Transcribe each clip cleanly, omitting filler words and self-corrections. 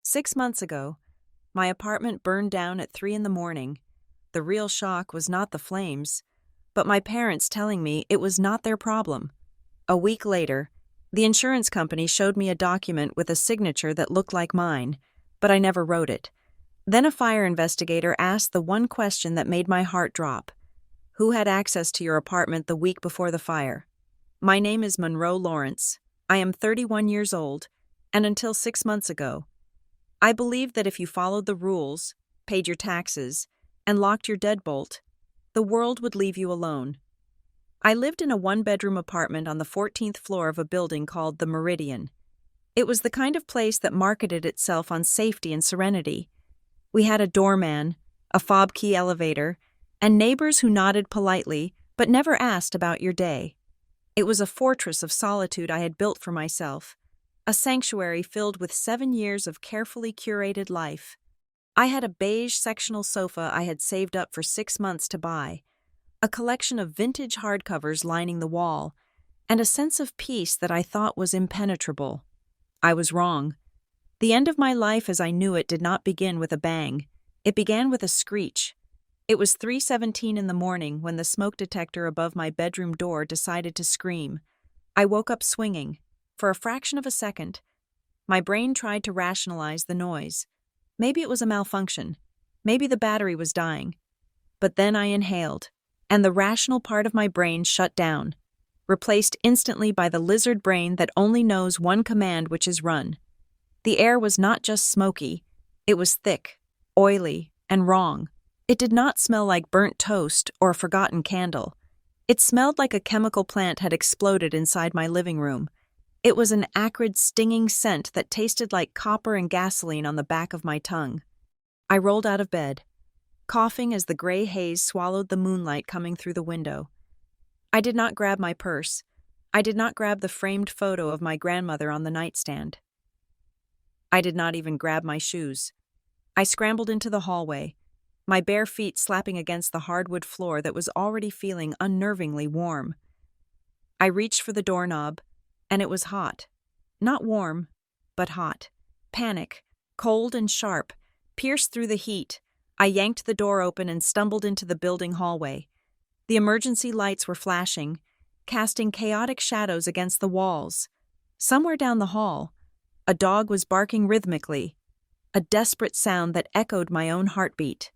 6 months ago, my apartment burned down at 3 in the morning. The real shock was not the flames, but my parents telling me it was not their problem. A week later, the insurance company showed me a document with a signature that looked like mine, but I never wrote it. Then a fire investigator asked the one question that made my heart drop. Who had access to your apartment the week before the fire? My name is Monroe Lawrence. I am 31 years old, and until 6 months ago, I believed that if you followed the rules, paid your taxes, and locked your deadbolt, the world would leave you alone. I lived in a one-bedroom apartment on the 14th floor of a building called the Meridian. It was the kind of place that marketed itself on safety and serenity. We had a doorman, a fob key elevator, and neighbors who nodded politely but never asked about your day. It was a fortress of solitude I had built for myself, a sanctuary filled with 7 years of carefully curated life. I had a beige sectional sofa I had saved up for 6 months to buy, a collection of vintage hardcovers lining the wall, and a sense of peace that I thought was impenetrable. I was wrong. The end of my life as I knew it did not begin with a bang. It began with a screech. It was 3:17 in the morning when the smoke detector above my bedroom door decided to scream. I woke up swinging. For a fraction of a second, my brain tried to rationalize the noise. Maybe it was a malfunction. Maybe the battery was dying. But then I inhaled, and the rational part of my brain shut down, replaced instantly by the lizard brain that only knows one command, which is run. The air was not just smoky, it was thick, oily, and wrong. It did not smell like burnt toast or a forgotten candle. It smelled like a chemical plant had exploded inside my living room. It was an acrid, stinging scent that tasted like copper and gasoline on the back of my tongue. I rolled out of bed, coughing as the gray haze swallowed the moonlight coming through the window. I did not grab my purse. I did not grab the framed photo of my grandmother on the nightstand. I did not even grab my shoes. I scrambled into the hallway, my bare feet slapping against the hardwood floor that was already feeling unnervingly warm. I reached for the doorknob, and it was hot. Not warm, but hot. Panic, cold and sharp, pierced through the heat. I yanked the door open and stumbled into the building hallway. The emergency lights were flashing, casting chaotic shadows against the walls. Somewhere down the hall, a dog was barking rhythmically, a desperate sound that echoed my own heartbeat.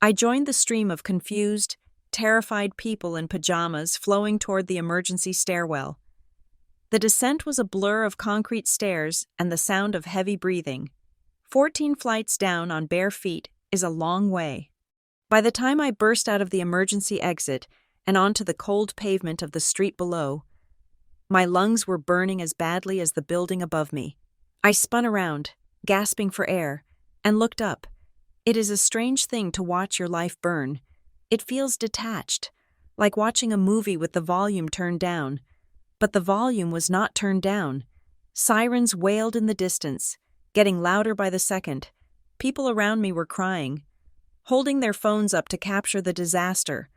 I joined the stream of confused, terrified people in pajamas flowing toward the emergency stairwell. The descent was a blur of concrete stairs and the sound of heavy breathing. 14 flights down on bare feet is a long way. By the time I burst out of the emergency exit and onto the cold pavement of the street below, my lungs were burning as badly as the building above me. I spun around, gasping for air, and looked up. It is a strange thing to watch your life burn. It feels detached, like watching a movie with the volume turned down. But the volume was not turned down. Sirens wailed in the distance, getting louder by the second. People around me were crying, holding their phones up to capture the disaster,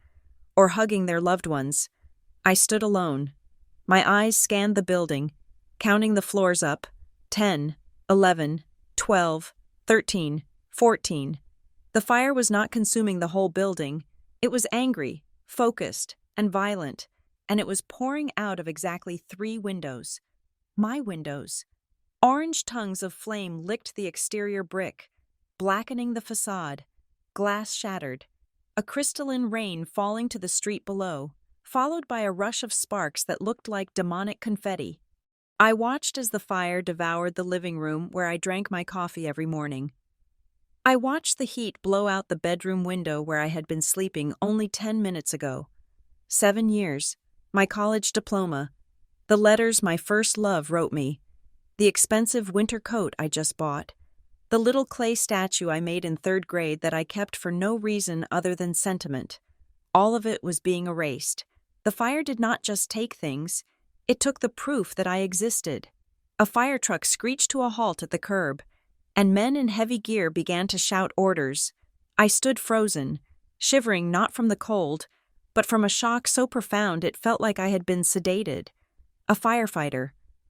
or hugging their loved ones. I stood alone. My eyes scanned the building, counting the floors up. 10, 11, 12, 13, 14. The fire was not consuming the whole building. It was angry, focused, and violent, and it was pouring out of exactly 3 windows. My windows. Orange tongues of flame licked the exterior brick, blackening the facade. Glass shattered. A crystalline rain falling to the street below, followed by a rush of sparks that looked like demonic confetti. I watched as the fire devoured the living room where I drank my coffee every morning. I watched the heat blow out the bedroom window where I had been sleeping only 10 minutes ago. 7 years, my college diploma, the letters my first love wrote me, the expensive winter coat I just bought, the little clay statue I made in 3rd grade that I kept for no reason other than sentiment. All of it was being erased. The fire did not just take things, it took the proof that I existed. A fire truck screeched to a halt at the curb, and men in heavy gear began to shout orders. I stood frozen, shivering not from the cold, but from a shock so profound it felt like I had been sedated. A firefighter,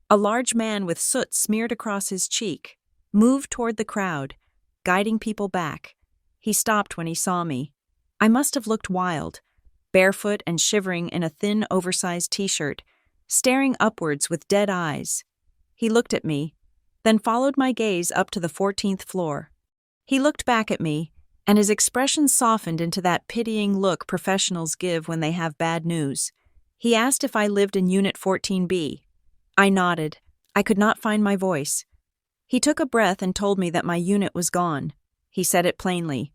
a large man with soot smeared across his cheek, moved toward the crowd, guiding people back. He stopped when he saw me. I must have looked wild, barefoot and shivering in a thin, oversized t-shirt, staring upwards with dead eyes. He looked at me, then followed my gaze up to the 14th floor. He looked back at me, and his expression softened into that pitying look professionals give when they have bad news. He asked if I lived in Unit 14B. I nodded. I could not find my voice. He took a breath and told me that my unit was gone. He said it plainly.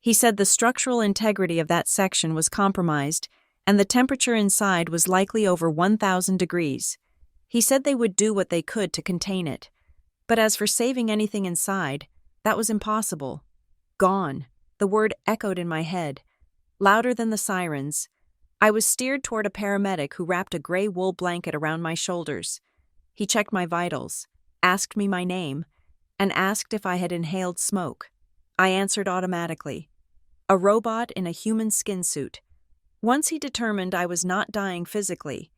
He said the structural integrity of that section was compromised, and the temperature inside was likely over 1,000 degrees. He said they would do what they could to contain it. But as for saving anything inside, that was impossible. Gone. The word echoed in my head, louder than the sirens. I was steered toward a paramedic who wrapped a gray wool blanket around my shoulders. He checked my vitals, asked me my name, and asked if I had inhaled smoke. I answered automatically. A robot in a human skin suit. Once he determined I was not dying physically,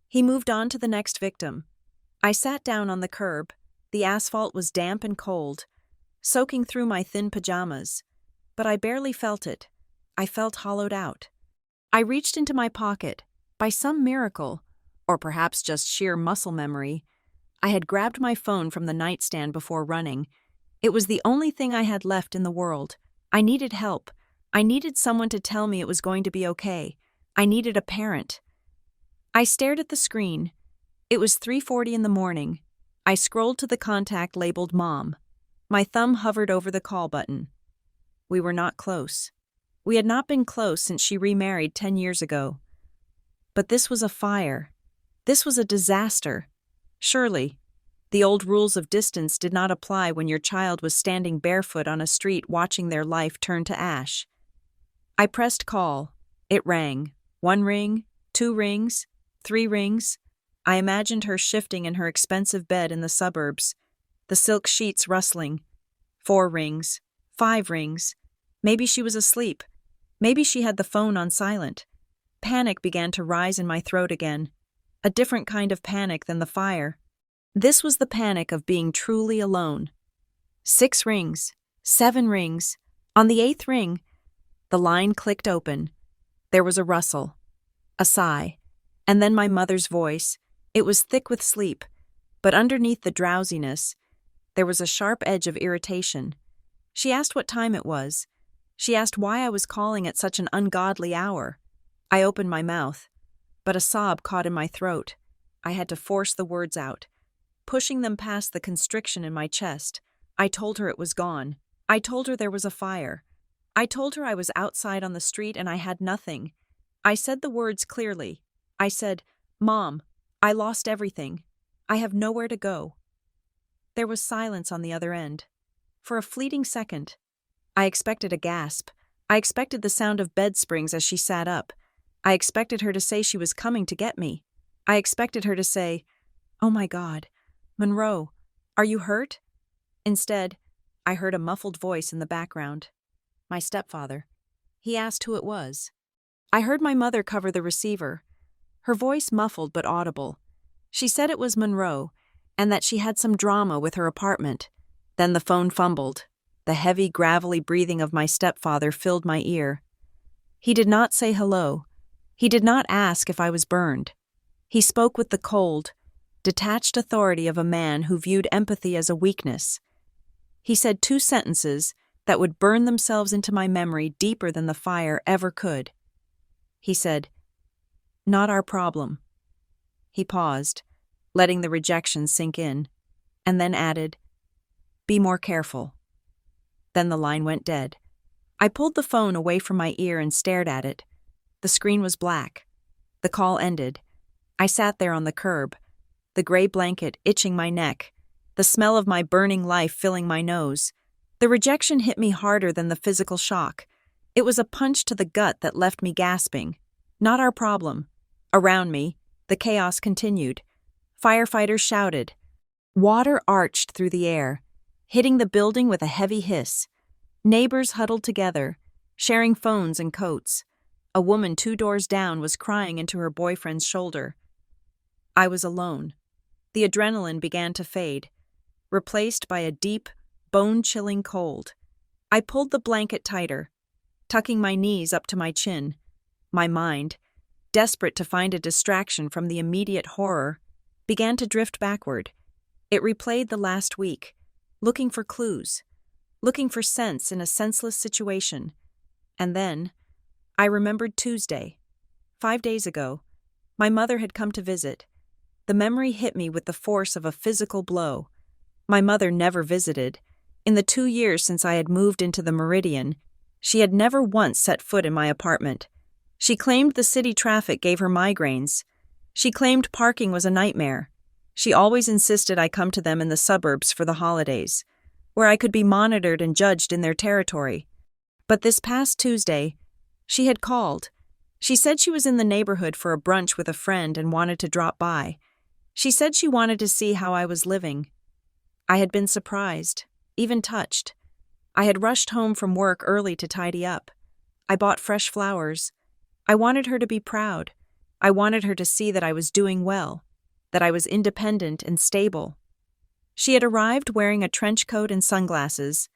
he moved on to the next victim. I sat down on the curb. The asphalt was damp and cold, soaking through my thin pajamas, but I barely felt it. I felt hollowed out. I reached into my pocket. By some miracle, or perhaps just sheer muscle memory, I had grabbed my phone from the nightstand before running. It was the only thing I had left in the world. I needed help. I needed someone to tell me it was going to be okay. I needed a parent. I stared at the screen. It was 3:40 in the morning. I scrolled to the contact labeled Mom. My thumb hovered over the call button. We were not close. We had not been close since she remarried 10 years ago. But this was a fire. This was a disaster. Surely, the old rules of distance did not apply when your child was standing barefoot on a street watching their life turn to ash. I pressed call. It rang. 1 ring, 2 rings, 3 rings. I imagined her shifting in her expensive bed in the suburbs, the silk sheets rustling. 4 rings, 5 rings. Maybe she was asleep. Maybe she had the phone on silent. Panic began to rise in my throat again, a different kind of panic than the fire. This was the panic of being truly alone. 6 rings, 7 rings. On the 8th ring, the line clicked open. There was a rustle, a sigh, and then my mother's voice. It was thick with sleep, but underneath the drowsiness, there was a sharp edge of irritation. She asked what time it was. She asked why I was calling at such an ungodly hour. I opened my mouth, but a sob caught in my throat. I had to force the words out, pushing them past the constriction in my chest. I told her it was gone. I told her there was a fire. I told her I was outside on the street and I had nothing. I said the words clearly. I said, "Mom, I lost everything. I have nowhere to go." There was silence on the other end. For a fleeting second, I expected a gasp. I expected the sound of bed springs as she sat up. I expected her to say she was coming to get me. I expected her to say, "Oh my God, Monroe, are you hurt?" Instead, I heard a muffled voice in the background. My stepfather. He asked who it was. I heard my mother cover the receiver. Her voice muffled but audible. She said it was Monroe, and that she had some drama with her apartment. Then the phone fumbled. The heavy, gravelly breathing of my stepfather filled my ear. He did not say hello. He did not ask if I was burned. He spoke with the cold, detached authority of a man who viewed empathy as a weakness. He said 2 sentences that would burn themselves into my memory deeper than the fire ever could. He said, "Not our problem." He paused, letting the rejection sink in, and then added, "Be more careful." Then the line went dead. I pulled the phone away from my ear and stared at it. The screen was black. The call ended. I sat there on the curb, the gray blanket itching my neck, the smell of my burning life filling my nose. The rejection hit me harder than the physical shock. It was a punch to the gut that left me gasping. Not our problem. Around me, the chaos continued. Firefighters shouted. Water arched through the air, hitting the building with a heavy hiss. Neighbors huddled together, sharing phones and coats. A woman 2 doors down was crying into her boyfriend's shoulder. I was alone. The adrenaline began to fade. replaced by a deep, bone-chilling cold. I pulled the blanket tighter, tucking my knees up to my chin. My mind, desperate to find a distraction from the immediate horror, began to drift backward. It replayed the last week, looking for clues, looking for sense in a senseless situation. And then, I remembered Tuesday. 5 days ago, my mother had come to visit. The memory hit me with the force of a physical blow. My mother never visited. In the 2 years since I had moved into the Meridian, she had never once set foot in my apartment. She claimed the city traffic gave her migraines. She claimed parking was a nightmare. She always insisted I come to them in the suburbs for the holidays, where I could be monitored and judged in their territory. But this past Tuesday, she had called. She said she was in the neighborhood for a brunch with a friend and wanted to drop by. She said she wanted to see how I was living. I had been surprised, even touched. I had rushed home from work early to tidy up. I bought fresh flowers. I wanted her to be proud. I wanted her to see that I was doing well, that I was independent and stable. She had arrived wearing a trench coat and sunglasses,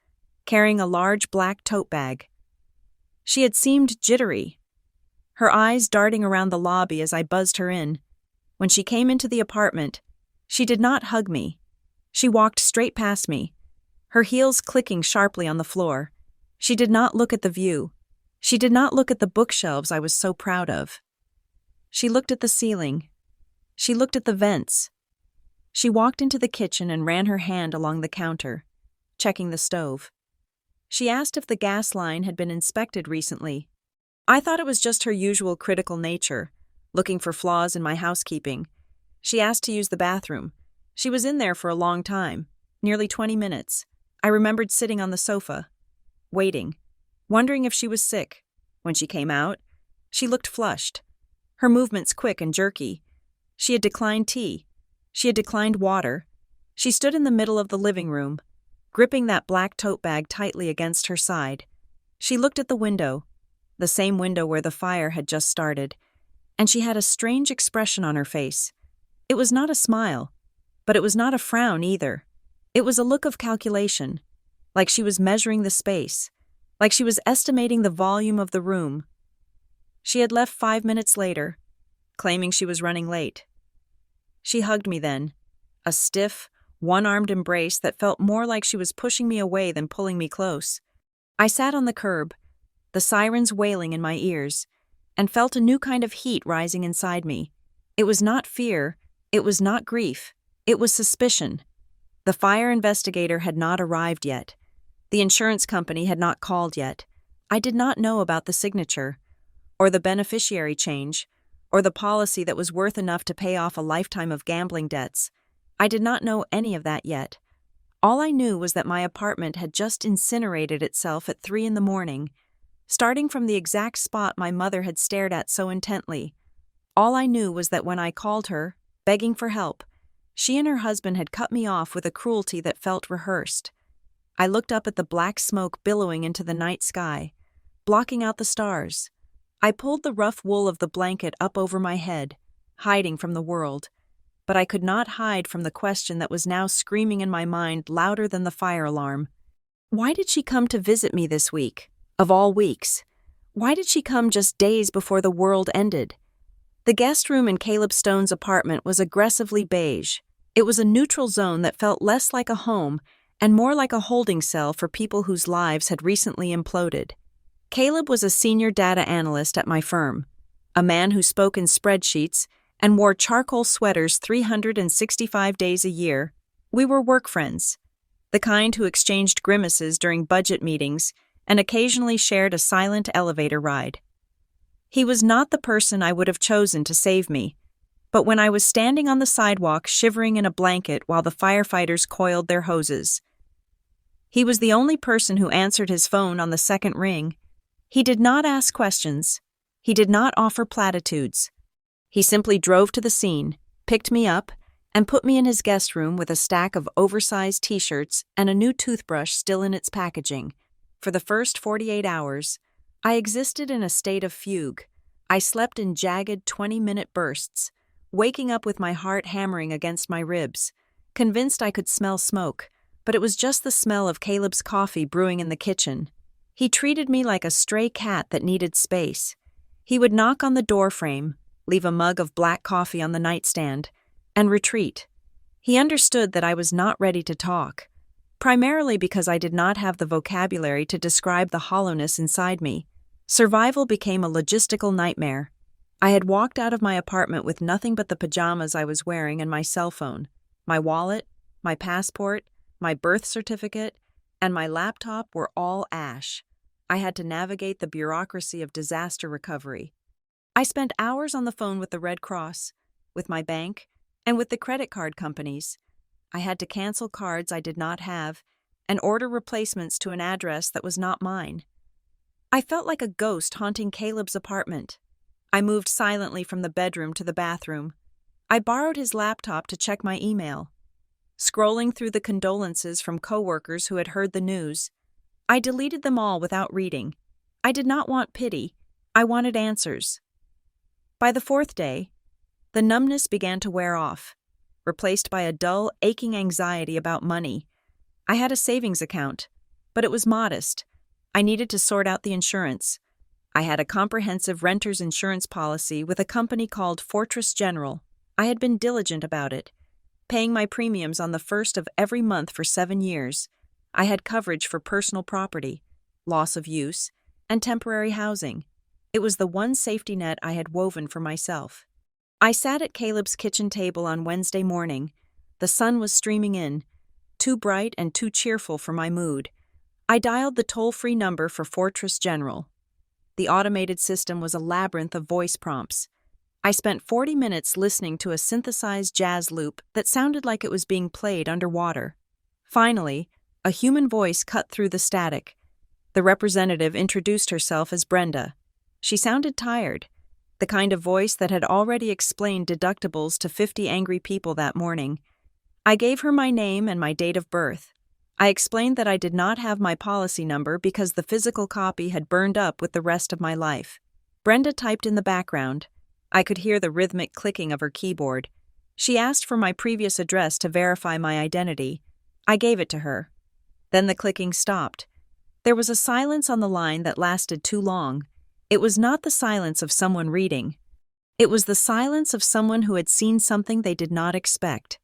carrying a large black tote bag. She had seemed jittery, her eyes darting around the lobby as I buzzed her in. When she came into the apartment, she did not hug me. She walked straight past me, her heels clicking sharply on the floor. She did not look at the view. She did not look at the bookshelves I was so proud of. She looked at the ceiling. She looked at the vents. She walked into the kitchen and ran her hand along the counter, checking the stove. She asked if the gas line had been inspected recently. I thought it was just her usual critical nature, looking for flaws in my housekeeping. She asked to use the bathroom. She was in there for a long time, nearly 20 minutes. I remembered sitting on the sofa, waiting, wondering if she was sick. When she came out, she looked flushed, her movements quick and jerky. She had declined tea. She had declined water. She stood in the middle of the living room, gripping that black tote bag tightly against her side. She looked at the window, the same window where the fire had just started, and she had a strange expression on her face. It was not a smile, but it was not a frown either. It was a look of calculation, like she was measuring the space, like she was estimating the volume of the room. She had left 5 minutes later, claiming she was running late. She hugged me then, a stiff, one-armed embrace that felt more like she was pushing me away than pulling me close. I sat on the curb, the sirens wailing in my ears, and felt a new kind of heat rising inside me. It was not fear, it was not grief, it was suspicion. The fire investigator had not arrived yet. The insurance company had not called yet. I did not know about the signature, or the beneficiary change, or the policy that was worth enough to pay off a lifetime of gambling debts. I did not know any of that yet. All I knew was that my apartment had just incinerated itself at 3 a.m, starting from the exact spot my mother had stared at so intently. All I knew was that when I called her, begging for help, she and her husband had cut me off with a cruelty that felt rehearsed. I looked up at the black smoke billowing into the night sky, blocking out the stars. I pulled the rough wool of the blanket up over my head, hiding from the world. But I could not hide from the question that was now screaming in my mind louder than the fire alarm. Why did she come to visit me this week, of all weeks? Why did she come just days before the world ended? The guest room in Caleb Stone's apartment was aggressively beige. It was a neutral zone that felt less like a home and more like a holding cell for people whose lives had recently imploded. Caleb was a senior data analyst at my firm, a man who spoke in spreadsheets and wore charcoal sweaters 365 days a year. We were work friends, the kind who exchanged grimaces during budget meetings and occasionally shared a silent elevator ride. He was not the person I would have chosen to save me, but when I was standing on the sidewalk shivering in a blanket while the firefighters coiled their hoses, he was the only person who answered his phone on the second ring. He did not ask questions. He did not offer platitudes. He simply drove to the scene, picked me up, and put me in his guest room with a stack of oversized t-shirts and a new toothbrush still in its packaging. For the first 48 hours, I existed in a state of fugue. I slept in jagged 20-minute bursts, waking up with my heart hammering against my ribs. convinced I could smell smoke, but it was just the smell of Caleb's coffee brewing in the kitchen. He treated me like a stray cat that needed space. He would knock on the door frame, leave a mug of black coffee on the nightstand, and retreat. He understood that I was not ready to talk, primarily because I did not have the vocabulary to describe the hollowness inside me. Survival became a logistical nightmare. I had walked out of my apartment with nothing but the pajamas I was wearing and my cell phone. My wallet, my passport, my birth certificate, and my laptop were all ash. I had to navigate the bureaucracy of disaster recovery. I spent hours on the phone with the Red Cross, with my bank, and with the credit card companies. I had to cancel cards I did not have and order replacements to an address that was not mine. I felt like a ghost haunting Caleb's apartment. I moved silently from the bedroom to the bathroom. I borrowed his laptop to check my email. Scrolling through the condolences from coworkers who had heard the news, I deleted them all without reading. I did not want pity. I wanted answers. By the fourth day, the numbness began to wear off, replaced by a dull, aching anxiety about money. I had a savings account, but it was modest. I needed to sort out the insurance. I had a comprehensive renter's insurance policy with a company called Fortress General. I had been diligent about it, paying my premiums on the first of every month for 7 years. I had coverage for personal property, loss of use, and temporary housing. It was the one safety net I had woven for myself. I sat at Caleb's kitchen table on Wednesday morning. The sun was streaming in, too bright and too cheerful for my mood. I dialed the toll-free number for Fortress General. The automated system was a labyrinth of voice prompts. I spent 40 minutes listening to a synthesized jazz loop that sounded like it was being played underwater. Finally, a human voice cut through the static. The representative introduced herself as Brenda. She sounded tired, the kind of voice that had already explained deductibles to 50 angry people that morning. I gave her my name and my date of birth. I explained that I did not have my policy number because the physical copy had burned up with the rest of my life. Brenda typed in the background. I could hear the rhythmic clicking of her keyboard. She asked for my previous address to verify my identity. I gave it to her. Then the clicking stopped. There was a silence on the line that lasted too long. It was not the silence of someone reading. It was the silence of someone who had seen something they did not expect.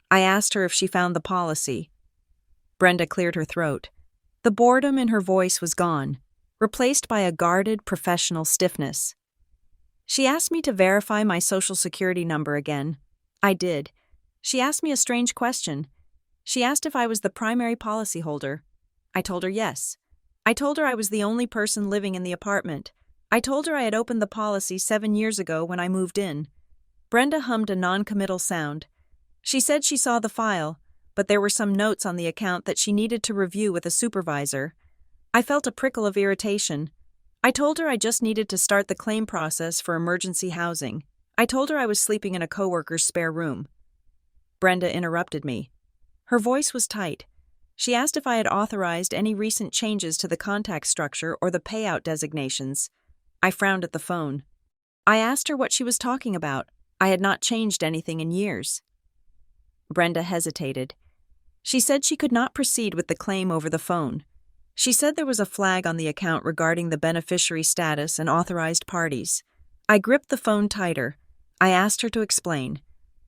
I asked her if she found the policy. Brenda cleared her throat. The boredom in her voice was gone, replaced by a guarded, professional stiffness. She asked me to verify my social security number again. I did. She asked me a strange question. She asked if I was the primary policyholder. I told her yes. I told her I was the only person living in the apartment. I told her I had opened the policy 7 years ago when I moved in. Brenda hummed a non-committal sound. She said she saw the file, but there were some notes on the account that she needed to review with a supervisor. I felt a prickle of irritation. I told her I just needed to start the claim process for emergency housing. I told her I was sleeping in a coworker's spare room. Brenda interrupted me. Her voice was tight. She asked if I had authorized any recent changes to the contact structure or the payout designations. I frowned at the phone. I asked her what she was talking about. I had not changed anything in years. Brenda hesitated. She said she could not proceed with the claim over the phone. She said there was a flag on the account regarding the beneficiary status and authorized parties. I gripped the phone tighter. I asked her to explain.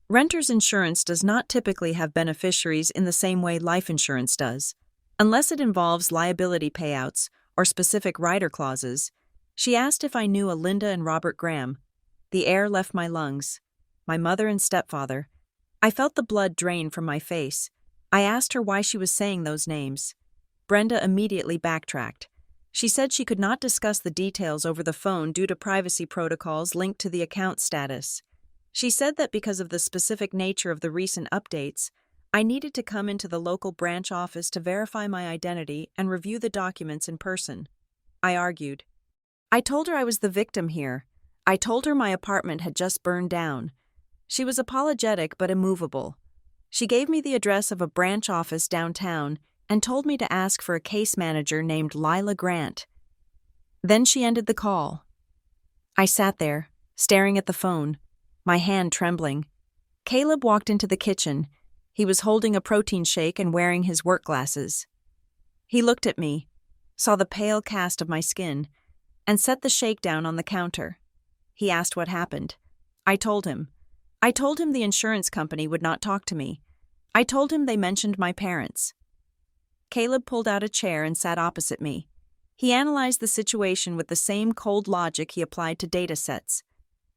Renter's insurance does not typically have beneficiaries in the same way life insurance does. Unless it involves liability payouts or specific rider clauses. She asked if I knew a Linda and Robert Graham. The air left my lungs. My mother and stepfather. I felt the blood drain from my face. I asked her why she was saying those names. Brenda immediately backtracked. She said she could not discuss the details over the phone due to privacy protocols linked to the account status. She said that because of the specific nature of the recent updates, I needed to come into the local branch office to verify my identity and review the documents in person. I argued. I told her I was the victim here. I told her my apartment had just burned down. She was apologetic but immovable. She gave me the address of a branch office downtown and told me to ask for a case manager named Lila Grant. Then she ended the call. I sat there, staring at the phone, my hand trembling. Caleb walked into the kitchen. He was holding a protein shake and wearing his work glasses. He looked at me, saw the pale cast of my skin, and set the shake down on the counter. He asked what happened. I told him. I told him the insurance company would not talk to me. I told him they mentioned my parents. Caleb pulled out a chair and sat opposite me. He analyzed the situation with the same cold logic he applied to data sets.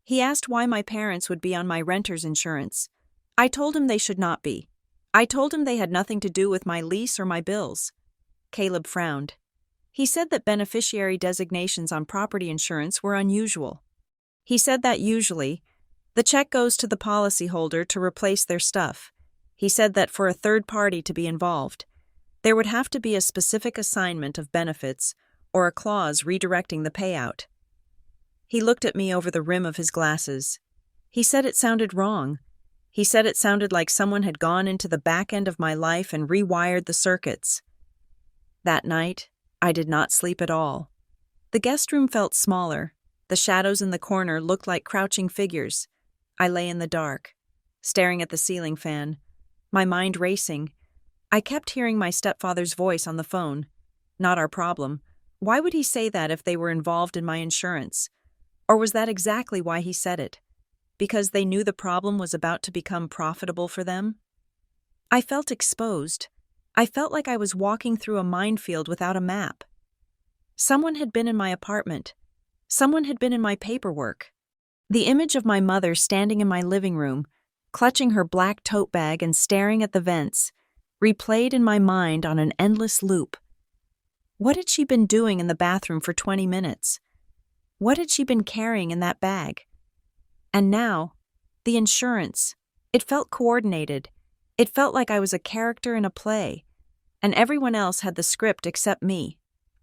He asked why my parents would be on my renter's insurance. I told him they should not be. I told him they had nothing to do with my lease or my bills. Caleb frowned. He said that beneficiary designations on property insurance were unusual. He said that usually, the check goes to the policyholder to replace their stuff. He said that for a third party to be involved, there would have to be a specific assignment of benefits or a clause redirecting the payout. He looked at me over the rim of his glasses. He said it sounded wrong. He said it sounded like someone had gone into the back end of my life and rewired the circuits. That night, I did not sleep at all. The guest room felt smaller. The shadows in the corner looked like crouching figures. I lay in the dark, staring at the ceiling fan, my mind racing. I kept hearing my stepfather's voice on the phone. Not our problem. Why would he say that if they were involved in my insurance? Or was that exactly why he said it? Because they knew the problem was about to become profitable for them? I felt exposed. I felt like I was walking through a minefield without a map. Someone had been in my apartment. Someone had been in my paperwork. The image of my mother standing in my living room, clutching her black tote bag and staring at the vents, replayed in my mind on an endless loop. What had she been doing in the bathroom for 20 minutes? What had she been carrying in that bag? And now, the insurance. It felt coordinated. It felt like I was a character in a play, and everyone else had the script except me.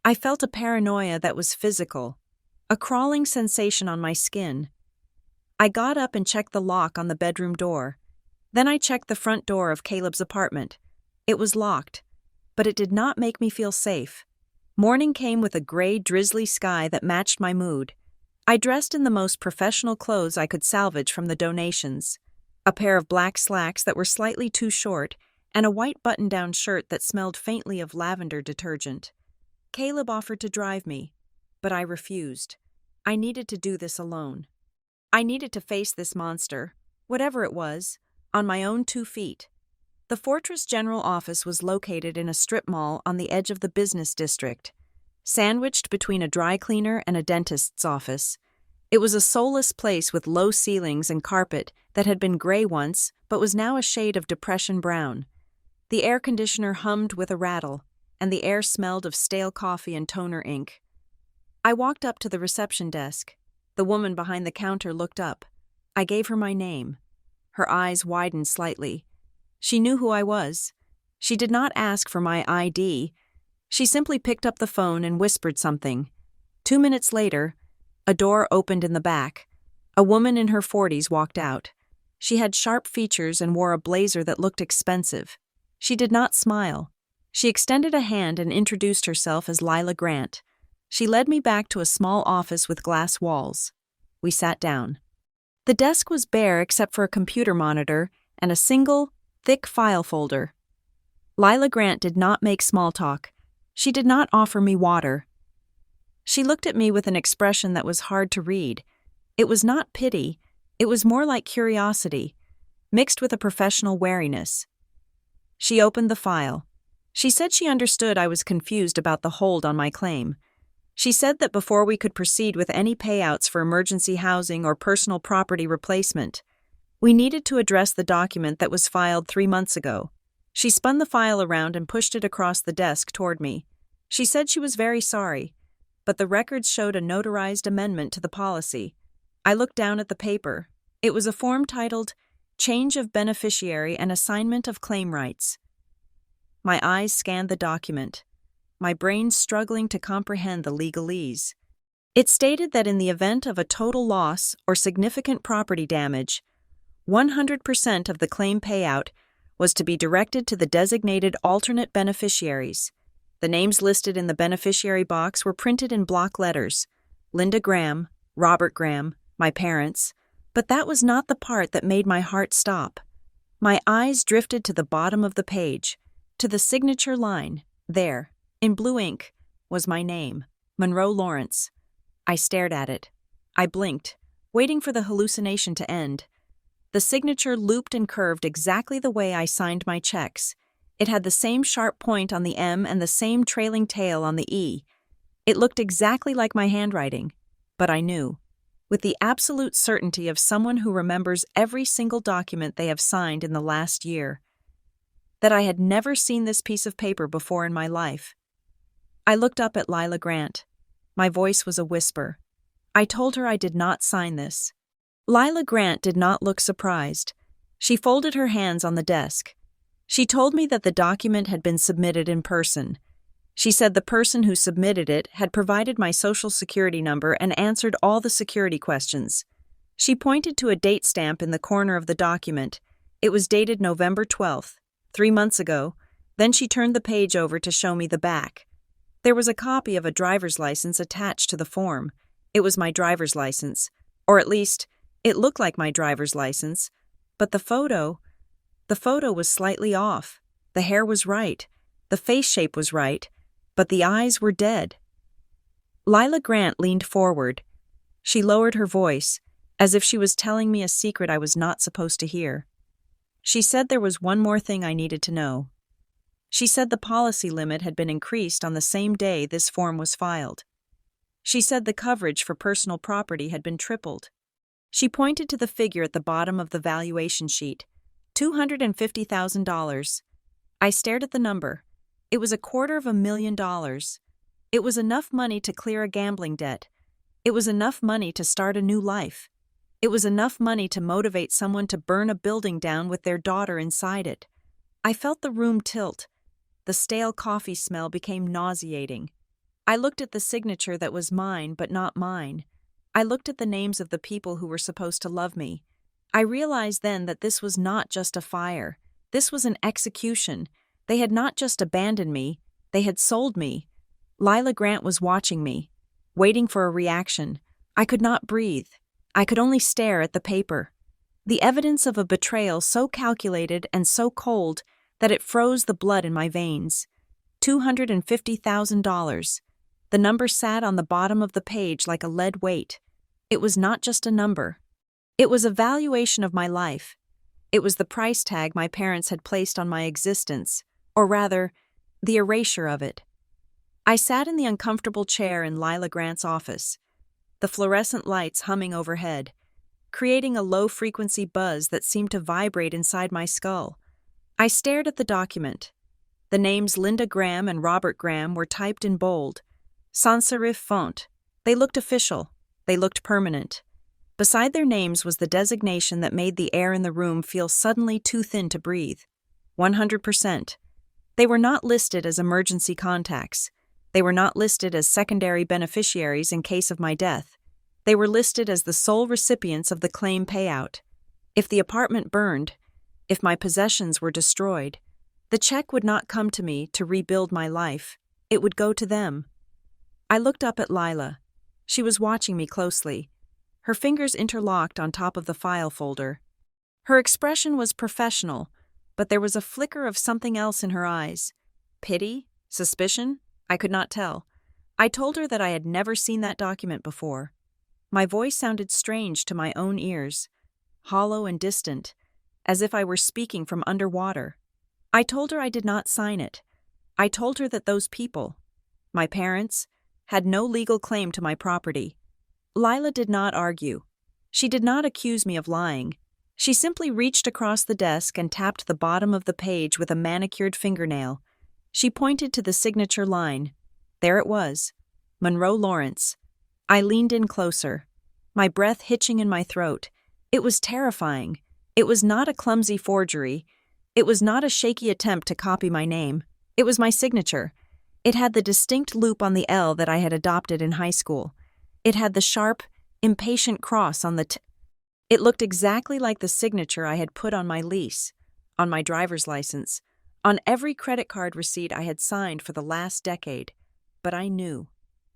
I felt a paranoia that was physical, a crawling sensation on my skin. I got up and checked the lock on the bedroom door. Then I checked the front door of Caleb's apartment. It was locked, but it did not make me feel safe. Morning came with a gray, drizzly sky that matched my mood. I dressed in the most professional clothes I could salvage from the donations. A pair of black slacks that were slightly too short, and a white button-down shirt that smelled faintly of lavender detergent. Caleb offered to drive me, but I refused. I needed to do this alone. I needed to face this monster, whatever it was, on my own 2 feet. The Fortress General Office was located in a strip mall on the edge of the business district, sandwiched between a dry cleaner and a dentist's office. It was a soulless place with low ceilings and carpet that had been gray once but was now a shade of depression brown. The air conditioner hummed with a rattle, and the air smelled of stale coffee and toner ink. I walked up to the reception desk. The woman behind the counter looked up. I gave her my name. Her eyes widened slightly. She knew who I was. She did not ask for my ID. She simply picked up the phone and whispered something. 2 minutes later, a door opened in the back. A woman in her 40s walked out. She had sharp features and wore a blazer that looked expensive. She did not smile. She extended a hand and introduced herself as Lila Grant. She led me back to a small office with glass walls. We sat down. The desk was bare except for a computer monitor and a single, thick file folder. Lila Grant did not make small talk. She did not offer me water. She looked at me with an expression that was hard to read. It was not pity. It was more like curiosity, mixed with a professional wariness. She opened the file. She said she understood I was confused about the hold on my claim. She said that before we could proceed with any payouts for emergency housing or personal property replacement, we needed to address the document that was filed 3 months ago. She spun the file around and pushed it across the desk toward me. She said she was very sorry, but the records showed a notarized amendment to the policy. I looked down at the paper. It was a form titled, Change of Beneficiary and Assignment of Claim Rights. My eyes scanned the document, my brain struggling to comprehend the legalese. It stated that in the event of a total loss or significant property damage, 100% of the claim payout was to be directed to the designated alternate beneficiaries. The names listed in the beneficiary box were printed in block letters: Linda Graham, Robert Graham, my parents, but that was not the part that made my heart stop. My eyes drifted to the bottom of the page, to the signature line. There, in blue ink, was my name, Monroe Lawrence. I stared at it. I blinked, waiting for the hallucination to end. The signature looped and curved exactly the way I signed my checks. It had the same sharp point on the M and the same trailing tail on the E. It looked exactly like my handwriting, but I knew, with the absolute certainty of someone who remembers every single document they have signed in the last year, that I had never seen this piece of paper before in my life. I looked up at Lila Grant. My voice was a whisper. I told her I did not sign this. Lila Grant did not look surprised. She folded her hands on the desk. She told me that the document had been submitted in person. She said the person who submitted it had provided my social security number and answered all the security questions. She pointed to a date stamp in the corner of the document. It was dated November 12th, 3 months ago. Then she turned the page over to show me the back. There was a copy of a driver's license attached to the form. It was my driver's license, or at least, it looked like my driver's license, but the photo was slightly off. The hair was right, the face shape was right, but the eyes were dead. Lila Grant leaned forward. She lowered her voice, as if she was telling me a secret I was not supposed to hear. She said there was one more thing I needed to know. She said the policy limit had been increased on the same day this form was filed. She said the coverage for personal property had been tripled. She pointed to the figure at the bottom of the valuation sheet, $250,000. I stared at the number. It was $250,000. It was enough money to clear a gambling debt. It was enough money to start a new life. It was enough money to motivate someone to burn a building down with their daughter inside it. I felt the room tilt. The stale coffee smell became nauseating. I looked at the signature that was mine but not mine. I looked at the names of the people who were supposed to love me. I realized then that this was not just a fire. This was an execution. They had not just abandoned me, they had sold me. Lila Grant was watching me, waiting for a reaction. I could not breathe. I could only stare at the paper. The evidence of a betrayal so calculated and so cold that it froze the blood in my veins. $250,000. The number sat on the bottom of the page like a lead weight. It was not just a number. It was a valuation of my life. It was the price tag my parents had placed on my existence, or rather, the erasure of it. I sat in the uncomfortable chair in Lila Grant's office, the fluorescent lights humming overhead, creating a low-frequency buzz that seemed to vibrate inside my skull. I stared at the document. The names Linda Graham and Robert Graham were typed in bold, sans serif font. They looked official. They looked permanent. Beside their names was the designation that made the air in the room feel suddenly too thin to breathe. 100%. They were not listed as emergency contacts. They were not listed as secondary beneficiaries in case of my death. They were listed as the sole recipients of the claim payout. If the apartment burned, if my possessions were destroyed, the check would not come to me to rebuild my life. It would go to them. I looked up at Lila. She was watching me closely. Her fingers interlocked on top of the file folder. Her expression was professional, but there was a flicker of something else in her eyes. Pity? Suspicion? I could not tell. I told her that I had never seen that document before. My voice sounded strange to my own ears, hollow and distant, as if I were speaking from underwater. I told her I did not sign it. I told her that those people, my parents, had no legal claim to my property. Lila did not argue. She did not accuse me of lying. She simply reached across the desk and tapped the bottom of the page with a manicured fingernail. She pointed to the signature line. There it was, Monroe Lawrence. I leaned in closer, my breath hitching in my throat. It was terrifying. It was not a clumsy forgery. It was not a shaky attempt to copy my name. It was my signature. It had the distinct loop on the L that I had adopted in high school. It had the sharp, impatient cross on the T. It looked exactly like the signature I had put on my lease, on my driver's license, on every credit card receipt I had signed for the last decade. But I knew,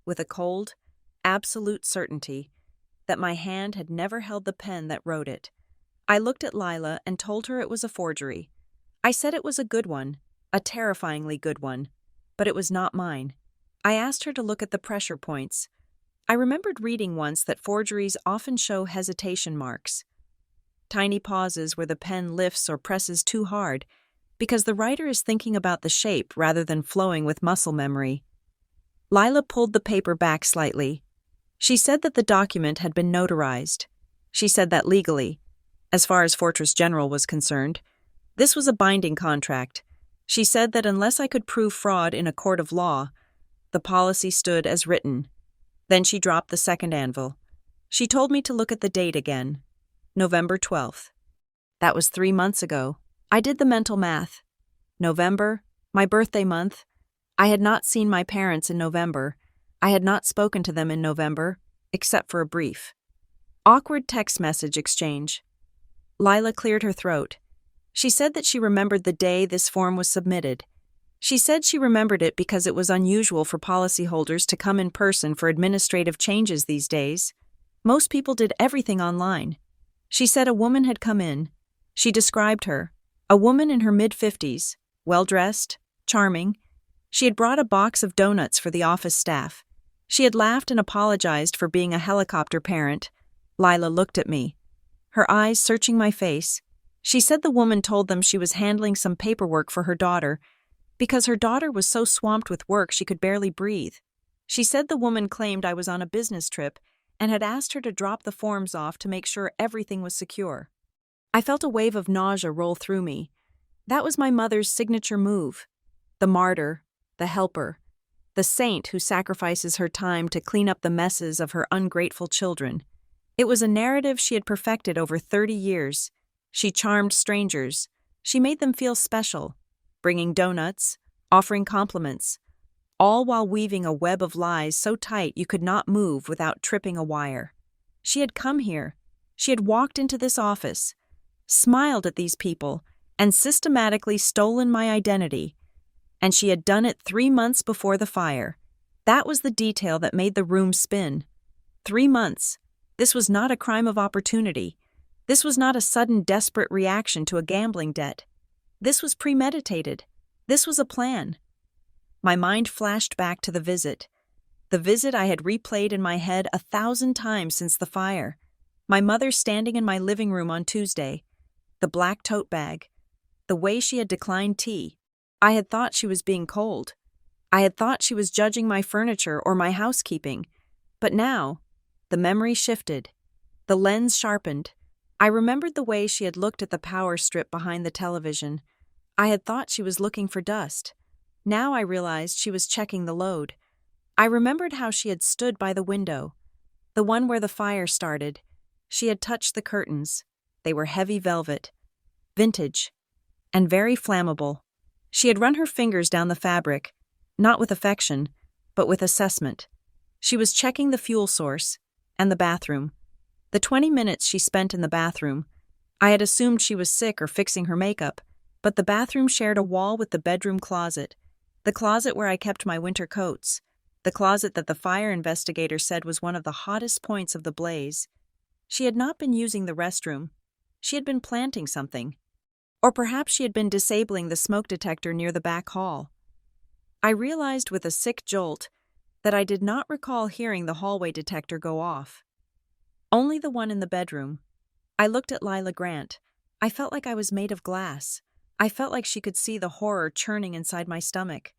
with a cold, absolute certainty, that my hand had never held the pen that wrote it. I looked at Lila and told her it was a forgery. I said it was a good one, a terrifyingly good one, but it was not mine. I asked her to look at the pressure points. I remembered reading once that forgeries often show hesitation marks, tiny pauses where the pen lifts or presses too hard, because the writer is thinking about the shape rather than flowing with muscle memory. Lila pulled the paper back slightly. She said that the document had been notarized. She said that legally, as far as Fortress General was concerned, this was a binding contract. She said that unless I could prove fraud in a court of law, the policy stood as written. Then she dropped the second anvil. She told me to look at the date again. November 12th. That was 3 months ago. I did the mental math. November, my birthday month. I had not seen my parents in November. I had not spoken to them in November, except for a brief, awkward text message exchange. Lila cleared her throat. She said that she remembered the day this form was submitted. She said she remembered it because it was unusual for policyholders to come in person for administrative changes these days. Most people did everything online. She said a woman had come in. She described her, a woman in her mid-50s, well-dressed, charming. She had brought a box of donuts for the office staff. She had laughed and apologized for being a helicopter parent. Lila looked at me, her eyes searching my face. She said the woman told them she was handling some paperwork for her daughter because her daughter was so swamped with work she could barely breathe. She said the woman claimed I was on a business trip and had asked her to drop the forms off to make sure everything was secure. I felt a wave of nausea roll through me. That was my mother's signature move. The martyr, the helper, the saint who sacrifices her time to clean up the messes of her ungrateful children. It was a narrative she had perfected over 30 years. She charmed strangers. She made them feel special, bringing donuts, offering compliments, all while weaving a web of lies so tight you could not move without tripping a wire. She had come here. She had walked into this office, smiled at these people, and systematically stolen my identity. And she had done it 3 months before the fire. That was the detail that made the room spin. 3 months. This was not a crime of opportunity. This was not a sudden desperate reaction to a gambling debt. This was premeditated. This was a plan. My mind flashed back to the visit I had replayed in my head 1,000 times since the fire. My mother standing in my living room on Tuesday, the black tote bag, the way she had declined tea. I had thought she was being cold. I had thought she was judging my furniture or my housekeeping. But now, the memory shifted. The lens sharpened. I remembered the way she had looked at the power strip behind the television. I had thought she was looking for dust. Now I realized she was checking the load. I remembered how she had stood by the window, the one where the fire started. She had touched the curtains. They were heavy velvet, vintage, and very flammable. She had run her fingers down the fabric, not with affection, but with assessment. She was checking the fuel source and the bathroom. The 20 minutes she spent in the bathroom, I had assumed she was sick or fixing her makeup, but the bathroom shared a wall with the bedroom closet, the closet where I kept my winter coats, the closet that the fire investigator said was one of the hottest points of the blaze. She had not been using the restroom. She had been planting something. Or perhaps she had been disabling the smoke detector near the back hall. I realized with a sick jolt that I did not recall hearing the hallway detector go off. Only the one in the bedroom. I looked at Lila Grant. I felt like I was made of glass. I felt like she could see the horror churning inside my stomach.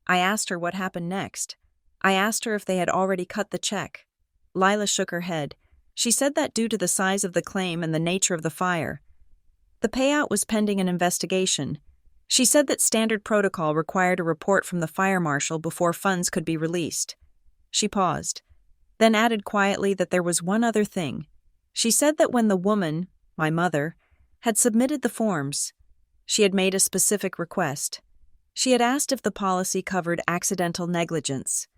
I asked her what happened next. I asked her if they had already cut the check. Lila shook her head. She said that due to the size of the claim and the nature of the fire, the payout was pending an investigation. She said that standard protocol required a report from the fire marshal before funds could be released. She paused, then added quietly that there was one other thing. She said that when the woman, my mother, had submitted the forms, she had made a specific request. She had asked if the policy covered accidental negligence.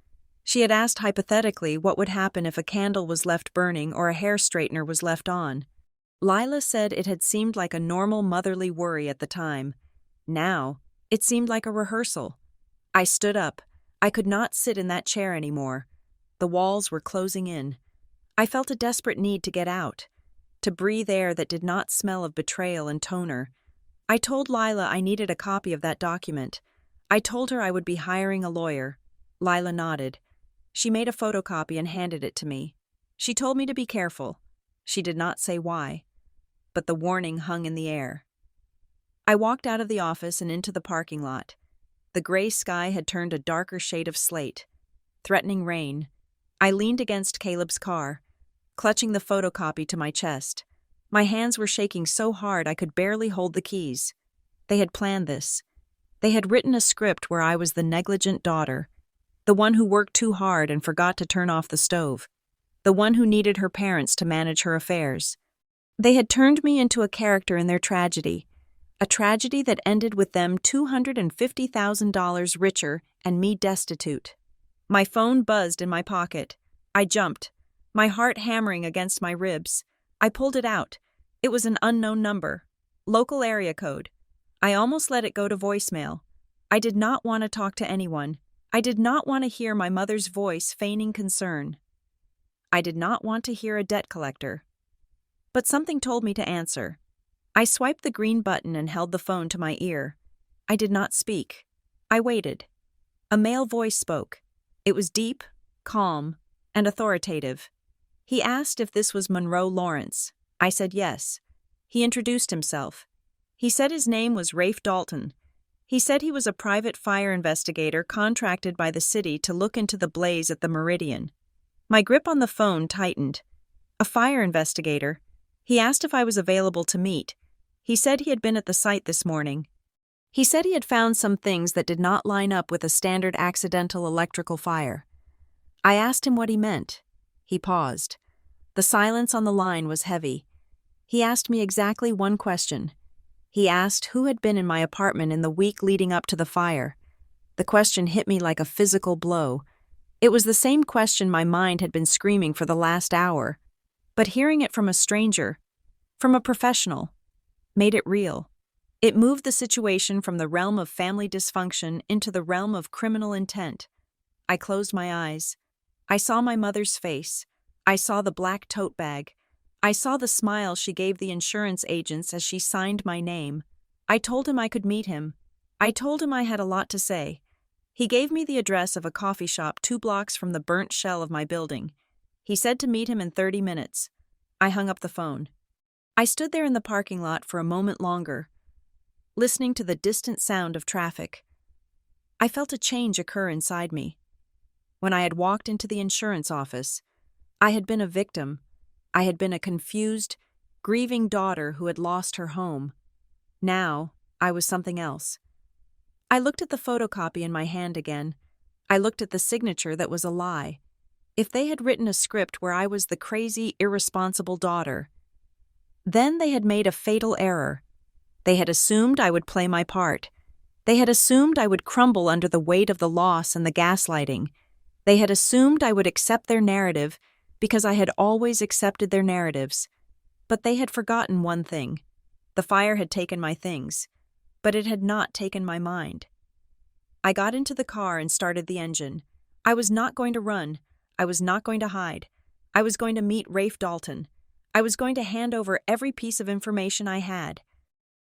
She had asked hypothetically what would happen if a candle was left burning or a hair straightener was left on. Lila said it had seemed like a normal motherly worry at the time. Now, it seemed like a rehearsal. I stood up. I could not sit in that chair anymore. The walls were closing in. I felt a desperate need to get out. to breathe air that did not smell of betrayal and toner. I told Lila I needed a copy of that document. I told her I would be hiring a lawyer. Lila nodded. She made a photocopy and handed it to me. She told me to be careful. She did not say why, but the warning hung in the air. I walked out of the office and into the parking lot. The gray sky had turned a darker shade of slate, threatening rain. I leaned against Caleb's car, clutching the photocopy to my chest. My hands were shaking so hard I could barely hold the keys. They had planned this. They had written a script where I was the negligent daughter, the one who worked too hard and forgot to turn off the stove, the one who needed her parents to manage her affairs. They had turned me into a character in their tragedy, a tragedy that ended with them $250,000 richer and me destitute. My phone buzzed in my pocket. I jumped, my heart hammering against my ribs. I pulled it out. It was an unknown number. Local area code. I almost let it go to voicemail. I did not want to talk to anyone. I did not want to hear my mother's voice feigning concern. I did not want to hear a debt collector. But something told me to answer. I swiped the green button and held the phone to my ear. I did not speak. I waited. A male voice spoke. It was deep, calm, and authoritative. He asked if this was Monroe Lawrence. I said yes. He introduced himself. He said his name was Rafe Dalton. He said he was a private fire investigator contracted by the city to look into the blaze at the Meridian. My grip on the phone tightened. A fire investigator. He asked if I was available to meet. He said he had been at the site this morning. He said he had found some things that did not line up with a standard accidental electrical fire. I asked him what he meant. He paused. The silence on the line was heavy. He asked me exactly one question. He asked who had been in my apartment in the week leading up to the fire. The question hit me like a physical blow. It was the same question my mind had been screaming for the last hour. But hearing it from a stranger, from a professional, made it real. It moved the situation from the realm of family dysfunction into the realm of criminal intent. I closed my eyes. I saw my mother's face. I saw the black tote bag. I saw the smile she gave the insurance agents as she signed my name. I told him I could meet him. I told him I had a lot to say. He gave me the address of a coffee shop 2 blocks from the burnt shell of my building. He said to meet him in 30 minutes. I hung up the phone. I stood there in the parking lot for a moment longer, listening to the distant sound of traffic. I felt a change occur inside me. When I had walked into the insurance office, I had been a victim. I had been a confused, grieving daughter who had lost her home. Now, I was something else. I looked at the photocopy in my hand again. I looked at the signature that was a lie. If they had written a script where I was the crazy, irresponsible daughter, then they had made a fatal error. They had assumed I would play my part. They had assumed I would crumble under the weight of the loss and the gaslighting. They had assumed I would accept their narrative because I had always accepted their narratives. But they had forgotten one thing. The fire had taken my things, but it had not taken my mind. I got into the car and started the engine. I was not going to run. I was not going to hide. I was going to meet Rafe Dalton. I was going to hand over every piece of information I had.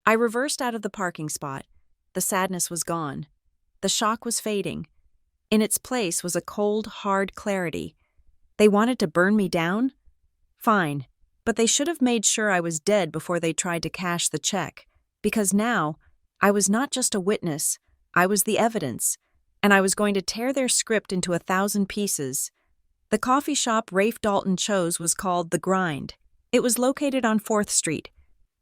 I reversed out of the parking spot. The sadness was gone. The shock was fading. In its place was a cold, hard clarity. They wanted to burn me down? Fine, but they should have made sure I was dead before they tried to cash the check, because now I was not just a witness, I was the evidence, and I was going to tear their script into 1,000 pieces. The coffee shop Rafe Dalton chose was called The Grind. It was located on 4th Street,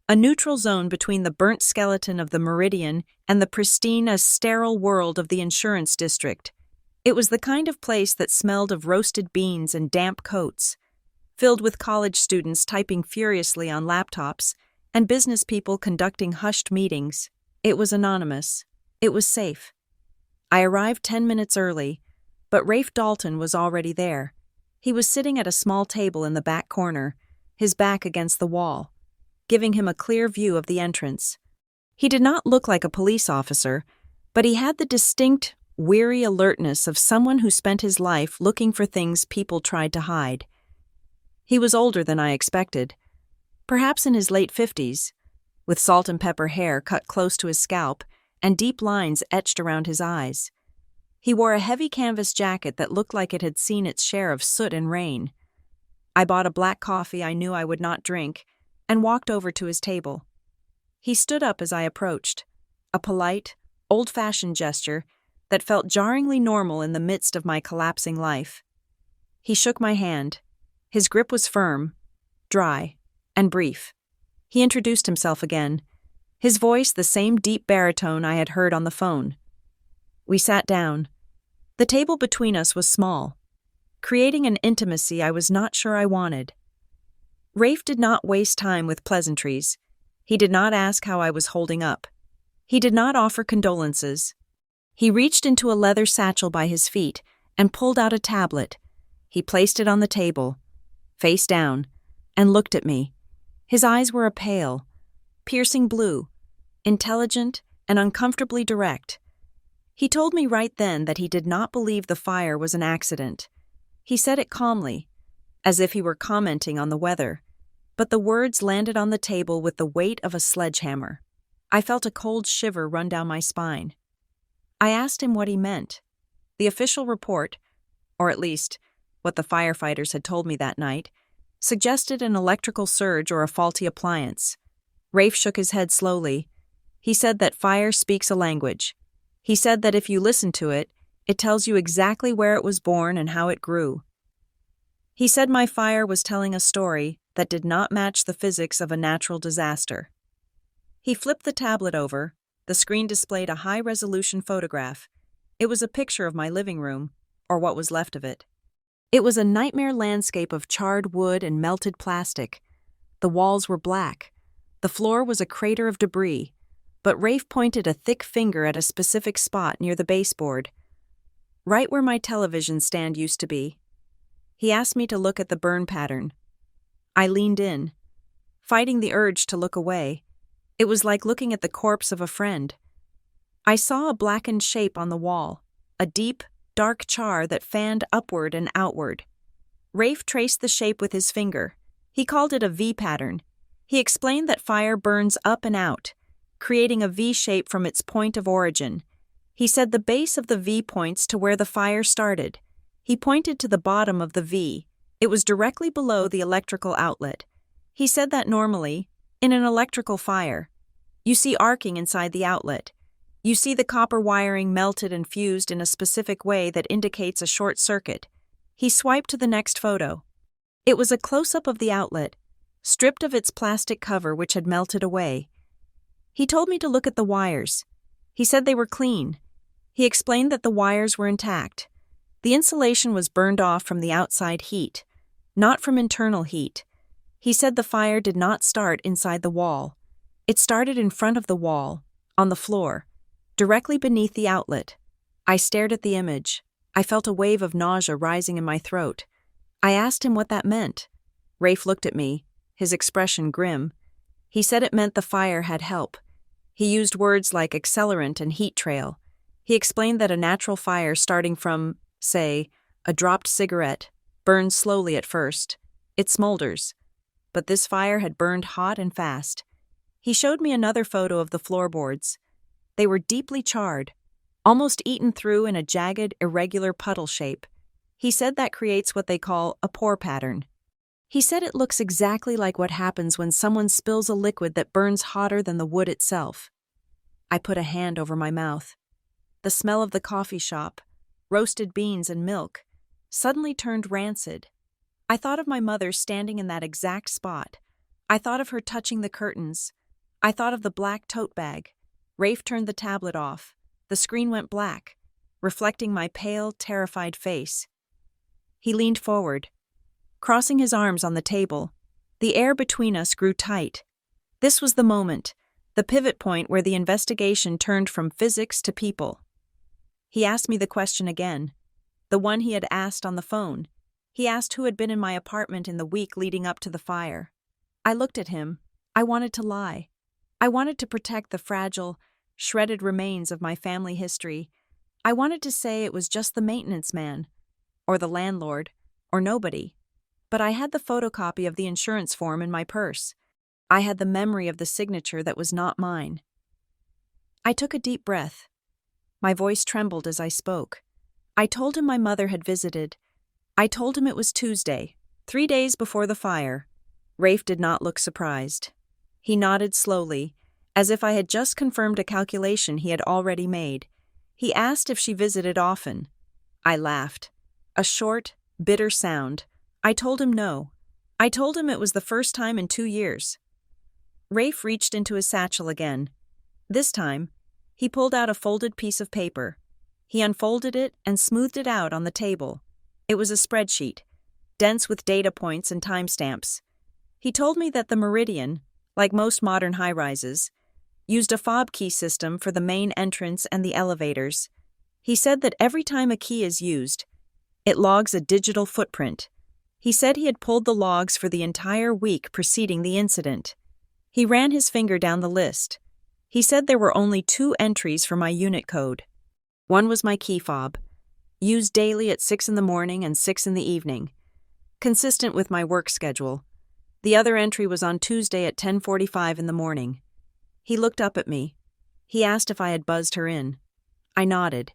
a neutral zone between the burnt skeleton of the Meridian and the pristine as sterile world of the insurance district. It was the kind of place that smelled of roasted beans and damp coats, filled with college students typing furiously on laptops and business people conducting hushed meetings. It was anonymous. It was safe. I arrived 10 minutes early, but Rafe Dalton was already there. He was sitting at a small table in the back corner, his back against the wall, giving him a clear view of the entrance. He did not look like a police officer, but he had the distinct, weary alertness of someone who spent his life looking for things people tried to hide. He was older than I expected. perhaps in his late 50s, with salt and pepper hair cut close to his scalp and deep lines etched around his eyes. He wore a heavy canvas jacket that looked like it had seen its share of soot and rain. I bought a black coffee I knew I would not drink and walked over to his table. He stood up as I approached, a polite, old-fashioned gesture that felt jarringly normal in the midst of my collapsing life. He shook my hand. His grip was firm, dry, and brief. He introduced himself again, his voice the same deep baritone I had heard on the phone. We sat down. The table between us was small, creating an intimacy I was not sure I wanted. Rafe did not waste time with pleasantries. He did not ask how I was holding up. He did not offer condolences. He reached into a leather satchel by his feet and pulled out a tablet. He placed it on the table, face down, and looked at me. His eyes were a pale, piercing blue, intelligent and uncomfortably direct. He told me right then that he did not believe the fire was an accident. He said it calmly, as if he were commenting on the weather, but the words landed on the table with the weight of a sledgehammer. I felt a cold shiver run down my spine. I asked him what he meant. The official report, or at least what the firefighters had told me that night, suggested an electrical surge or a faulty appliance. Rafe shook his head slowly. He said that fire speaks a language. He said that if you listen to it, it tells you exactly where it was born and how it grew. He said my fire was telling a story that did not match the physics of a natural disaster. He flipped the tablet over. The screen displayed a high-resolution photograph. It was a picture of my living room, or what was left of it. It was a nightmare landscape of charred wood and melted plastic. The walls were black. The floor was a crater of debris, but Rafe pointed a thick finger at a specific spot near the baseboard, right where my television stand used to be. He asked me to look at the burn pattern. I leaned in, fighting the urge to look away. It was like looking at the corpse of a friend. I saw a blackened shape on the wall, a deep, dark char that fanned upward and outward. Rafe traced the shape with his finger. He called it a V pattern. He explained that fire burns up and out, creating a V shape from its point of origin. He said the base of the V points to where the fire started. He pointed to the bottom of the V. It was directly below the electrical outlet. He said that normally, in an electrical fire, you see arcing inside the outlet. You see the copper wiring melted and fused in a specific way that indicates a short circuit. He swiped to the next photo. It was a close-up of the outlet, stripped of its plastic cover which had melted away. He told me to look at the wires. He said they were clean. He explained that the wires were intact. The insulation was burned off from the outside heat, not from internal heat. He said the fire did not start inside the wall. It started in front of the wall, on the floor, directly beneath the outlet. I stared at the image. I felt a wave of nausea rising in my throat. I asked him what that meant. Rafe looked at me, his expression grim. He said it meant the fire had help. He used words like accelerant and heat trail. He explained that a natural fire starting from, say, a dropped cigarette burns slowly at first. It smolders. But this fire had burned hot and fast. He showed me another photo of the floorboards. They were deeply charred, almost eaten through in a jagged, irregular puddle shape. He said that creates what they call a pour pattern. He said it looks exactly like what happens when someone spills a liquid that burns hotter than the wood itself. I put a hand over my mouth. The smell of the coffee shop, roasted beans and milk, suddenly turned rancid. I thought of my mother standing in that exact spot. I thought of her touching the curtains. I thought of the black tote bag. Rafe turned the tablet off. The screen went black, reflecting my pale, terrified face. He leaned forward, crossing his arms on the table. The air between us grew tight. This was the moment, the pivot point where the investigation turned from physics to people. He asked me the question again, the one he had asked on the phone. He asked who had been in my apartment in the week leading up to the fire. I looked at him. I wanted to lie. I wanted to protect the fragile, shredded remains of my family history. I wanted to say it was just the maintenance man, or the landlord, or nobody. But I had the photocopy of the insurance form in my purse. I had the memory of the signature that was not mine. I took a deep breath. My voice trembled as I spoke. I told him my mother had visited. I told him it was Tuesday, 3 days before the fire. Rafe did not look surprised. He nodded slowly, as if I had just confirmed a calculation he had already made. He asked if she visited often. I laughed. A short, bitter sound. I told him no. I told him it was the first time in 2 years. Rafe reached into his satchel again. This time, he pulled out a folded piece of paper. He unfolded it and smoothed it out on the table. It was a spreadsheet, dense with data points and timestamps. He told me that the Meridian, like most modern high-rises, used a fob key system for the main entrance and the elevators. He said that every time a key is used, it logs a digital footprint. He said he had pulled the logs for the entire week preceding the incident. He ran his finger down the list. He said there were only 2 entries for my unit code. One was my key fob, used daily at 6 in the morning and 6 in the evening, consistent with my work schedule. The other entry was on Tuesday at 10:45 in the morning. He looked up at me. He asked if I had buzzed her in. I nodded.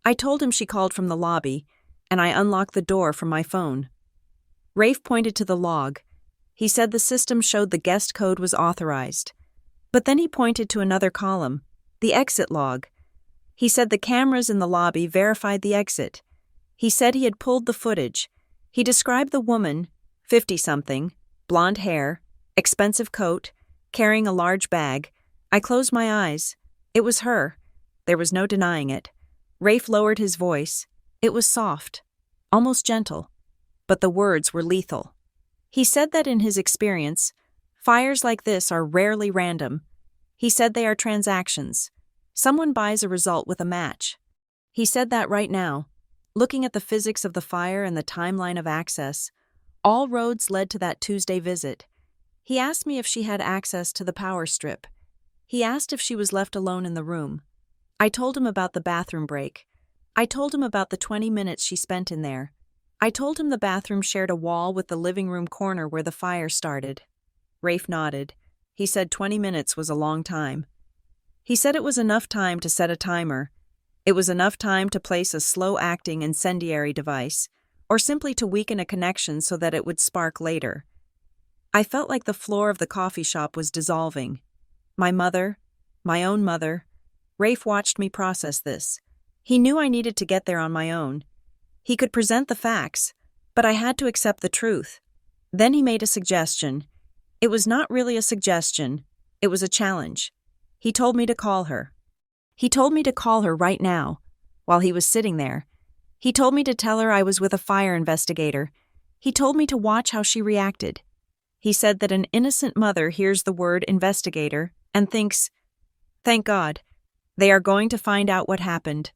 I told him she called from the lobby, and I unlocked the door from my phone. Rafe pointed to the log. He said the system showed the guest code was authorized. But then he pointed to another column, the exit log. He said the cameras in the lobby verified the exit. He said he had pulled the footage. He described the woman, 50-something, blonde hair, expensive coat, carrying a large bag. I closed my eyes. It was her. There was no denying it. Rafe lowered his voice. It was soft, almost gentle, but the words were lethal. He said that in his experience, fires like this are rarely random. He said they are transactions. Someone buys a result with a match. He said that right now, looking at the physics of the fire and the timeline of access, all roads led to that Tuesday visit. He asked me if she had access to the power strip. He asked if she was left alone in the room. I told him about the bathroom break. I told him about the 20 minutes she spent in there. I told him the bathroom shared a wall with the living room corner where the fire started. Rafe nodded. He said 20 minutes was a long time. He said it was enough time to set a timer. It was enough time to place a slow-acting incendiary device, or simply to weaken a connection so that it would spark later. I felt like the floor of the coffee shop was dissolving. My mother, my own mother. Rafe watched me process this. He knew I needed to get there on my own. He could present the facts, but I had to accept the truth. Then he made a suggestion. It was not really a suggestion. It was a challenge. He told me to call her. He told me to call her right now, while he was sitting there. He told me to tell her I was with a fire investigator. He told me to watch how she reacted. He said that an innocent mother hears the word investigator and thinks, "Thank God, they are going to find out what happened."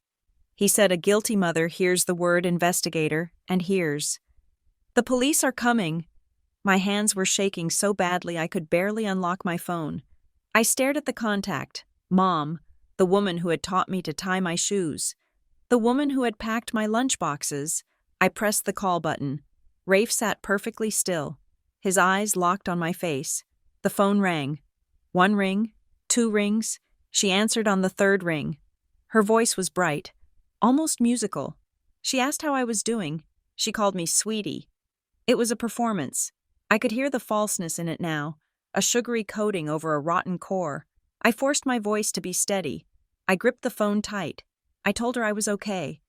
He said a guilty mother hears the word investigator and hears, "The police are coming." My hands were shaking so badly I could barely unlock my phone. I stared at the contact, Mom, the woman who had taught me to tie my shoes, the woman who had packed my lunchboxes. I pressed the call button. Rafe sat perfectly still, his eyes locked on my face. The phone rang. 1 ring, 2 rings. She answered on the 3rd ring. Her voice was bright, almost musical. She asked how I was doing. She called me sweetie. It was a performance. I could hear the falseness in it now, a sugary coating over a rotten core. I forced my voice to be steady. I gripped the phone tight. I told her I was okay.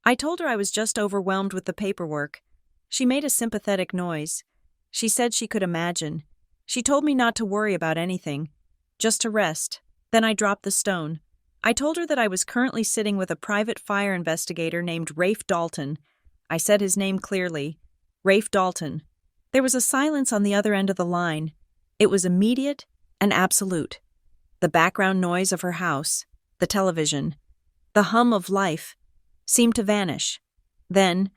I told her I was just overwhelmed with the paperwork. She made a sympathetic noise. She said she could imagine. She told me not to worry about anything, just to rest. Then I dropped the stone. I told her that I was currently sitting with a private fire investigator named Rafe Dalton. I said his name clearly. Rafe Dalton. There was a silence on the other end of the line. It was immediate and absolute. The background noise of her house, the television, the hum of life, seemed to vanish. Then,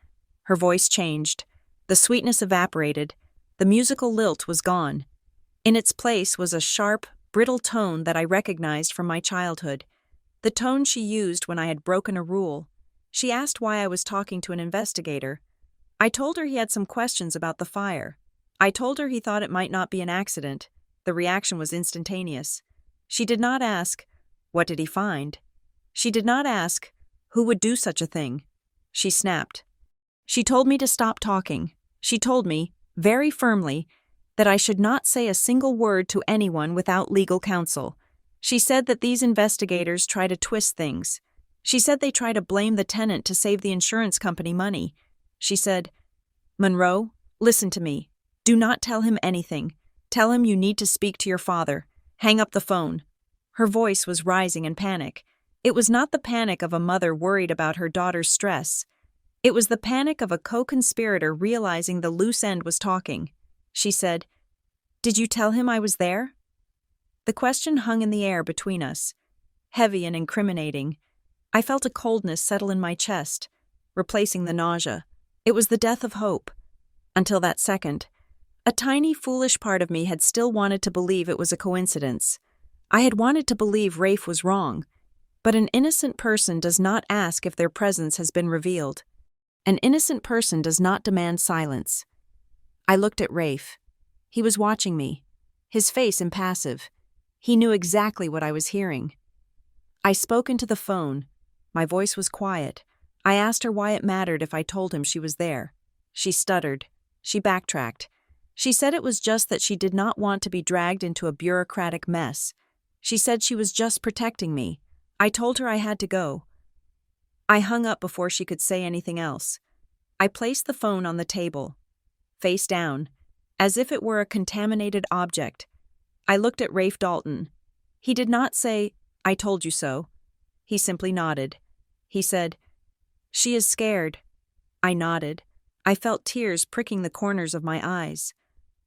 her voice changed. The sweetness evaporated. The musical lilt was gone. In its place was a sharp, brittle tone that I recognized from my childhood. The tone she used when I had broken a rule. She asked why I was talking to an investigator. I told her he had some questions about the fire. I told her he thought it might not be an accident. The reaction was instantaneous. She did not ask, "What did he find?" She did not ask, "Who would do such a thing?" She snapped. She told me to stop talking. She told me, very firmly, that I should not say a single word to anyone without legal counsel. She said that these investigators try to twist things. She said they try to blame the tenant to save the insurance company money. She said, "Monroe, listen to me. Do not tell him anything. Tell him you need to speak to your father. Hang up the phone." Her voice was rising in panic. It was not the panic of a mother worried about her daughter's stress. It was the panic of a co-conspirator realizing the loose end was talking. She said, "Did you tell him I was there?" The question hung in the air between us, heavy and incriminating. I felt a coldness settle in my chest, replacing the nausea. It was the death of hope. Until that second, a tiny, foolish part of me had still wanted to believe it was a coincidence. I had wanted to believe Rafe was wrong. But an innocent person does not ask if their presence has been revealed. An innocent person does not demand silence. I looked at Rafe. He was watching me, his face impassive. He knew exactly what I was hearing. I spoke into the phone. My voice was quiet. I asked her why it mattered if I told him she was there. She stuttered. She backtracked. She said it was just that she did not want to be dragged into a bureaucratic mess. She said she was just protecting me. I told her I had to go. I hung up before she could say anything else. I placed the phone on the table, face down, as if it were a contaminated object. I looked at Rafe Dalton. He did not say, "I told you so." He simply nodded. He said, "She is scared." I nodded. I felt tears pricking the corners of my eyes.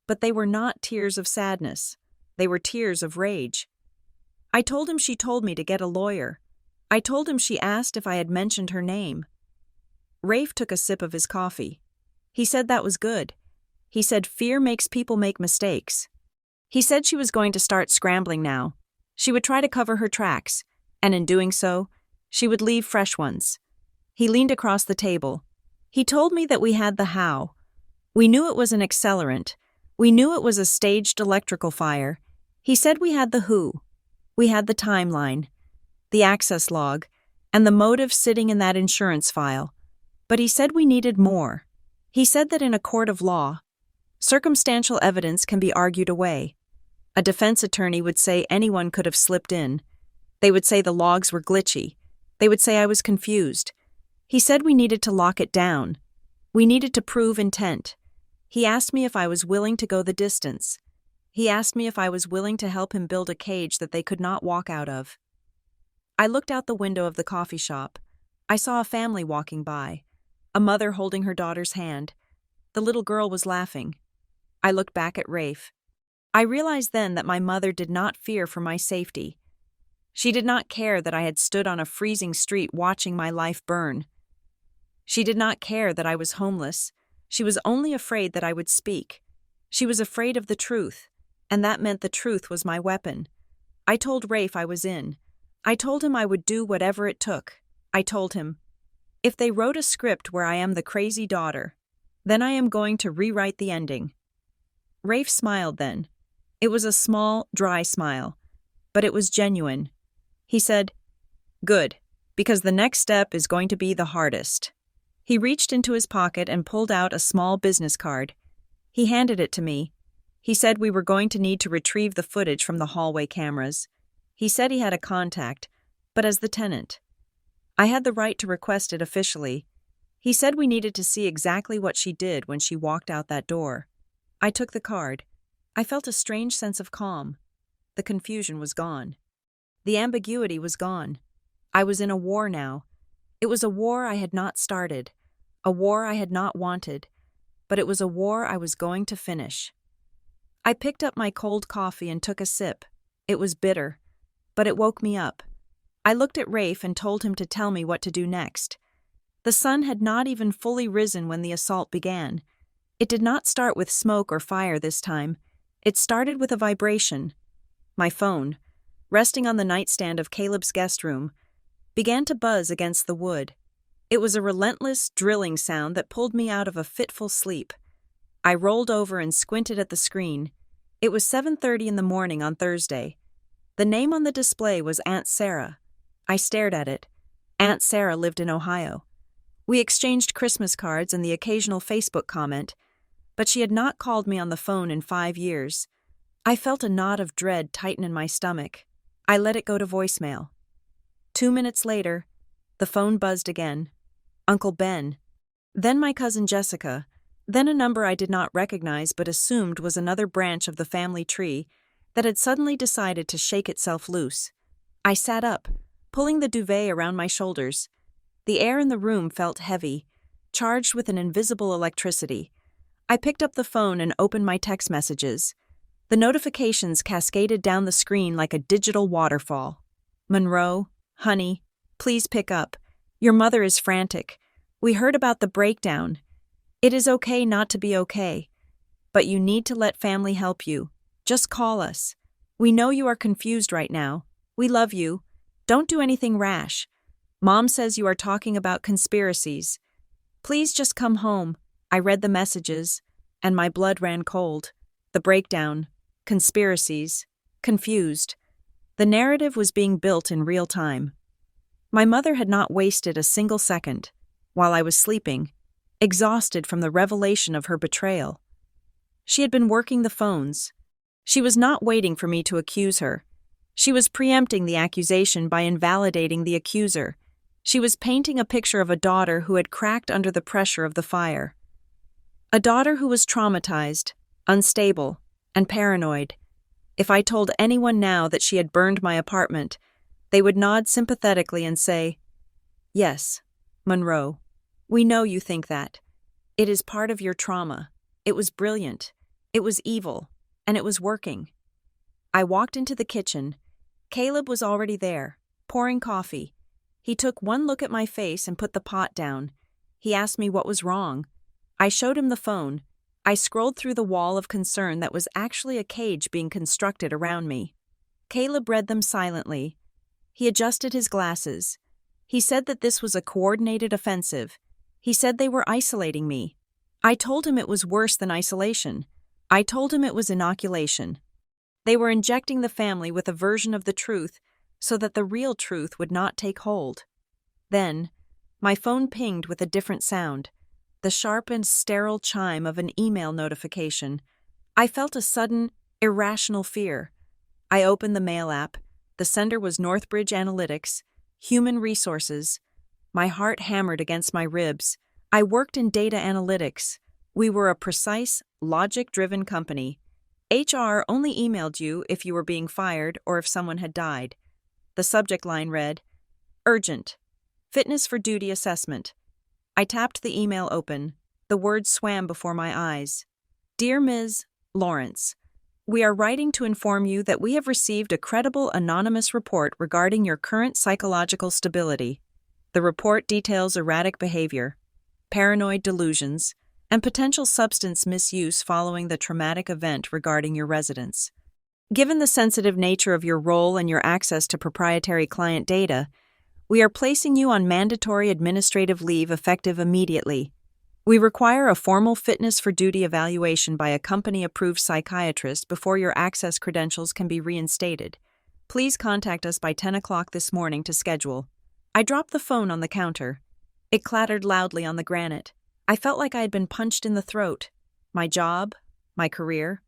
But they were not tears of sadness. They were tears of rage. I told him she told me to get a lawyer. I told him she asked if I had mentioned her name. Rafe took a sip of his coffee. He said that was good. He said fear makes people make mistakes. He said she was going to start scrambling now. She would try to cover her tracks, and in doing so, she would leave fresh ones. He leaned across the table. He told me that we had the how. We knew it was an accelerant. We knew it was a staged electrical fire. He said we had the who. We had the timeline, the access log, and the motive sitting in that insurance file. But he said we needed more. He said that in a court of law, circumstantial evidence can be argued away. A defense attorney would say anyone could have slipped in. They would say the logs were glitchy. They would say I was confused. He said we needed to lock it down. We needed to prove intent. He asked me if I was willing to go the distance. He asked me if I was willing to help him build a cage that they could not walk out of. I looked out the window of the coffee shop. I saw a family walking by, a mother holding her daughter's hand. The little girl was laughing. I looked back at Rafe. I realized then that my mother did not fear for my safety. She did not care that I had stood on a freezing street watching my life burn. She did not care that I was homeless. She was only afraid that I would speak. She was afraid of the truth. And that meant the truth was my weapon. I told Rafe I was in. I told him I would do whatever it took. I told him, if they wrote a script where I am the crazy daughter, then I am going to rewrite the ending. Rafe smiled then. It was a small, dry smile, but it was genuine. He said, "Good, because the next step is going to be the hardest." He reached into his pocket and pulled out a small business card. He handed it to me. He said we were going to need to retrieve the footage from the hallway cameras. He said he had a contact, but as the tenant. I had the right to request it officially. He said we needed to see exactly what she did when she walked out that door. I took the card. I felt a strange sense of calm. The confusion was gone. The ambiguity was gone. I was in a war now. It was a war I had not started, a war I had not wanted, but it was a war I was going to finish. I picked up my cold coffee and took a sip. It was bitter, but it woke me up. I looked at Rafe and told him to tell me what to do next. The sun had not even fully risen when the assault began. It did not start with smoke or fire this time. It started with a vibration. My phone, resting on the nightstand of Caleb's guest room, began to buzz against the wood. It was a relentless, drilling sound that pulled me out of a fitful sleep. I rolled over and squinted at the screen. It was 7:30 in the morning on Thursday. The name on the display was Aunt Sarah. I stared at it. Aunt Sarah lived in Ohio. We exchanged Christmas cards and the occasional Facebook comment, but she had not called me on the phone in 5 years. I felt a knot of dread tighten in my stomach. I let it go to voicemail. 2 minutes later, the phone buzzed again. Uncle Ben. Then my cousin Jessica. Then a number I did not recognize but assumed was another branch of the family tree that had suddenly decided to shake itself loose. I sat up, pulling the duvet around my shoulders. The air in the room felt heavy, charged with an invisible electricity. I picked up the phone and opened my text messages. The notifications cascaded down the screen like a digital waterfall. Monroe, honey, please pick up. Your mother is frantic. We heard about the breakdown. It is okay not to be okay. But you need to let family help you. Just call us. We know you are confused right now. We love you. Don't do anything rash. Mom says you are talking about conspiracies. Please just come home. I read the messages, and my blood ran cold. The breakdown. Conspiracies. Confused. The narrative was being built in real time. My mother had not wasted a single second, while I was sleeping, exhausted from the revelation of her betrayal. She had been working the phones. She was not waiting for me to accuse her. She was preempting the accusation by invalidating the accuser. She was painting a picture of a daughter who had cracked under the pressure of the fire. A daughter who was traumatized, unstable, and paranoid. If I told anyone now that she had burned my apartment, they would nod sympathetically and say, "Yes, Monroe, we know you think that. It is part of your trauma. It was brilliant. It was evil. And it was working." I walked into the kitchen. Caleb was already there, pouring coffee. He took one look at my face and put the pot down. He asked me what was wrong. I showed him the phone. I scrolled through the wall of concern that was actually a cage being constructed around me. Caleb read them silently. He adjusted his glasses. He said that this was a coordinated offensive. He said they were isolating me. I told him it was worse than isolation. I told him it was inoculation. They were injecting the family with a version of the truth so that the real truth would not take hold. Then, my phone pinged with a different sound, the sharp and sterile chime of an email notification. I felt a sudden, irrational fear. I opened the mail app. The sender was Northbridge Analytics, Human Resources. My heart hammered against my ribs. I worked in data analytics. We were a precise, logic-driven company. HR only emailed you if you were being fired or if someone had died. The subject line read, "Urgent. Fitness for duty assessment." I tapped the email open. The words swam before my eyes. "Dear Ms. Lawrence, we are writing to inform you that we have received a credible anonymous report regarding your current psychological stability. The report details erratic behavior, paranoid delusions, and potential substance misuse following the traumatic event regarding your residence. Given the sensitive nature of your role and your access to proprietary client data, we are placing you on mandatory administrative leave effective immediately. We require a formal fitness for duty evaluation by a company-approved psychiatrist before your access credentials can be reinstated. Please contact us by 10 o'clock this morning to schedule." I dropped the phone on the counter. It clattered loudly on the granite. I felt like I had been punched in the throat. My job, my career.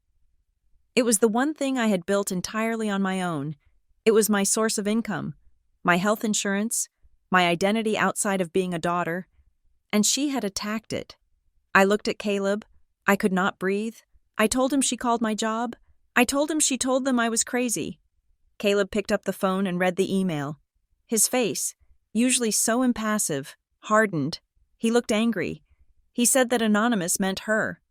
It was the one thing I had built entirely on my own. It was my source of income, my health insurance, my identity outside of being a daughter, and she had attacked it. I looked at Caleb. I could not breathe. I told him she called my job. I told him she told them I was crazy. Caleb picked up the phone and read the email. His face, usually so impassive, hardened. He looked angry. He said that anonymous meant her.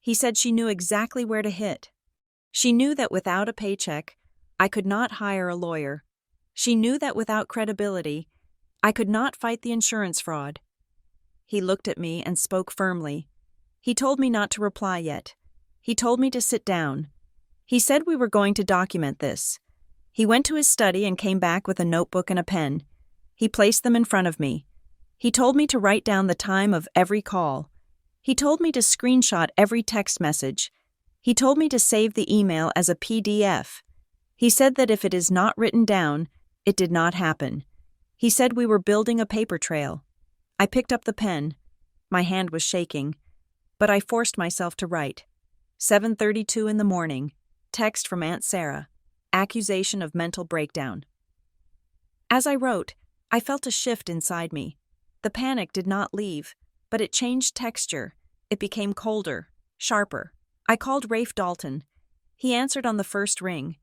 He said she knew exactly where to hit. She knew that without a paycheck, I could not hire a lawyer. She knew that without credibility, I could not fight the insurance fraud. He looked at me and spoke firmly. He told me not to reply yet. He told me to sit down. He said we were going to document this. He went to his study and came back with a notebook and a pen. He placed them in front of me. He told me to write down the time of every call. He told me to screenshot every text message. He told me to save the email as a PDF. He said that if it is not written down, it did not happen. He said we were building a paper trail. I picked up the pen. My hand was shaking, but I forced myself to write. 7:32 in the morning. Text from Aunt Sarah. Accusation of mental breakdown. As I wrote, I felt a shift inside me. The panic did not leave, but it changed texture. It became colder, sharper. I called Rafe Dalton. He answered on the first ring.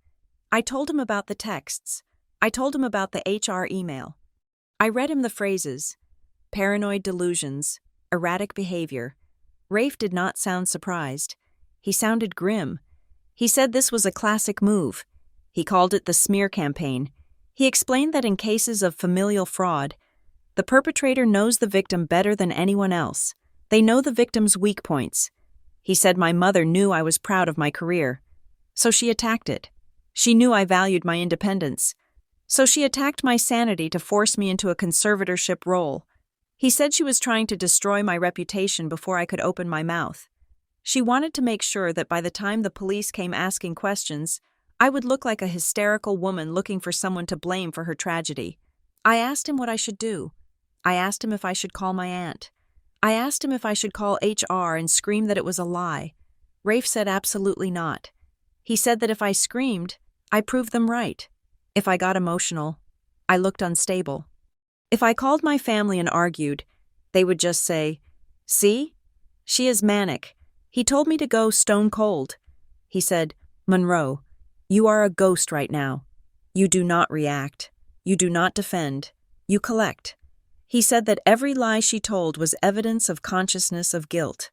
I told him about the texts. I told him about the HR email. I read him the phrases: paranoid delusions, erratic behavior. Rafe did not sound surprised. He sounded grim. He said this was a classic move. He called it the smear campaign. He explained that in cases of familial fraud, the perpetrator knows the victim better than anyone else. They know the victim's weak points. He said my mother knew I was proud of my career, so she attacked it. She knew I valued my independence, so she attacked my sanity to force me into a conservatorship role. He said she was trying to destroy my reputation before I could open my mouth. She wanted to make sure that by the time the police came asking questions, I would look like a hysterical woman looking for someone to blame for her tragedy. I asked him what I should do. I asked him if I should call my aunt. I asked him if I should call HR and scream that it was a lie. Rafe said absolutely not. He said that if I screamed, I proved them right. If I got emotional, I looked unstable. If I called my family and argued, they would just say, "See? She is manic." He told me to go stone cold. He said, "Monroe, you are a ghost right now. You do not react. You do not defend. You collect." He said that every lie she told was evidence of consciousness of guilt.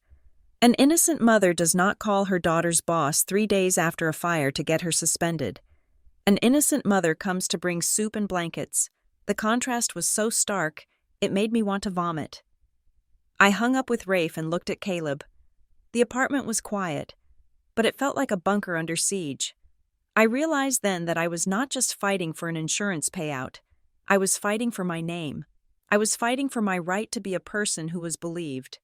An innocent mother does not call her daughter's boss 3 days after a fire to get her suspended. An innocent mother comes to bring soup and blankets. The contrast was so stark, it made me want to vomit. I hung up with Rafe and looked at Caleb. The apartment was quiet, but it felt like a bunker under siege. I realized then that I was not just fighting for an insurance payout. I was fighting for my name. I was fighting for my right to be a person who was believed.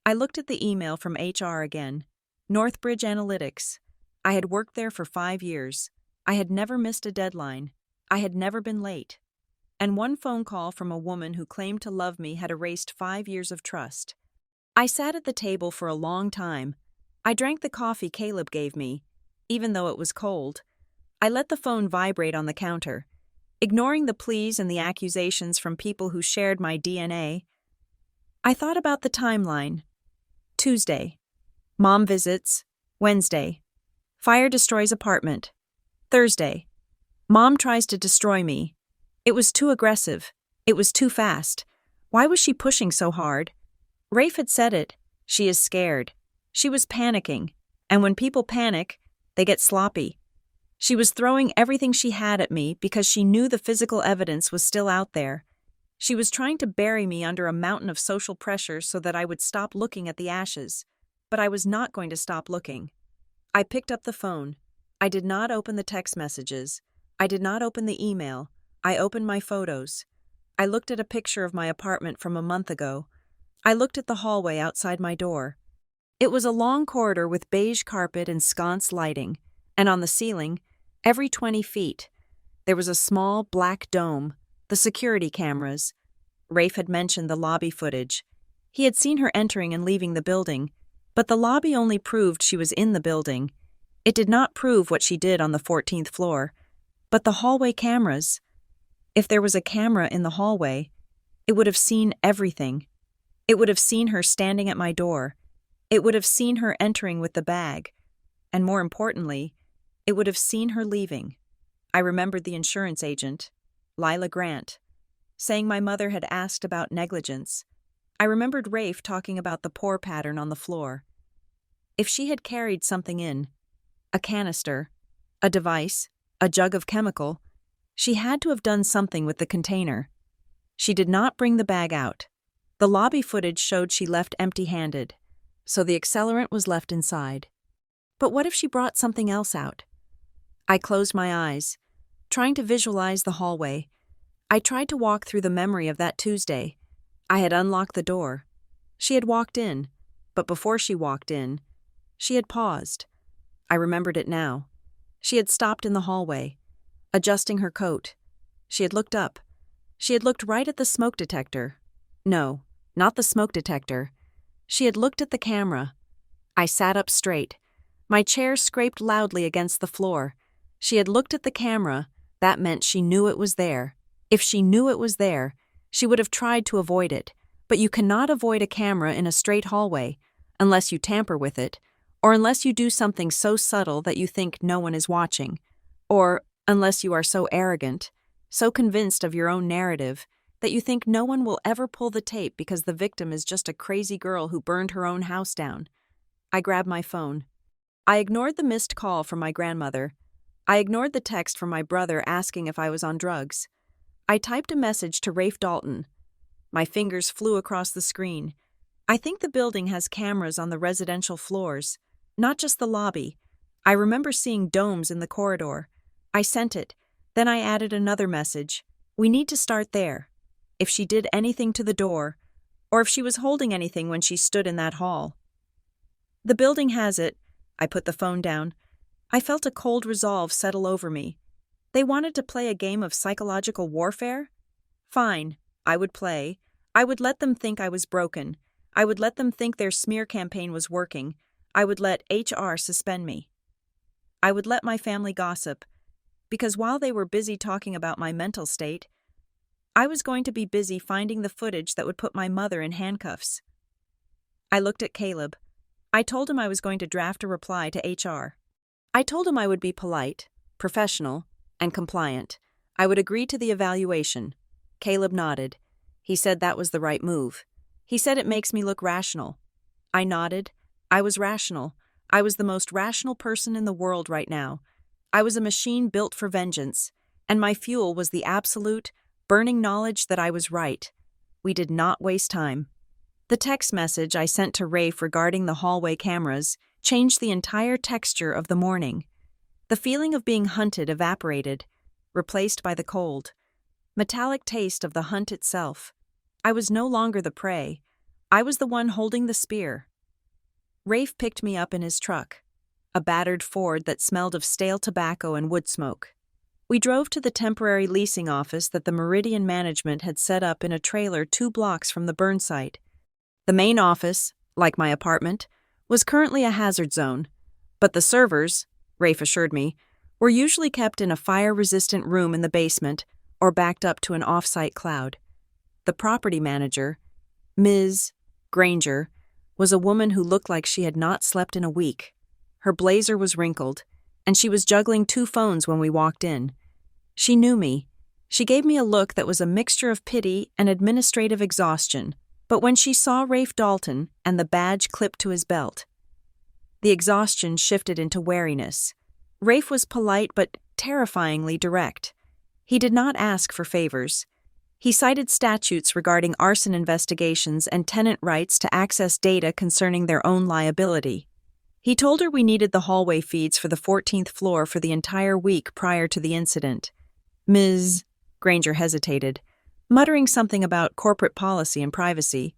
I looked at the email from HR again. Northbridge Analytics. I had worked there for 5 years. I had never missed a deadline. I had never been late. And one phone call from a woman who claimed to love me had erased 5 years of trust. I sat at the table for a long time. I drank the coffee Caleb gave me, even though it was cold. I let the phone vibrate on the counter, ignoring the pleas and the accusations from people who shared my DNA. I thought about the timeline. Tuesday. Mom visits. Wednesday. Fire destroys apartment. Thursday. Mom tries to destroy me. It was too aggressive. It was too fast. Why was she pushing so hard? Rafe had said it. She is scared. She was panicking. And when people panic, they get sloppy. She was throwing everything she had at me because she knew the physical evidence was still out there. She was trying to bury me under a mountain of social pressure so that I would stop looking at the ashes. But I was not going to stop looking. I picked up the phone. I did not open the text messages. I did not open the email. I opened my photos. I looked at a picture of my apartment from a month ago. I looked at the hallway outside my door. It was a long corridor with beige carpet and sconce lighting, and on the ceiling, every 20 feet, there was a small black dome, the security cameras. Rafe had mentioned the lobby footage. He had seen her entering and leaving the building, but the lobby only proved she was in the building. It did not prove what she did on the 14th floor. But the hallway cameras, if there was a camera in the hallway, it would have seen everything. It would have seen her standing at my door. It would have seen her entering with the bag. And more importantly, it would have seen her leaving. I remembered the insurance agent, Lila Grant, saying my mother had asked about negligence. I remembered Rafe talking about the pore pattern on the floor. If she had carried something in, a canister, a device, a jug of chemical, she had to have done something with the container. She did not bring the bag out. The lobby footage showed she left empty-handed, so the accelerant was left inside. But what if she brought something else out? I closed my eyes, trying to visualize the hallway. I tried to walk through the memory of that Tuesday. I had unlocked the door. She had walked in, but before she walked in, she had paused. I remembered it now. She had stopped in the hallway, adjusting her coat. She had looked up. She had looked right at the smoke detector. No, not the smoke detector. She had looked at the camera. I sat up straight. My chair scraped loudly against the floor. She had looked at the camera. That meant she knew it was there. If she knew it was there, she would have tried to avoid it. But you cannot avoid a camera in a straight hallway, unless you tamper with it, or unless you do something so subtle that you think no one is watching, or unless you are so arrogant, so convinced of your own narrative, that you think no one will ever pull the tape because the victim is just a crazy girl who burned her own house down. I grabbed my phone. I ignored the missed call from my grandmother. I ignored the text from my brother asking if I was on drugs. I typed a message to Rafe Dalton. My fingers flew across the screen. I think the building has cameras on the residential floors, not just the lobby. I remember seeing domes in the corridor. I sent it. Then I added another message. We need to start there. If she did anything to the door, or if she was holding anything when she stood in that hall. The building has it. I put the phone down. I felt a cold resolve settle over me. They wanted to play a game of psychological warfare? Fine, I would play. I would let them think I was broken. I would let them think their smear campaign was working. I would let HR suspend me. I would let my family gossip, because while they were busy talking about my mental state, I was going to be busy finding the footage that would put my mother in handcuffs. I looked at Caleb. I told him I was going to draft a reply to HR. I told him I would be polite, professional, and compliant. I would agree to the evaluation. Caleb nodded. He said that was the right move. He said it makes me look rational. I nodded. I was rational. I was the most rational person in the world right now. I was a machine built for vengeance, and my fuel was the absolute, burning knowledge that I was right. We did not waste time. The text message I sent to Rafe regarding the hallway cameras changed the entire texture of the morning. The feeling of being hunted evaporated, replaced by the cold, metallic taste of the hunt itself. I was no longer the prey. I was the one holding the spear. Rafe picked me up in his truck, a battered Ford that smelled of stale tobacco and wood smoke. We drove to the temporary leasing office that the Meridian management had set up in a trailer 2 blocks from the burn site. The main office, like my apartment, was currently a hazard zone, but the servers, Rafe assured me, were usually kept in a fire-resistant room in the basement or backed up to an off-site cloud. The property manager, Ms. Granger, was a woman who looked like she had not slept in a week. Her blazer was wrinkled, and she was juggling 2 phones when we walked in. She knew me. She gave me a look that was a mixture of pity and administrative exhaustion. But when she saw Rafe Dalton and the badge clipped to his belt, the exhaustion shifted into wariness. Rafe was polite but terrifyingly direct. He did not ask for favors. He cited statutes regarding arson investigations and tenant rights to access data concerning their own liability. He told her we needed the hallway feeds for the 14th floor for the entire week prior to the incident. Ms. Granger hesitated, muttering something about corporate policy and privacy.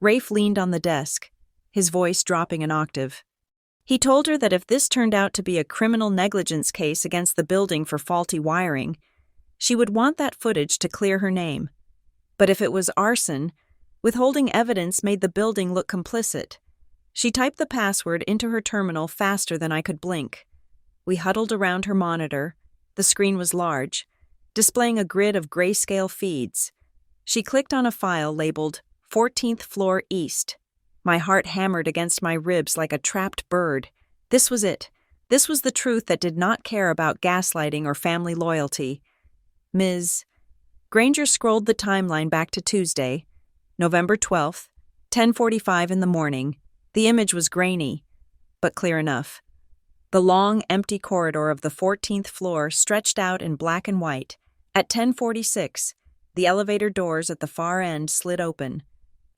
Rafe leaned on the desk, his voice dropping an octave. He told her that if this turned out to be a criminal negligence case against the building for faulty wiring, she would want that footage to clear her name. But if it was arson, withholding evidence made the building look complicit. She typed the password into her terminal faster than I could blink. We huddled around her monitor. The screen was large, displaying a grid of grayscale feeds. She clicked on a file labeled 14th Floor East. My heart hammered against my ribs like a trapped bird. This was it. This was the truth that did not care about gaslighting or family loyalty. Ms. Granger scrolled the timeline back to Tuesday, November 12th, 10:45 in the morning. The image was grainy, but clear enough. The long, empty corridor of the 14th floor stretched out in black and white. At 10:46, the elevator doors at the far end slid open.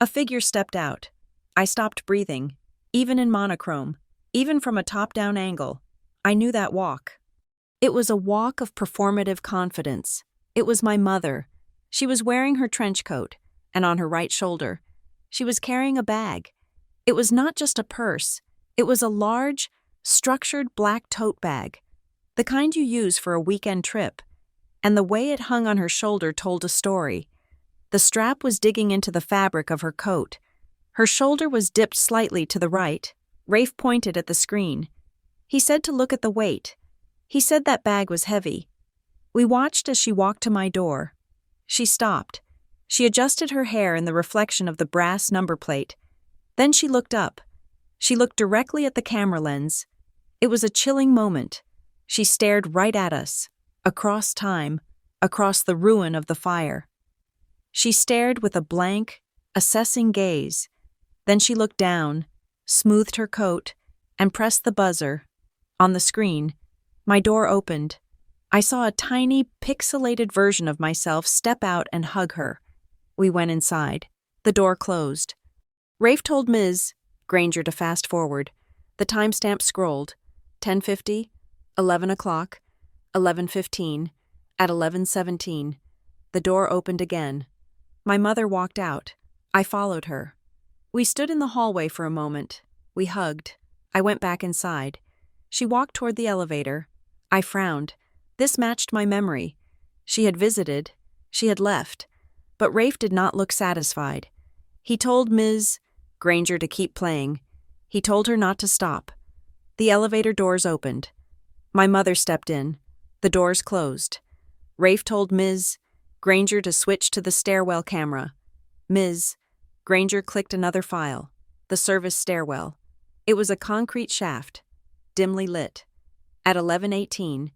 A figure stepped out. I stopped breathing, even in monochrome, even from a top-down angle. I knew that walk. It was a walk of performative confidence. It was my mother. She was wearing her trench coat, and on her right shoulder, she was carrying a bag. It was not just a purse. It was a large, structured black tote bag, the kind you use for a weekend trip, and the way it hung on her shoulder told a story. The strap was digging into the fabric of her coat. Her shoulder was dipped slightly to the right. Rafe pointed at the screen. He said to look at the weight. He said that bag was heavy. We watched as she walked to my door. She stopped. She adjusted her hair in the reflection of the brass number plate. Then she looked up. She looked directly at the camera lens. It was a chilling moment. She stared right at us, across time, across the ruin of the fire. She stared with a blank, assessing gaze. Then she looked down, smoothed her coat, and pressed the buzzer. On the screen, my door opened. I saw a tiny, pixelated version of myself step out and hug her. We went inside. The door closed. Rafe told Ms. Granger to fast forward. The timestamp scrolled. 10:50, 11 o'clock, 11:15, at 11:17. The door opened again. My mother walked out. I followed her. We stood in the hallway for a moment. We hugged. I went back inside. She walked toward the elevator. I frowned. This matched my memory. She had visited. She had left. But Rafe did not look satisfied. He told Ms. Granger to keep playing. He told her not to stop. The elevator doors opened. My mother stepped in. The doors closed. Rafe told Ms. Granger to switch to the stairwell camera. Ms. Granger clicked another file. The service stairwell. It was a concrete shaft, dimly lit. At 11:18,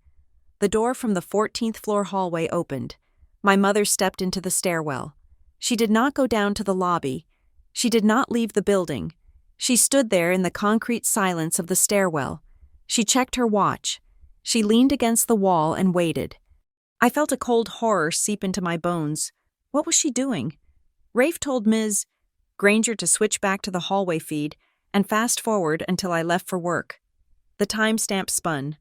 the door from the 14th floor hallway opened. My mother stepped into the stairwell. She did not go down to the lobby. She did not leave the building. She stood there in the concrete silence of the stairwell. She checked her watch. She leaned against the wall and waited. I felt a cold horror seep into my bones. What was she doing? Rafe told Ms. Granger to switch back to the hallway feed and fast forward until I left for work. The timestamp spun.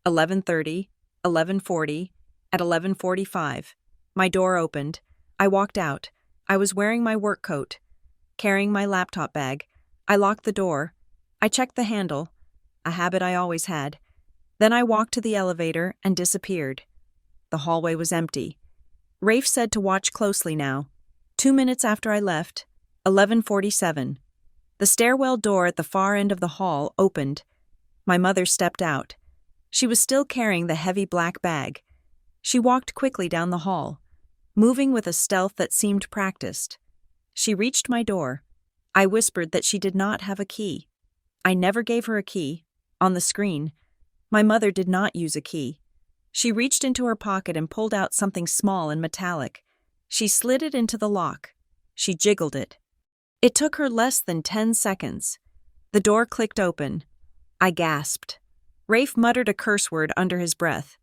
11:30, 11:40, at 11:45. My door opened. I walked out. I was wearing my work coat, carrying my laptop bag. I locked the door. I checked the handle, a habit I always had. Then I walked to the elevator and disappeared. The hallway was empty. Rafe said to watch closely now. 2 minutes after I left, 11:47. The stairwell door at the far end of the hall opened. My mother stepped out. She was still carrying the heavy black bag. She walked quickly down the hall, moving with a stealth that seemed practiced. She reached my door. I whispered that she did not have a key. I never gave her a key. On the screen, my mother did not use a key. She reached into her pocket and pulled out something small and metallic. She slid it into the lock. She jiggled it. It took her less than 10 seconds. The door clicked open. I gasped. Rafe muttered a curse word under his breath.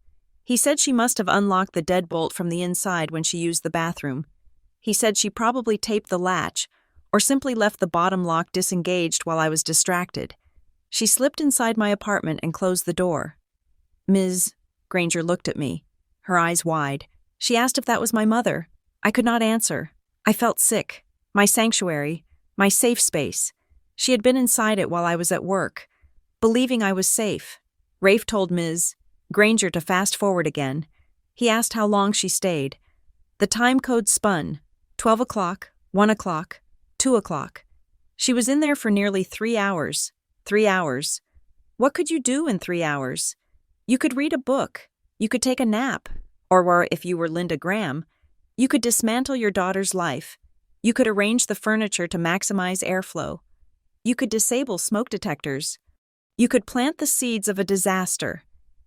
He said she must have unlocked the deadbolt from the inside when she used the bathroom. He said she probably taped the latch or simply left the bottom lock disengaged while I was distracted. She slipped inside my apartment and closed the door. Ms. Granger looked at me, her eyes wide. She asked if that was my mother. I could not answer. I felt sick. My sanctuary, my safe space. She had been inside it while I was at work, believing I was safe. Rafe told Ms. Granger to fast forward again. He asked how long she stayed. The time code spun. 12 o'clock, 1 o'clock, 2 o'clock. She was in there for nearly 3 hours. 3 hours. What could you do in 3 hours? You could read a book. You could take a nap. Or if you were Linda Graham, you could dismantle your daughter's life. You could arrange the furniture to maximize airflow. You could disable smoke detectors. You could plant the seeds of a disaster.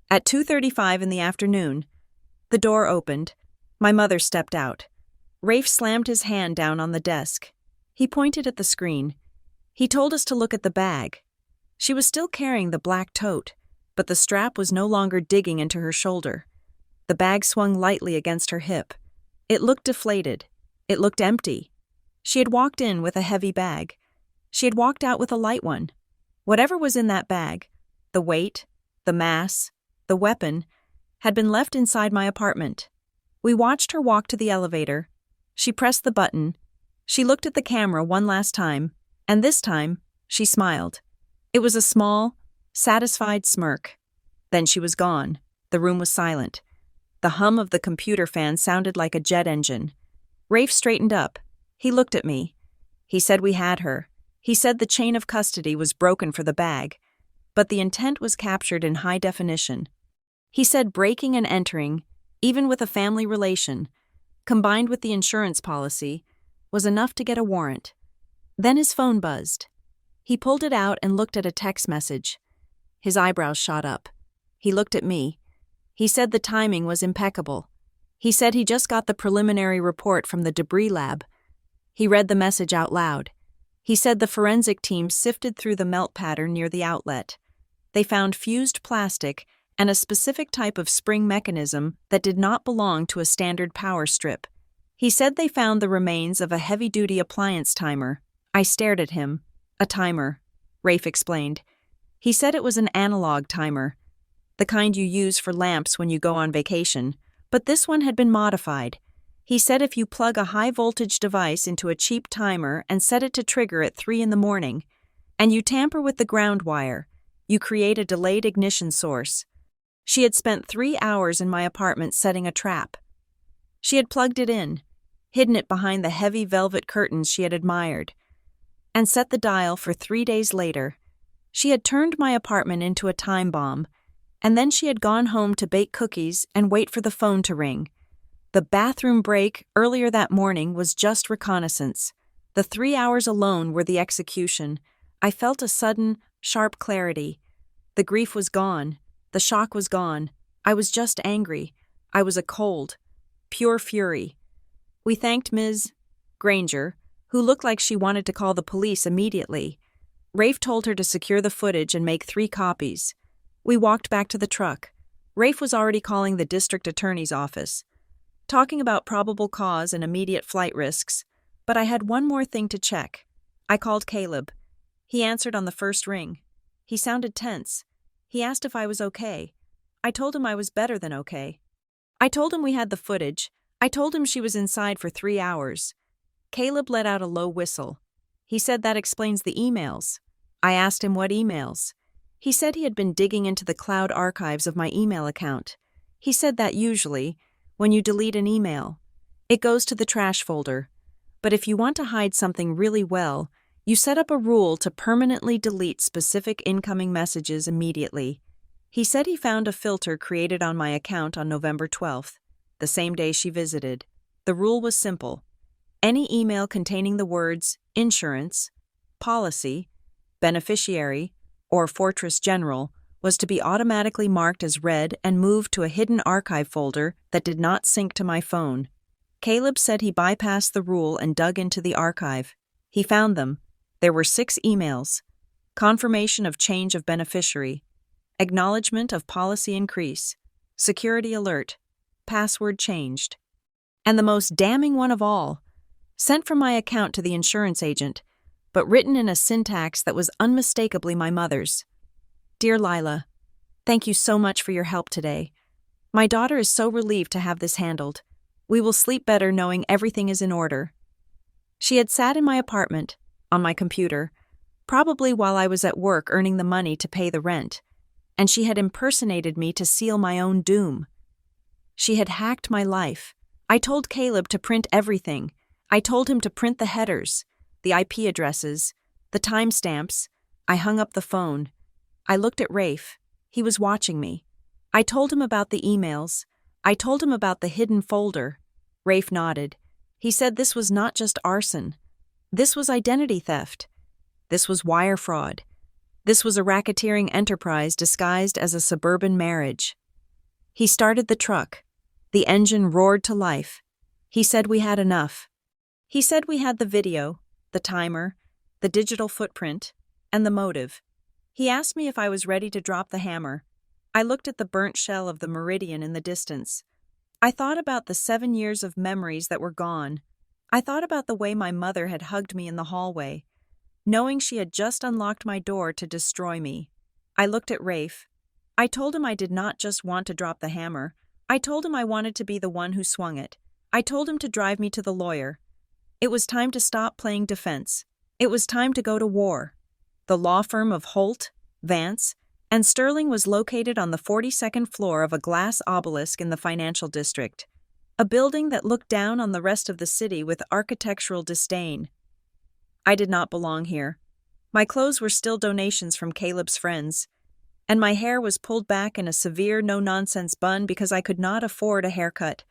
At 2:35 in the afternoon, the door opened. My mother stepped out. Rafe slammed his hand down on the desk. He pointed at the screen. He told us to look at the bag. She was still carrying the black tote, but the strap was no longer digging into her shoulder. The bag swung lightly against her hip. It looked deflated. It looked empty. She had walked in with a heavy bag. She had walked out with a light one. Whatever was in that bag, the weight, the mass, the weapon, had been left inside my apartment. We watched her walk to the elevator. She pressed the button. She looked at the camera one last time, and this time, she smiled. It was a small, Satisfied smirk. Then she was gone. The room was silent. The hum of the computer fan sounded like a jet engine. Rafe straightened up. He looked at me. He said we had her. He said the chain of custody was broken for the bag, but the intent was captured in high definition. He said breaking and entering, even with a family relation, combined with the insurance policy, was enough to get a warrant. Then his phone buzzed. He pulled it out and looked at a text message. His eyebrows shot up. He looked at me. He said the timing was impeccable. He said he just got the preliminary report from the debris lab. He read the message out loud. He said the forensic team sifted through the melt pattern near the outlet. They found fused plastic and a specific type of spring mechanism that did not belong to a standard power strip. He said they found the remains of a heavy-duty appliance timer. I stared at him. A timer, Rafe explained. He said it was an analog timer, the kind you use for lamps when you go on vacation, but this one had been modified. He said if you plug a high-voltage device into a cheap timer and set it to trigger at 3 a.m, and you tamper with the ground wire, you create a delayed ignition source. She had spent 3 hours in my apartment setting a trap. She had plugged it in, hidden it behind the heavy velvet curtains she had admired, and set the dial for 3 days later. She had turned my apartment into a time bomb, and then she had gone home to bake cookies and wait for the phone to ring. The bathroom break earlier that morning was just reconnaissance. The 3 hours alone were the execution. I felt a sudden, sharp clarity. The grief was gone. The shock was gone. I was just angry. I was a cold, pure fury. We thanked Ms. Granger, who looked like she wanted to call the police immediately. Rafe told her to secure the footage and make 3 copies. We walked back to the truck. Rafe was already calling the district attorney's office, talking about probable cause and immediate flight risks, but I had one more thing to check. I called Caleb. He answered on the first ring. He sounded tense. He asked if I was okay. I told him I was better than okay. I told him we had the footage. I told him she was inside for 3 hours. Caleb let out a low whistle. He said that explains the emails. I asked him what emails. He said he had been digging into the cloud archives of my email account. He said that usually, when you delete an email, it goes to the trash folder. But if you want to hide something really well, you set up a rule to permanently delete specific incoming messages immediately. He said he found a filter created on my account on November 12th, the same day she visited. The rule was simple. Any email containing the words insurance, policy, beneficiary, or Fortress General was to be automatically marked as read and moved to a hidden archive folder that did not sync to my phone. Caleb said he bypassed the rule and dug into the archive. He found them. There were 6 emails. Confirmation of change of beneficiary, acknowledgement of policy increase, security alert, password changed. And the most damning one of all, sent from my account to the insurance agent, but written in a syntax that was unmistakably my mother's. Dear Lila, thank you so much for your help today. My daughter is so relieved to have this handled. We will sleep better knowing everything is in order. She had sat in my apartment, on my computer, probably while I was at work earning the money to pay the rent, and she had impersonated me to seal my own doom. She had hacked my life. I told Caleb to print everything. I told him to print the headers, the IP addresses, the timestamps. I hung up the phone. I looked at Rafe. He was watching me. I told him about the emails. I told him about the hidden folder. Rafe nodded. He said this was not just arson. This was identity theft. This was wire fraud. This was a racketeering enterprise disguised as a suburban marriage. He started the truck. The engine roared to life. He said we had enough. He said we had the video, the timer, the digital footprint, and the motive. He asked me if I was ready to drop the hammer. I looked at the burnt shell of the Meridian in the distance. I thought about the 7 years of memories that were gone. I thought about the way my mother had hugged me in the hallway, knowing she had just unlocked my door to destroy me. I looked at Rafe. I told him I did not just want to drop the hammer. I told him I wanted to be the one who swung it. I told him to drive me to the lawyer. It was time to stop playing defense. It was time to go to war. The law firm of Holt, Vance, and Sterling was located on the 42nd floor of a glass obelisk in the financial district, a building that looked down on the rest of the city with architectural disdain. I did not belong here. My clothes were still donations from Caleb's friends, and my hair was pulled back in a severe no-nonsense bun because I could not afford a haircut.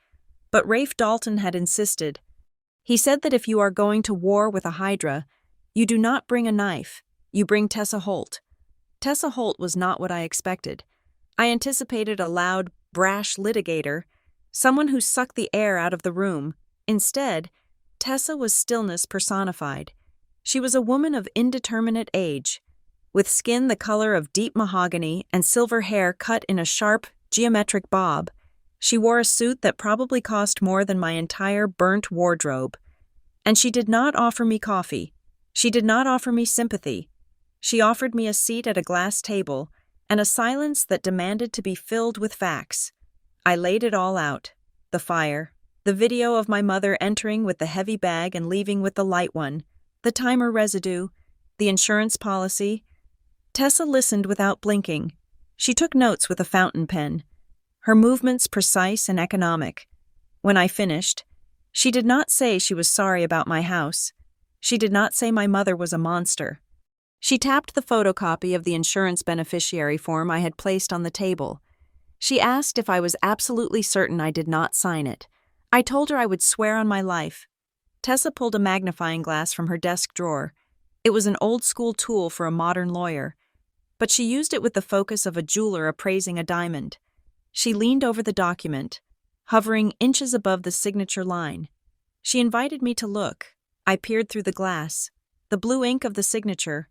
But Rafe Dalton had insisted. He said that if you are going to war with a Hydra, you do not bring a knife, you bring Tessa Holt. Tessa Holt was not what I expected. I anticipated a loud, brash litigator, someone who sucked the air out of the room. Instead, Tessa was stillness personified. She was a woman of indeterminate age, with skin the color of deep mahogany and silver hair cut in a sharp, geometric bob. She wore a suit that probably cost more than my entire burnt wardrobe. And she did not offer me coffee. She did not offer me sympathy. She offered me a seat at a glass table and a silence that demanded to be filled with facts. I laid it all out. The fire, the video of my mother entering with the heavy bag and leaving with the light one, the timer residue, the insurance policy. Tessa listened without blinking. She took notes with a fountain pen, her movements precise and economic. When I finished, she did not say she was sorry about my house. She did not say my mother was a monster. She tapped the photocopy of the insurance beneficiary form I had placed on the table. She asked if I was absolutely certain I did not sign it. I told her I would swear on my life. Tessa pulled a magnifying glass from her desk drawer. It was an old-school tool for a modern lawyer, but she used it with the focus of a jeweler appraising a diamond. She leaned over the document, hovering inches above the signature line. She invited me to look. I peered through the glass. The blue ink of the signature,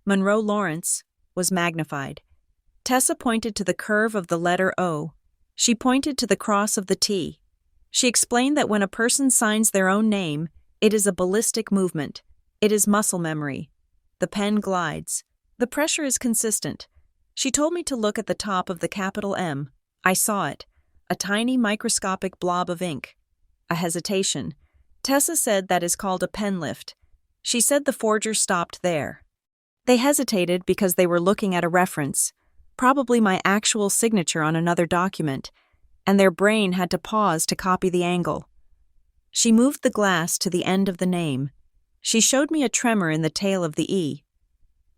Monroe Lawrence, was magnified. Tessa pointed to the curve of the letter O. She pointed to the cross of the T. She explained that when a person signs their own name, it is a ballistic movement. It is muscle memory. The pen glides. The pressure is consistent. She told me to look at the top of the capital M. I saw it, a tiny microscopic blob of ink. A hesitation. Tessa said that is called a pen lift. She said the forger stopped there. They hesitated because they were looking at a reference, probably my actual signature on another document, and their brain had to pause to copy the angle. She moved the glass to the end of the name. She showed me a tremor in the tail of the E.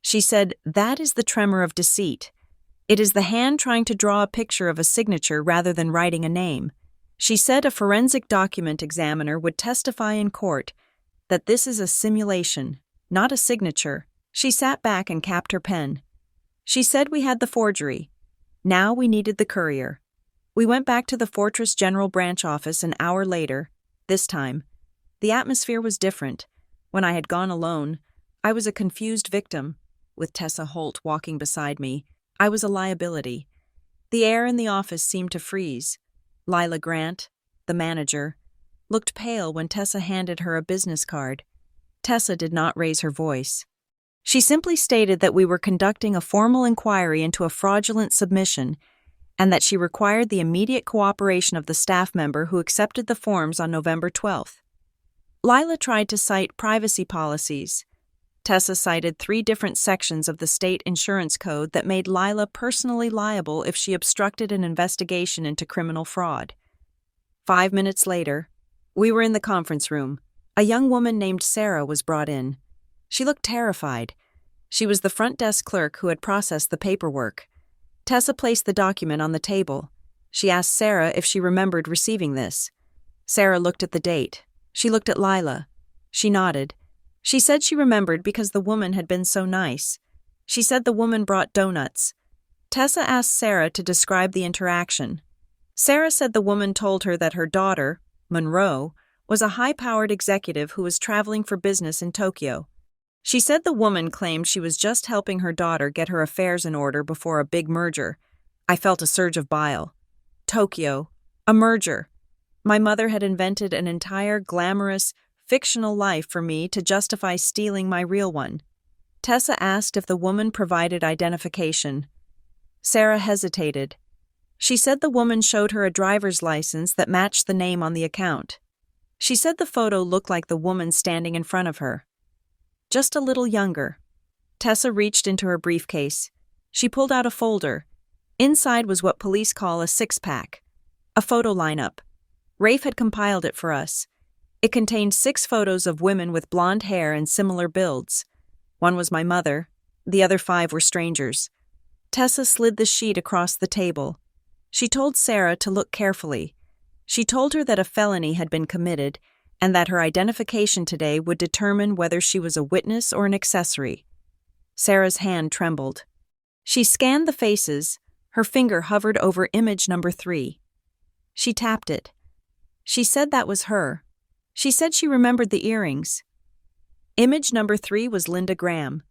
She said, "That is the tremor of deceit. It is the hand trying to draw a picture of a signature rather than writing a name." She said a forensic document examiner would testify in court that this is a simulation, not a signature. She sat back and capped her pen. She said we had the forgery. Now we needed the courier. We went back to the Fortress General Branch office an hour later. This time, the atmosphere was different. When I had gone alone, I was a confused victim. With Tessa Holt walking beside me, I was a liability. The air in the office seemed to freeze. Lila Grant, the manager, looked pale when Tessa handed her a business card. Tessa did not raise her voice. She simply stated that we were conducting a formal inquiry into a fraudulent submission and that she required the immediate cooperation of the staff member who accepted the forms on November 12th. Lila tried to cite privacy policies. Tessa cited 3 different sections of the state insurance code that made Lila personally liable if she obstructed an investigation into criminal fraud. 5 minutes later, we were in the conference room. A young woman named Sarah was brought in. She looked terrified. She was the front desk clerk who had processed the paperwork. Tessa placed the document on the table. She asked Sarah if she remembered receiving this. Sarah looked at the date. She looked at Lila. She nodded. She said she remembered because the woman had been so nice. She said the woman brought donuts. Tessa asked Sarah to describe the interaction. Sarah said the woman told her that her daughter, Monroe, was a high-powered executive who was traveling for business in Tokyo. She said the woman claimed she was just helping her daughter get her affairs in order before a big merger. I felt a surge of bile. Tokyo. A merger. My mother had invented an entire glamorous, fictional life for me to justify stealing my real one. Tessa asked if the woman provided identification. Sarah hesitated. She said the woman showed her a driver's license that matched the name on the account. She said the photo looked like the woman standing in front of her. Just a little younger. Tessa reached into her briefcase. She pulled out a folder. Inside was what police call a six-pack, a photo lineup. Rafe had compiled it for us. It contained 6 photos of women with blonde hair and similar builds. One was my mother. The other 5 were strangers. Tessa slid the sheet across the table. She told Sarah to look carefully. She told her that a felony had been committed and that her identification today would determine whether she was a witness or an accessory. Sarah's hand trembled. She scanned the faces. Her finger hovered over image number 3. She tapped it. She said that was her. She said she remembered the earrings. Image number 3 was Linda Graham.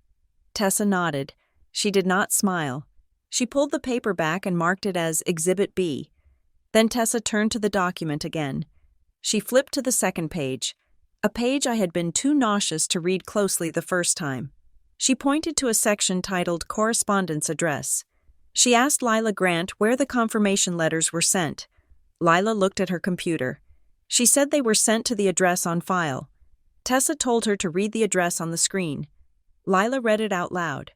Tessa nodded. She did not smile. She pulled the paper back and marked it as Exhibit B. Then Tessa turned to the document again. She flipped to the second page, a page I had been too nauseous to read closely the first time. She pointed to a section titled Correspondence Address. She asked Lila Grant where the confirmation letters were sent. Lila looked at her computer. She said they were sent to the address on file. Tessa told her to read the address on the screen. Lila read it out loud.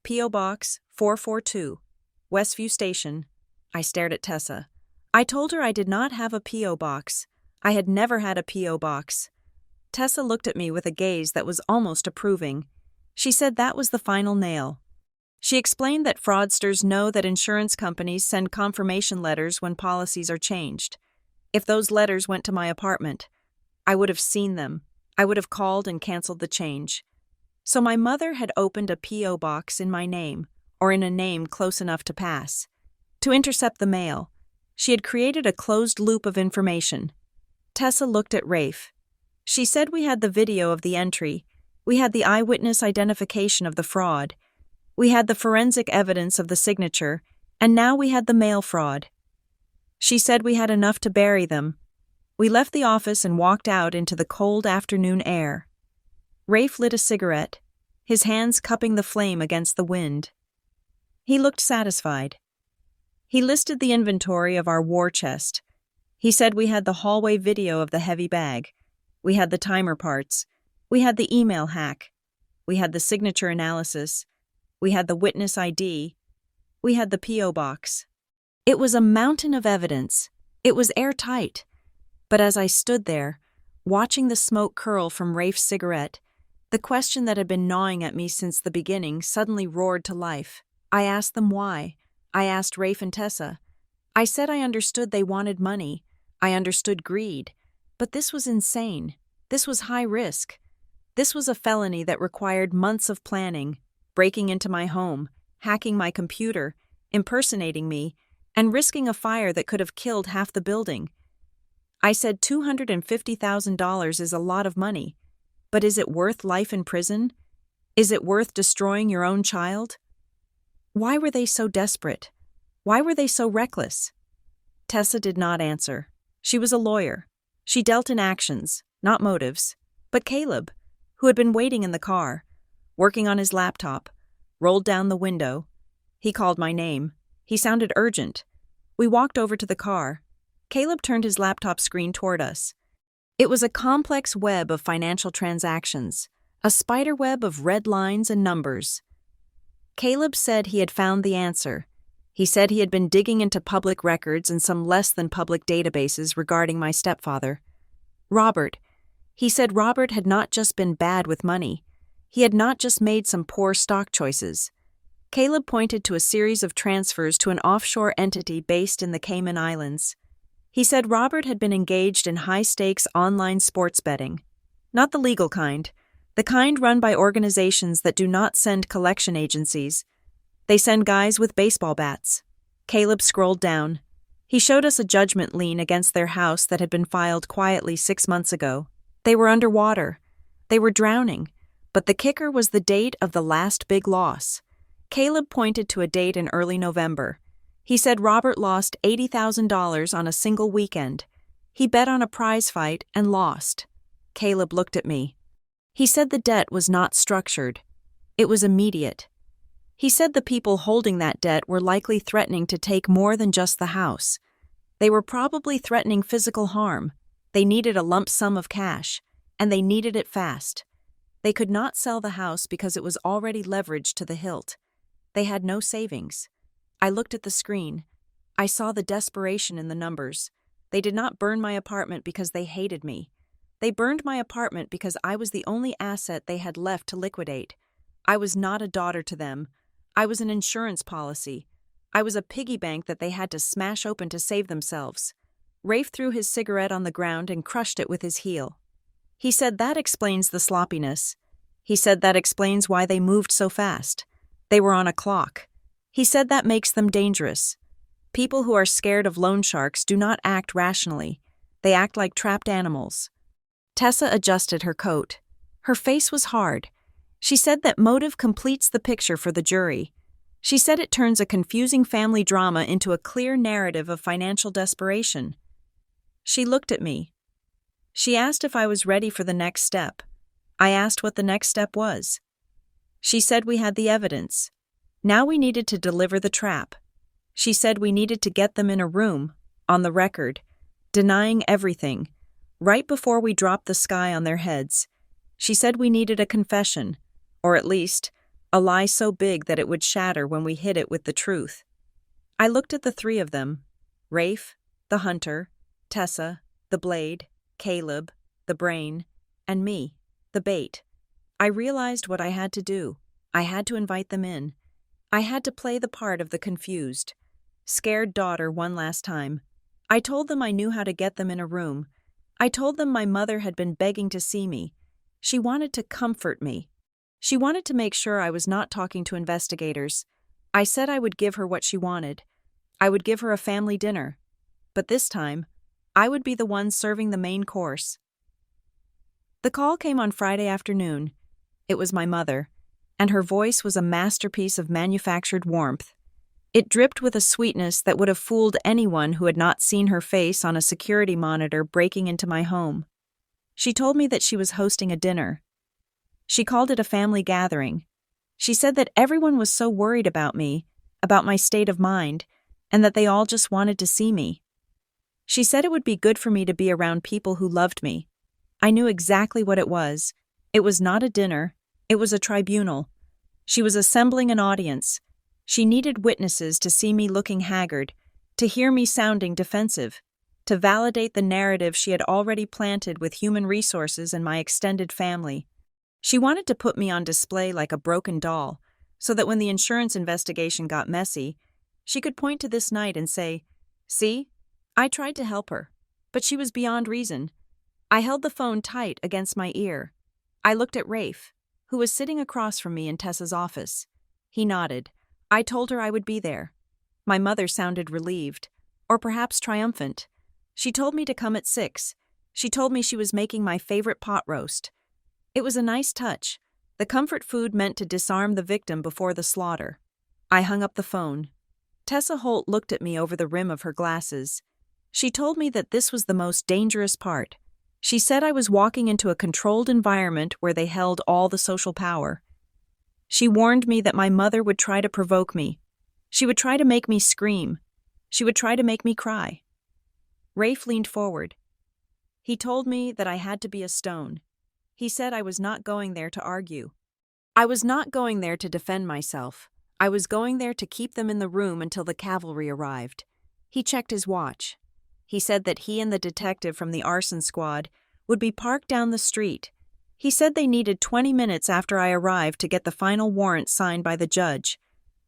P.O. Box 442, Westview Station. I stared at Tessa. I told her I did not have a P.O. box. I had never had a P.O. box. Tessa looked at me with a gaze that was almost approving. She said that was the final nail. She explained that fraudsters know that insurance companies send confirmation letters when policies are changed. If those letters went to my apartment, I would have seen them. I would have called and canceled the change. So my mother had opened a P.O. box in my name, or in a name close enough to pass. To intercept the mail, she had created a closed loop of information. Tessa looked at Rafe. She said we had the video of the entry, we had the eyewitness identification of the fraud, we had the forensic evidence of the signature, and now we had the mail fraud. She said we had enough to bury them. We left the office and walked out into the cold afternoon air. Rafe lit a cigarette, his hands cupping the flame against the wind. He looked satisfied. He listed the inventory of our war chest. He said we had the hallway video of the heavy bag. We had the timer parts. We had the email hack. We had the signature analysis. We had the witness ID. We had the P.O. box. It was a mountain of evidence. It was airtight. But as I stood there, watching the smoke curl from Rafe's cigarette, the question that had been gnawing at me since the beginning suddenly roared to life. I asked them why. I asked Rafe and Tessa. I said I understood they wanted money. I understood greed. But this was insane. This was high risk. This was a felony that required months of planning, breaking into my home, hacking my computer, impersonating me, and risking a fire that could have killed half the building. I said $250,000 is a lot of money, but is it worth life in prison? Is it worth destroying your own child? Why were they so desperate? Why were they so reckless? Tessa did not answer. She was a lawyer. She dealt in actions, not motives. But Caleb, who had been waiting in the car, working on his laptop, rolled down the window. He called my name. He sounded urgent. We walked over to the car. Caleb turned his laptop screen toward us. It was a complex web of financial transactions, a spider web of red lines and numbers. Caleb said he had found the answer. He said he had been digging into public records and some less than public databases regarding my stepfather. Robert. He said Robert had not just been bad with money. He had not just made some poor stock choices. Caleb pointed to a series of transfers to an offshore entity based in the Cayman Islands. He said Robert had been engaged in high-stakes online sports betting. Not the legal kind, the kind run by organizations that do not send collection agencies. They send guys with baseball bats. Caleb scrolled down. He showed us a judgment lien against their house that had been filed quietly 6 months ago. They were underwater. They were drowning. But the kicker was the date of the last big loss. Caleb pointed to a date in early November. He said Robert lost $80,000 on a single weekend. He bet on a prize fight and lost. Caleb looked at me. He said the debt was not structured. It was immediate. He said the people holding that debt were likely threatening to take more than just the house. They were probably threatening physical harm. They needed a lump sum of cash, and they needed it fast. They could not sell the house because it was already leveraged to the hilt. They had no savings. I looked at the screen. I saw the desperation in the numbers. They did not burn my apartment because they hated me. They burned my apartment because I was the only asset they had left to liquidate. I was not a daughter to them. I was an insurance policy. I was a piggy bank that they had to smash open to save themselves. Rafe threw his cigarette on the ground and crushed it with his heel. He said that explains the sloppiness. He said that explains why they moved so fast. They were on a clock. He said that makes them dangerous. People who are scared of loan sharks do not act rationally. They act like trapped animals. Tessa adjusted her coat. Her face was hard. She said that motive completes the picture for the jury. She said it turns a confusing family drama into a clear narrative of financial desperation. She looked at me. She asked if I was ready for the next step. I asked what the next step was. She said we had the evidence. Now we needed to deliver the trap. She said we needed to get them in a room, on the record, denying everything, right before we dropped the sky on their heads. She said we needed a confession, or at least, a lie so big that it would shatter when we hit it with the truth. I looked at the three of them, Rafe, the hunter, Tessa, the blade, Caleb, the brain, and me, the bait. I realized what I had to do. I had to invite them in. I had to play the part of the confused, scared daughter one last time. I told them I knew how to get them in a room. I told them my mother had been begging to see me. She wanted to comfort me. She wanted to make sure I was not talking to investigators. I said I would give her what she wanted. I would give her a family dinner. But this time, I would be the one serving the main course. The call came on Friday afternoon. It was my mother, and her voice was a masterpiece of manufactured warmth. It dripped with a sweetness that would have fooled anyone who had not seen her face on a security monitor breaking into my home. She told me that she was hosting a dinner. She called it a family gathering. She said that everyone was so worried about me, about my state of mind, and that they all just wanted to see me. She said it would be good for me to be around people who loved me. I knew exactly what it was. It was not a dinner. It was a tribunal. She was assembling an audience. She needed witnesses to see me looking haggard, to hear me sounding defensive, to validate the narrative she had already planted with human resources and my extended family. She wanted to put me on display like a broken doll, so that when the insurance investigation got messy, she could point to this night and say, "See, I tried to help her, but she was beyond reason." I held the phone tight against my ear. I looked at Rafe, who was sitting across from me in Tessa's office. He nodded. I told her I would be there. My mother sounded relieved, or perhaps triumphant. She told me to come at 6. She told me she was making my favorite pot roast. It was a nice touch. The comfort food meant to disarm the victim before the slaughter. I hung up the phone. Tessa Holt looked at me over the rim of her glasses. She told me that this was the most dangerous part. She said I was walking into a controlled environment where they held all the social power. She warned me that my mother would try to provoke me. She would try to make me scream. She would try to make me cry. Rafe leaned forward. He told me that I had to be a stone. He said I was not going there to argue. I was not going there to defend myself. I was going there to keep them in the room until the cavalry arrived. He checked his watch. He said that he and the detective from the arson squad would be parked down the street. He said they needed 20 minutes after I arrived to get the final warrant signed by the judge,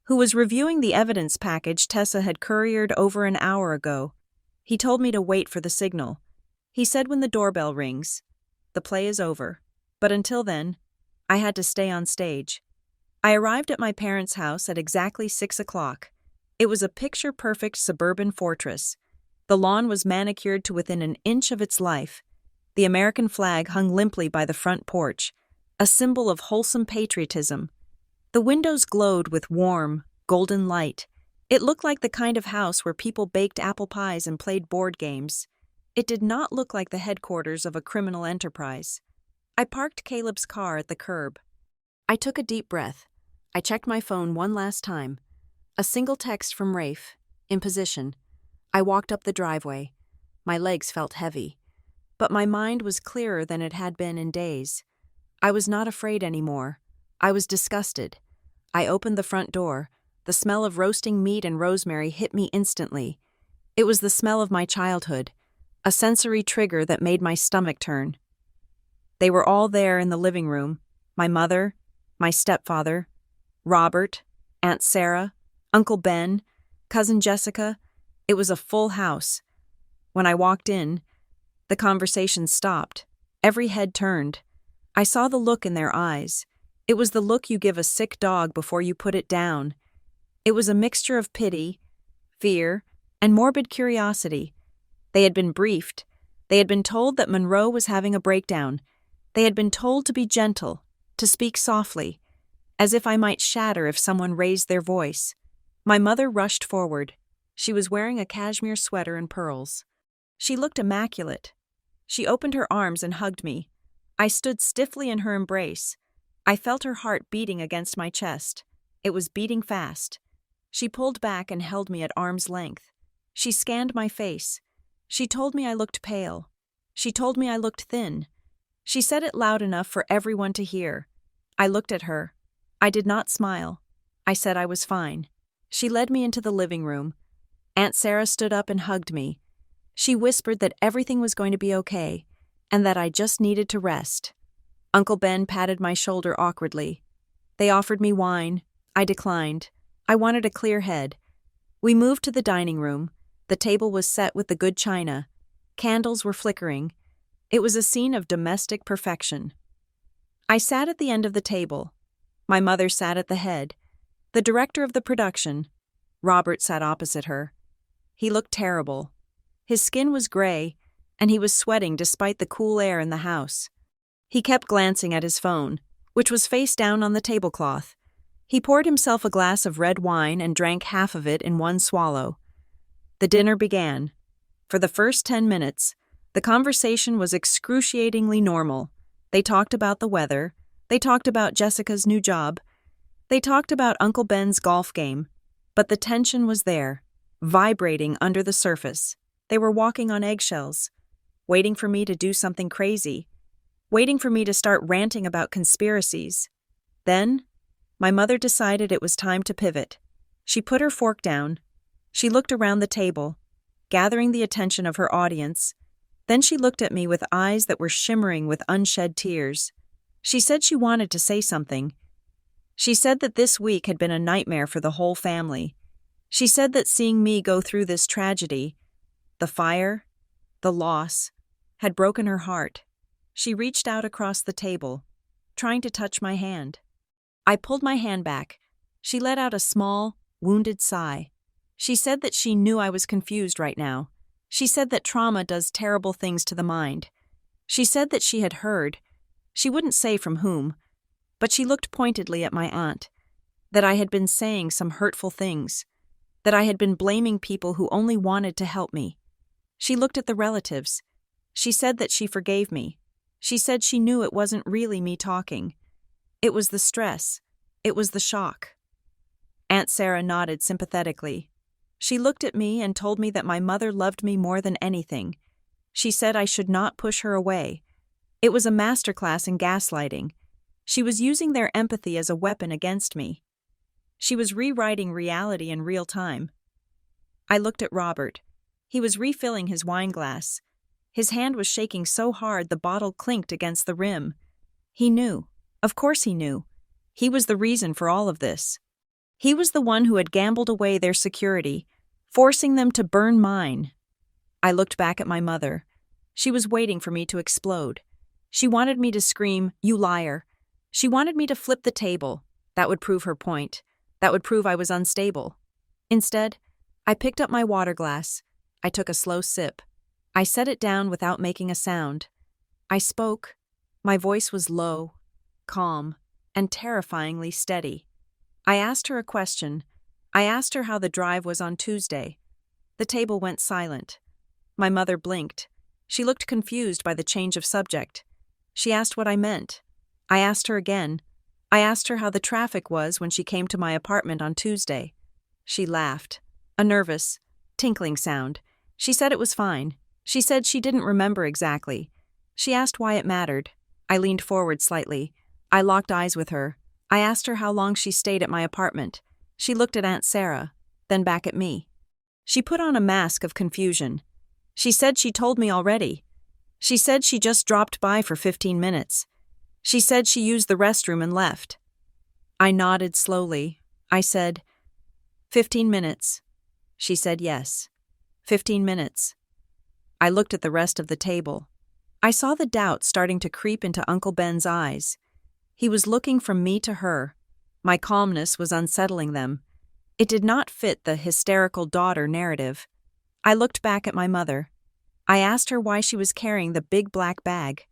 who was reviewing the evidence package Tessa had couriered over an hour ago. He told me to wait for the signal. He said when the doorbell rings, the play is over. But until then, I had to stay on stage. I arrived at my parents' house at exactly 6 o'clock. It was a picture-perfect suburban fortress. The lawn was manicured to within an inch of its life. The American flag hung limply by the front porch, a symbol of wholesome patriotism. The windows glowed with warm, golden light. It looked like the kind of house where people baked apple pies and played board games. It did not look like the headquarters of a criminal enterprise. I parked Caleb's car at the curb. I took a deep breath. I checked my phone one last time. A single text from Rafe, in position. I walked up the driveway. My legs felt heavy, but my mind was clearer than it had been in days. I was not afraid anymore. I was disgusted. I opened the front door. The smell of roasting meat and rosemary hit me instantly. It was the smell of my childhood, a sensory trigger that made my stomach turn. They were all there in the living room: my mother, my stepfather, Robert, Aunt Sarah, Uncle Ben, Cousin Jessica. It was a full house. When I walked in, the conversation stopped. Every head turned. I saw the look in their eyes. It was the look you give a sick dog before you put it down. It was a mixture of pity, fear, and morbid curiosity. They had been briefed. They had been told that Monroe was having a breakdown. They had been told to be gentle, to speak softly, as if I might shatter if someone raised their voice. My mother rushed forward. She was wearing a cashmere sweater and pearls. She looked immaculate. She opened her arms and hugged me. I stood stiffly in her embrace. I felt her heart beating against my chest. It was beating fast. She pulled back and held me at arm's length. She scanned my face. She told me I looked pale. She told me I looked thin. She said it loud enough for everyone to hear. I looked at her. I did not smile. I said I was fine. She led me into the living room. Aunt Sarah stood up and hugged me. She whispered that everything was going to be okay, and that I just needed to rest. Uncle Ben patted my shoulder awkwardly. They offered me wine. I declined. I wanted a clear head. We moved to the dining room. The table was set with the good china. Candles were flickering. It was a scene of domestic perfection. I sat at the end of the table. My mother sat at the head. The director of the production, Robert, sat opposite her. He looked terrible. His skin was gray, and he was sweating despite the cool air in the house. He kept glancing at his phone, which was face down on the tablecloth. He poured himself a glass of red wine and drank half of it in one swallow. The dinner began. For the first 10 minutes, the conversation was excruciatingly normal. They talked about the weather. They talked about Jessica's new job. They talked about Uncle Ben's golf game. But the tension was there, vibrating under the surface. They were walking on eggshells, waiting for me to do something crazy, waiting for me to start ranting about conspiracies. Then, my mother decided it was time to pivot. She put her fork down. She looked around the table, gathering the attention of her audience. Then she looked at me with eyes that were shimmering with unshed tears. She said she wanted to say something. She said that this week had been a nightmare for the whole family. She said that seeing me go through this tragedy, the fire, the loss, had broken her heart. She reached out across the table, trying to touch my hand. I pulled my hand back. She let out a small, wounded sigh. She said that she knew I was confused right now. She said that trauma does terrible things to the mind. She said that she had heard. She wouldn't say from whom, but she looked pointedly at my aunt, that I had been saying some hurtful things, that I had been blaming people who only wanted to help me. She looked at the relatives. She said that she forgave me. She said she knew it wasn't really me talking. It was the stress. It was the shock. Aunt Sarah nodded sympathetically. She looked at me and told me that my mother loved me more than anything. She said I should not push her away. It was a masterclass in gaslighting. She was using their empathy as a weapon against me. She was rewriting reality in real time. I looked at Robert. He was refilling his wine glass. His hand was shaking so hard the bottle clinked against the rim. He knew. Of course he knew. He was the reason for all of this. He was the one who had gambled away their security, forcing them to burn mine. I looked back at my mother. She was waiting for me to explode. She wanted me to scream, "You liar." She wanted me to flip the table. That would prove her point. That would prove I was unstable. Instead, I picked up my water glass. I took a slow sip. I set it down without making a sound. I spoke. My voice was low, calm, and terrifyingly steady. I asked her a question. I asked her how the drive was on Tuesday. The table went silent. My mother blinked. She looked confused by the change of subject. She asked what I meant. I asked her again. I asked her how the traffic was when she came to my apartment on Tuesday. She laughed. A nervous, tinkling sound. She said it was fine. She said she didn't remember exactly. She asked why it mattered. I leaned forward slightly. I locked eyes with her. I asked her how long she stayed at my apartment. She looked at Aunt Sarah, then back at me. She put on a mask of confusion. She said she told me already. She said she just dropped by for 15 minutes. She said she used the restroom and left. I nodded slowly. I said, 15 minutes. She said yes. 15 minutes. I looked at the rest of the table. I saw the doubt starting to creep into Uncle Ben's eyes. He was looking from me to her. My calmness was unsettling them. It did not fit the hysterical daughter narrative. I looked back at my mother. I asked her why she was carrying the big black bag.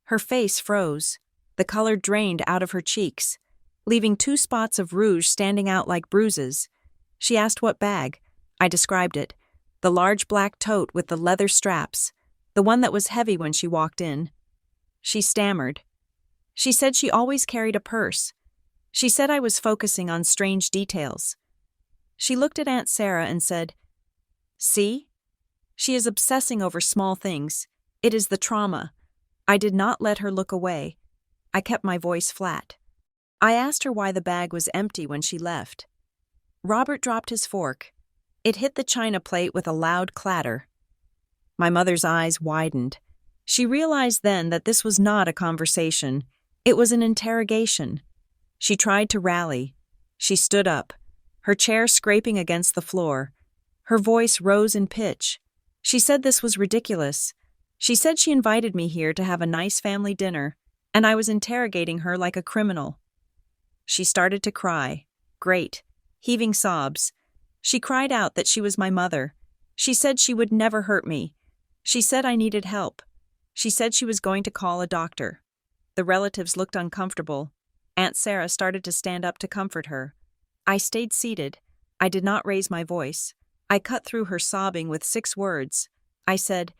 Her face froze. The color drained out of her cheeks, leaving 2 spots of rouge standing out like bruises. She asked what bag. I described it. The large black tote with the leather straps, the one that was heavy when she walked in. She stammered. She said she always carried a purse. She said I was focusing on strange details. She looked at Aunt Sarah and said, "See? She is obsessing over small things. It is the trauma." I did not let her look away. I kept my voice flat. I asked her why the bag was empty when she left. Robert dropped his fork. It hit the china plate with a loud clatter. My mother's eyes widened. She realized then that this was not a conversation. It was an interrogation. She tried to rally. She stood up, her chair scraping against the floor. Her voice rose in pitch. She said this was ridiculous. She said she invited me here to have a nice family dinner, and I was interrogating her like a criminal. She started to cry. Great, heaving sobs. She cried out that she was my mother. She said she would never hurt me. She said I needed help. She said she was going to call a doctor. The relatives looked uncomfortable. Aunt Sarah started to stand up to comfort her. I stayed seated. I did not raise my voice. I cut through her sobbing with 6 words. I said,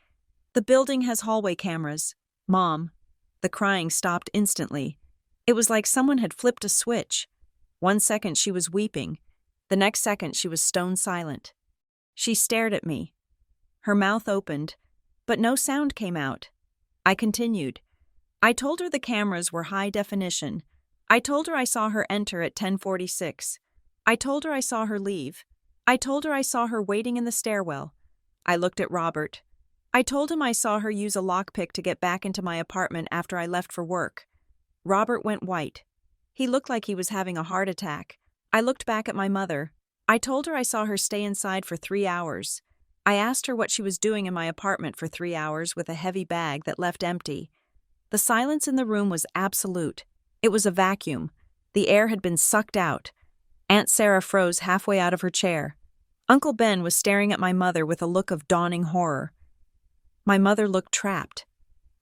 "The building has hallway cameras. Mom." The crying stopped instantly. It was like someone had flipped a switch. 1 second she was weeping. The next second she was stone silent. She stared at me. Her mouth opened, but no sound came out. I continued. I told her the cameras were high definition. I told her I saw her enter at 10:46. I told her I saw her leave. I told her I saw her waiting in the stairwell. I looked at Robert. I told him I saw her use a lockpick to get back into my apartment after I left for work. Robert went white. He looked like he was having a heart attack. I looked back at my mother. I told her I saw her stay inside for 3 hours. I asked her what she was doing in my apartment for 3 hours with a heavy bag that left empty. The silence in the room was absolute. It was a vacuum. The air had been sucked out. Aunt Sarah froze halfway out of her chair. Uncle Ben was staring at my mother with a look of dawning horror. My mother looked trapped.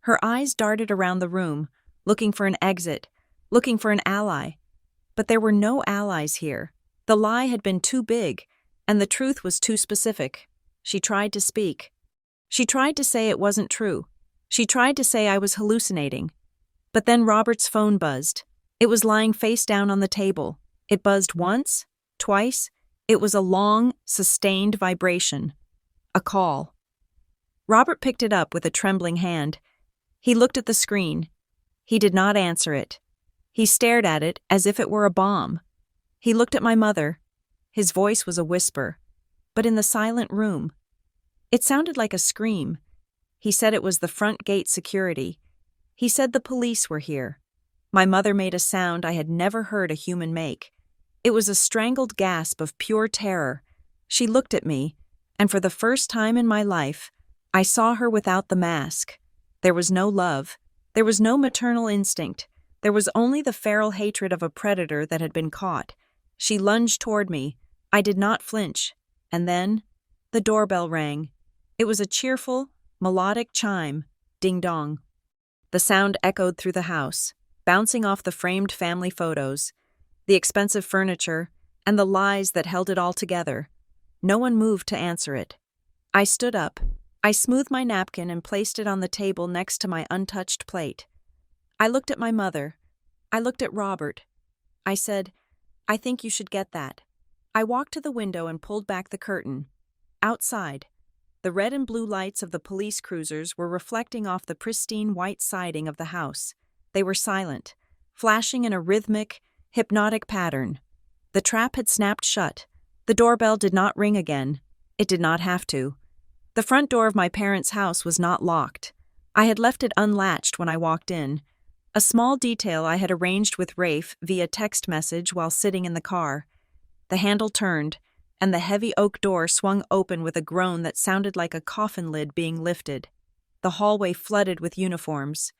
Her eyes darted around the room, looking for an exit, looking for an ally. But there were no allies here. The lie had been too big, and the truth was too specific. She tried to speak. She tried to say it wasn't true. She tried to say I was hallucinating. But then Robert's phone buzzed. It was lying face down on the table. It buzzed once, twice. It was a long, sustained vibration. A call. Robert picked it up with a trembling hand. He looked at the screen. He did not answer it. He stared at it as if it were a bomb. He looked at my mother. His voice was a whisper, but in the silent room. It sounded like a scream. He said it was the front gate security. He said the police were here. My mother made a sound I had never heard a human make. It was a strangled gasp of pure terror. She looked at me, and for the first time in my life, I saw her without the mask. There was no love. There was no maternal instinct. There was only the feral hatred of a predator that had been caught. She lunged toward me. I did not flinch. And then, the doorbell rang. It was a cheerful, melodic chime. Ding-dong. The sound echoed through the house, bouncing off the framed family photos, the expensive furniture, and the lies that held it all together. No one moved to answer it. I stood up. I smoothed my napkin and placed it on the table next to my untouched plate. I looked at my mother. I looked at Robert. I said, "I think you should get that." I walked to the window and pulled back the curtain. Outside, the red and blue lights of the police cruisers were reflecting off the pristine white siding of the house. They were silent, flashing in a rhythmic, Hypnotic pattern. The trap had snapped shut. The doorbell did not ring again. It did not have to. The front door of my parents' house was not locked. I had left it unlatched when I walked in. A small detail I had arranged with Rafe via text message while sitting in the car. The handle turned, and the heavy oak door swung open with a groan that sounded like a coffin lid being lifted. The hallway flooded with uniforms.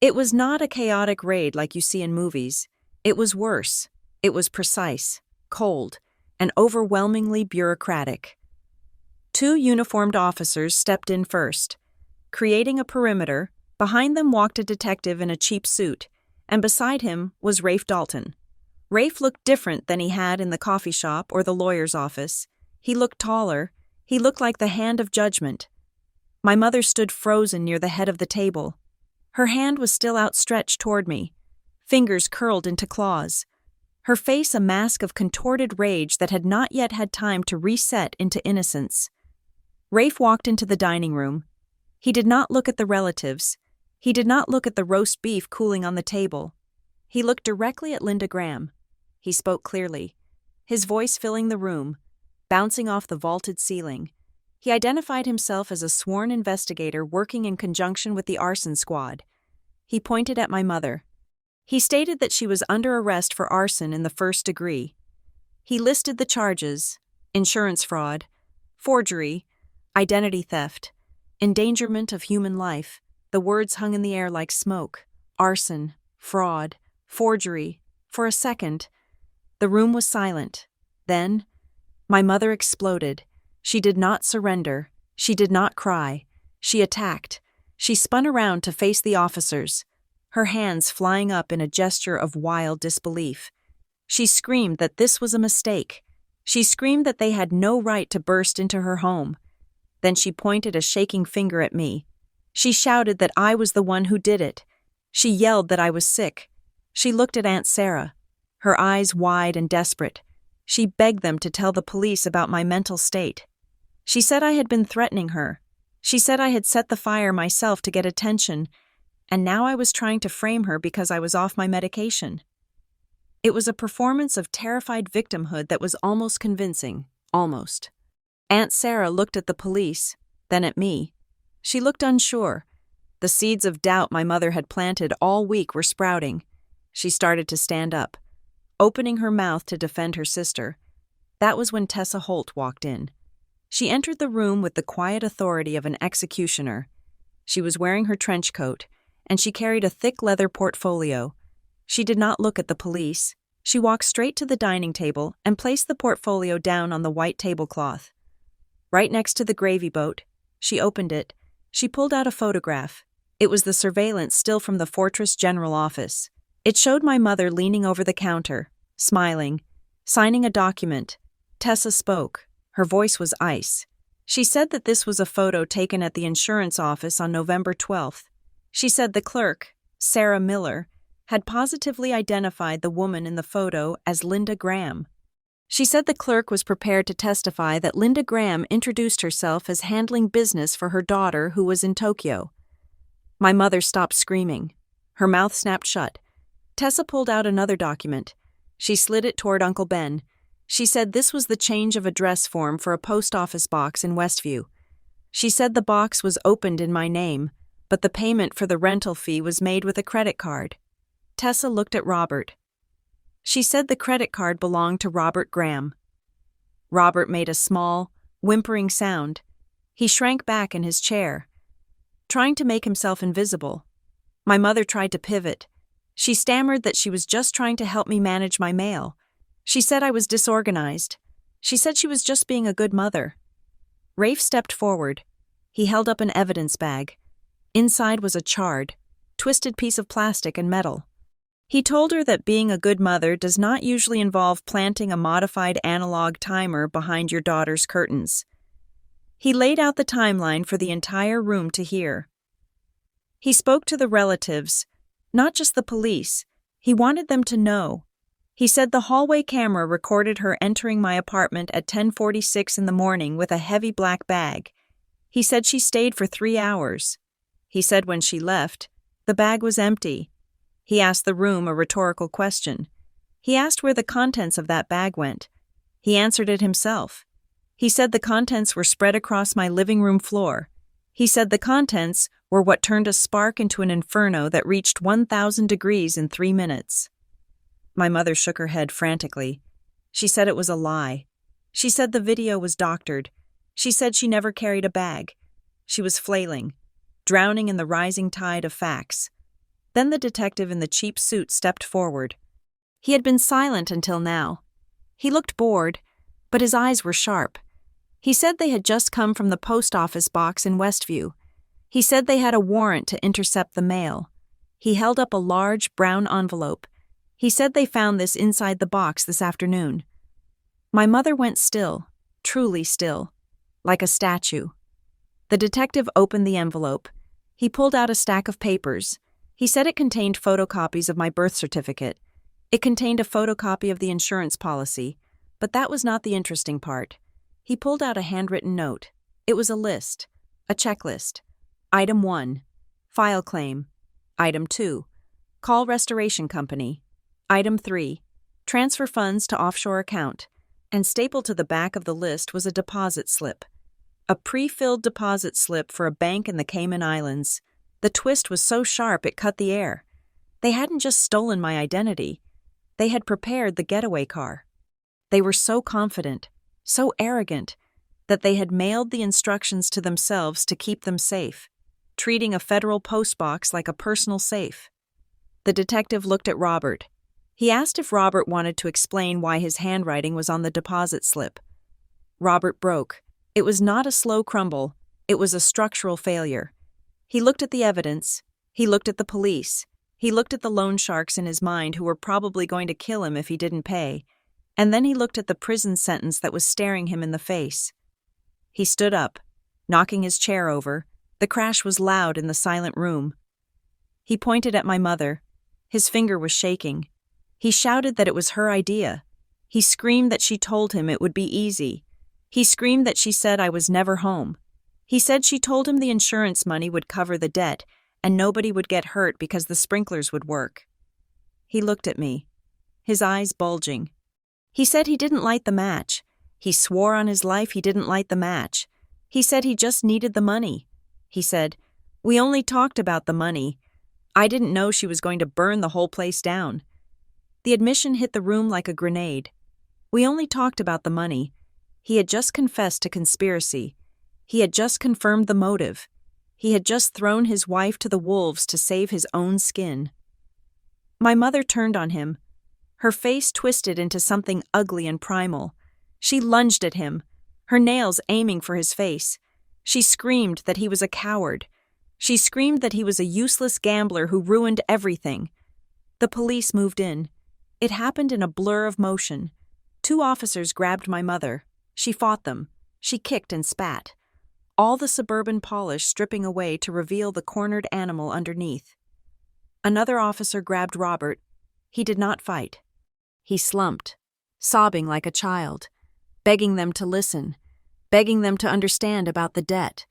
It was not a chaotic raid like you see in movies. It was worse. It was precise, cold, and overwhelmingly bureaucratic. 2 uniformed officers stepped in first. Creating a perimeter, behind them walked a detective in a cheap suit, and beside him was Rafe Dalton. Rafe looked different than he had in the coffee shop or the lawyer's office. He looked taller. He looked like the hand of judgment. My mother stood frozen near the head of the table. Her hand was still outstretched toward me, fingers curled into claws. Her face a mask of contorted rage that had not yet had time to reset into innocence. Rafe walked into the dining room. He did not look at the relatives. He did not look at the roast beef cooling on the table. He looked directly at Linda Graham. He spoke clearly, his voice filling the room, bouncing off the vaulted ceiling. He identified himself as a sworn investigator working in conjunction with the arson squad. He pointed at my mother. He stated that she was under arrest for arson in the 1st degree. He listed the charges: insurance fraud, forgery, identity theft, endangerment of human life. The words hung in the air like smoke. Arson, fraud, forgery. For a second, the room was silent. Then, my mother exploded. She did not surrender. She did not cry. She attacked. She spun around to face the officers, her hands flying up in a gesture of wild disbelief. She screamed that this was a mistake. She screamed that they had no right to burst into her home. Then she pointed a shaking finger at me. She shouted that I was the one who did it. She yelled that I was sick. She looked at Aunt Sarah, her eyes wide and desperate. She begged them to tell the police about my mental state. She said I had been threatening her. She said I had set the fire myself to get attention, and now I was trying to frame her because I was off my medication. It was a performance of terrified victimhood that was almost convincing, almost. Aunt Sarah looked at the police, then at me. She looked unsure. The seeds of doubt my mother had planted all week were sprouting. She started to stand up, opening her mouth to defend her sister. That was when Tessa Holt walked in. She entered the room with the quiet authority of an executioner. She was wearing her trench coat, and she carried a thick leather portfolio. She did not look at the police. She walked straight to the dining table and placed the portfolio down on the white tablecloth. Right next to the gravy boat, she opened it. She pulled out a photograph. It was the surveillance still from the Fortress General Office. It showed my mother leaning over the counter, smiling, signing a document. Tessa spoke. Her voice was ice. She said that this was a photo taken at the insurance office on November 12th. She said the clerk, Sarah Miller, had positively identified the woman in the photo as Linda Graham. She said the clerk was prepared to testify that Linda Graham introduced herself as handling business for her daughter who was in Tokyo. My mother stopped screaming. Her mouth snapped shut. Tessa pulled out another document. She slid it toward Uncle Ben. She said this was the change of address form for a post office box in Westview. She said the box was opened in my name, but the payment for the rental fee was made with a credit card. Tessa looked at Robert. She said the credit card belonged to Robert Graham. Robert made a small, whimpering sound. He shrank back in his chair, trying to make himself invisible. My mother tried to pivot. She stammered that she was just trying to help me manage my mail. She said I was disorganized. She said she was just being a good mother. Rafe stepped forward. He held up an evidence bag. Inside was a charred, twisted piece of plastic and metal. He told her that being a good mother does not usually involve planting a modified analog timer behind your daughter's curtains. He laid out the timeline for the entire room to hear. He spoke to the relatives, not just the police. He wanted them to know. He said the hallway camera recorded her entering my apartment at 10:46 in the morning with a heavy black bag. He said she stayed for 3 hours. He said when she left, the bag was empty. He asked the room a rhetorical question. He asked where the contents of that bag went. He answered it himself. He said the contents were spread across my living room floor. He said the contents were what turned a spark into an inferno that reached 1,000 degrees in 3 minutes. My mother shook her head frantically. She said it was a lie. She said the video was doctored. She said she never carried a bag. She was flailing, drowning in the rising tide of facts. Then the detective in the cheap suit stepped forward. He had been silent until now. He looked bored, but his eyes were sharp. He said they had just come from the post office box in Westview. He said they had a warrant to intercept the mail. He held up a large, brown envelope. He said they found this inside the box this afternoon. My mother went still, truly still, like a statue. The detective opened the envelope. He pulled out a stack of papers. He said it contained photocopies of my birth certificate. It contained a photocopy of the insurance policy, but that was not the interesting part. He pulled out a handwritten note. It was a list, a checklist. Item 1, file claim. Item 2, call restoration company. Item 3, transfer funds to offshore account. And stapled to the back of the list was a deposit slip. A pre-filled deposit slip for a bank in the Cayman Islands. The twist was so sharp it cut the air. They hadn't just stolen my identity. They had prepared the getaway car. They were so confident, so arrogant, that they had mailed the instructions to themselves to keep them safe, treating a federal postbox like a personal safe. The detective looked at Robert. He asked if Robert wanted to explain why his handwriting was on the deposit slip. Robert broke. It was not a slow crumble. It was a structural failure. He looked at the evidence. He looked at the police. He looked at the loan sharks in his mind who were probably going to kill him if he didn't pay. And then he looked at the prison sentence that was staring him in the face. He stood up, knocking his chair over. The crash was loud in the silent room. He pointed at my mother. His finger was shaking. He shouted that it was her idea. He screamed that she told him it would be easy. He screamed that she said I was never home. He said she told him the insurance money would cover the debt and nobody would get hurt because the sprinklers would work. He looked at me, his eyes bulging. He said he didn't light the match. He swore on his life he didn't light the match. He said he just needed the money. He said, "We only talked about the money. I didn't know she was going to burn the whole place down." The admission hit the room like a grenade. We only talked about the money. He had just confessed to conspiracy. He had just confirmed the motive. He had just thrown his wife to the wolves to save his own skin. My mother turned on him. Her face twisted into something ugly and primal. She lunged at him, her nails aiming for his face. She screamed that he was a coward. She screamed that he was a useless gambler who ruined everything. The police moved in. It happened in a blur of motion. 2 officers grabbed my mother. She fought them. She kicked and spat. All the suburban polish stripping away to reveal the cornered animal underneath. Another officer grabbed Robert. He did not fight. He slumped, sobbing like a child, begging them to listen, begging them to understand about the debt.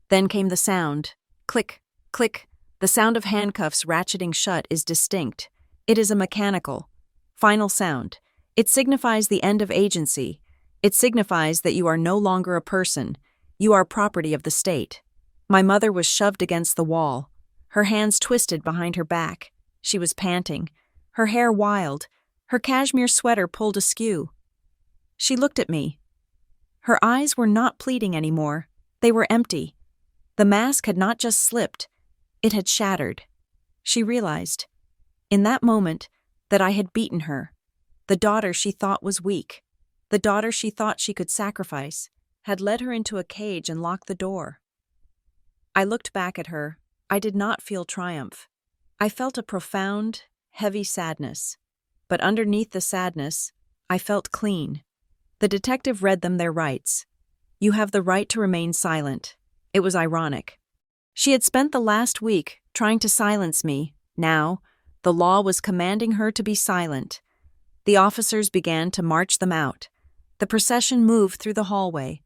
Then came the sound. Click, click. The sound of handcuffs ratcheting shut is distinct. It is a mechanical, final sound. It signifies the end of agency. It signifies that you are no longer a person. You are property of the state. My mother was shoved against the wall. Her hands twisted behind her back. She was panting, her hair wild, her cashmere sweater pulled askew. She looked at me. Her eyes were not pleading anymore. They were empty. The mask had not just slipped. It had shattered. She realized, in that moment, that I had beaten her. The daughter she thought was weak, the daughter she thought she could sacrifice, had led her into a cage and locked the door. I looked back at her. I did not feel triumph. I felt a profound, heavy sadness. But underneath the sadness, I felt clean. The detective read them their rights. You have the right to remain silent. It was ironic. She had spent the last week trying to silence me. Now, the law was commanding her to be silent. The officers began to march them out. The procession moved through the hallway,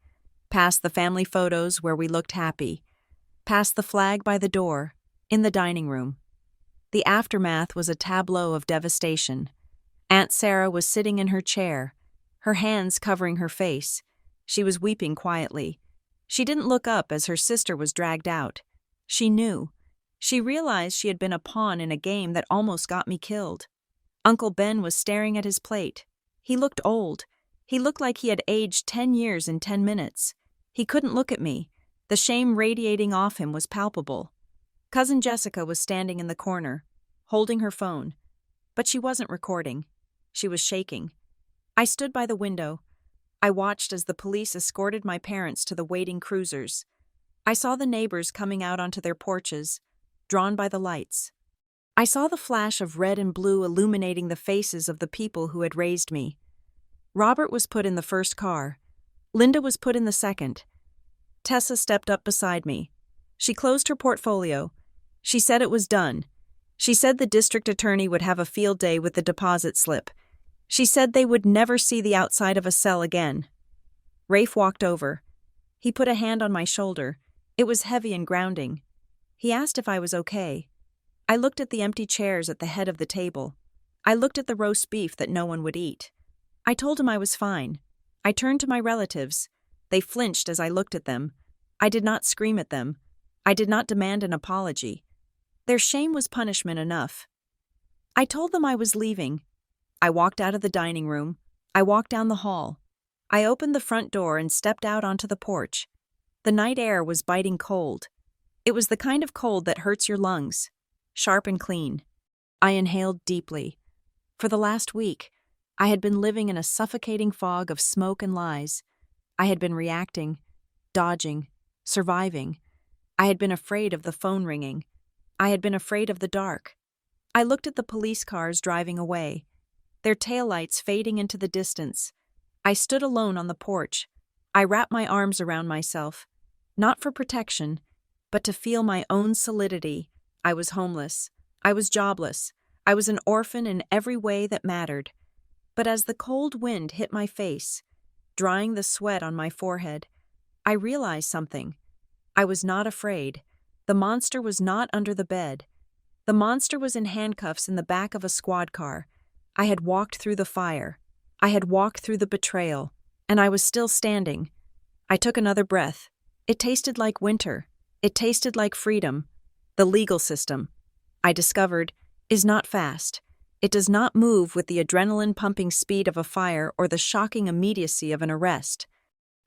past the family photos where we looked happy, past the flag by the door, in the dining room. The aftermath was a tableau of devastation. Aunt Sarah was sitting in her chair, her hands covering her face. She was weeping quietly. She didn't look up as her sister was dragged out. She knew. She realized she had been a pawn in a game that almost got me killed. Uncle Ben was staring at his plate. He looked old. He looked like he had aged 10 years in 10 minutes. He couldn't look at me. The shame radiating off him was palpable. Cousin Jessica was standing in the corner, holding her phone. But she wasn't recording. She was shaking. I stood by the window. I watched as the police escorted my parents to the waiting cruisers. I saw the neighbors coming out onto their porches, drawn by the lights. I saw the flash of red and blue illuminating the faces of the people who had raised me. Robert was put in the first car. Linda was put in the second. Tessa stepped up beside me. She closed her portfolio. She said it was done. She said the district attorney would have a field day with the deposit slip. She said they would never see the outside of a cell again. Rafe walked over. He put a hand on my shoulder. It was heavy and grounding. He asked if I was okay. I looked at the empty chairs at the head of the table. I looked at the roast beef that no one would eat. I told him I was fine. I turned to my relatives. They flinched as I looked at them. I did not scream at them. I did not demand an apology. Their shame was punishment enough. I told them I was leaving. I walked out of the dining room. I walked down the hall. I opened the front door and stepped out onto the porch. The night air was biting cold. It was the kind of cold that hurts your lungs, sharp and clean. I inhaled deeply. For the last week, I had been living in a suffocating fog of smoke and lies. I had been reacting, dodging, surviving. I had been afraid of the phone ringing. I had been afraid of the dark. I looked at the police cars driving away, their taillights fading into the distance. I stood alone on the porch. I wrapped my arms around myself, not for protection, but to feel my own solidity. I was homeless. I was jobless. I was an orphan in every way that mattered. But as the cold wind hit my face, drying the sweat on my forehead, I realized something. I was not afraid. The monster was not under the bed. The monster was in handcuffs in the back of a squad car. I had walked through the fire. I had walked through the betrayal, and I was still standing. I took another breath. It tasted like winter. It tasted like freedom. The legal system, I discovered, is not fast. It does not move with the adrenaline-pumping speed of a fire or the shocking immediacy of an arrest.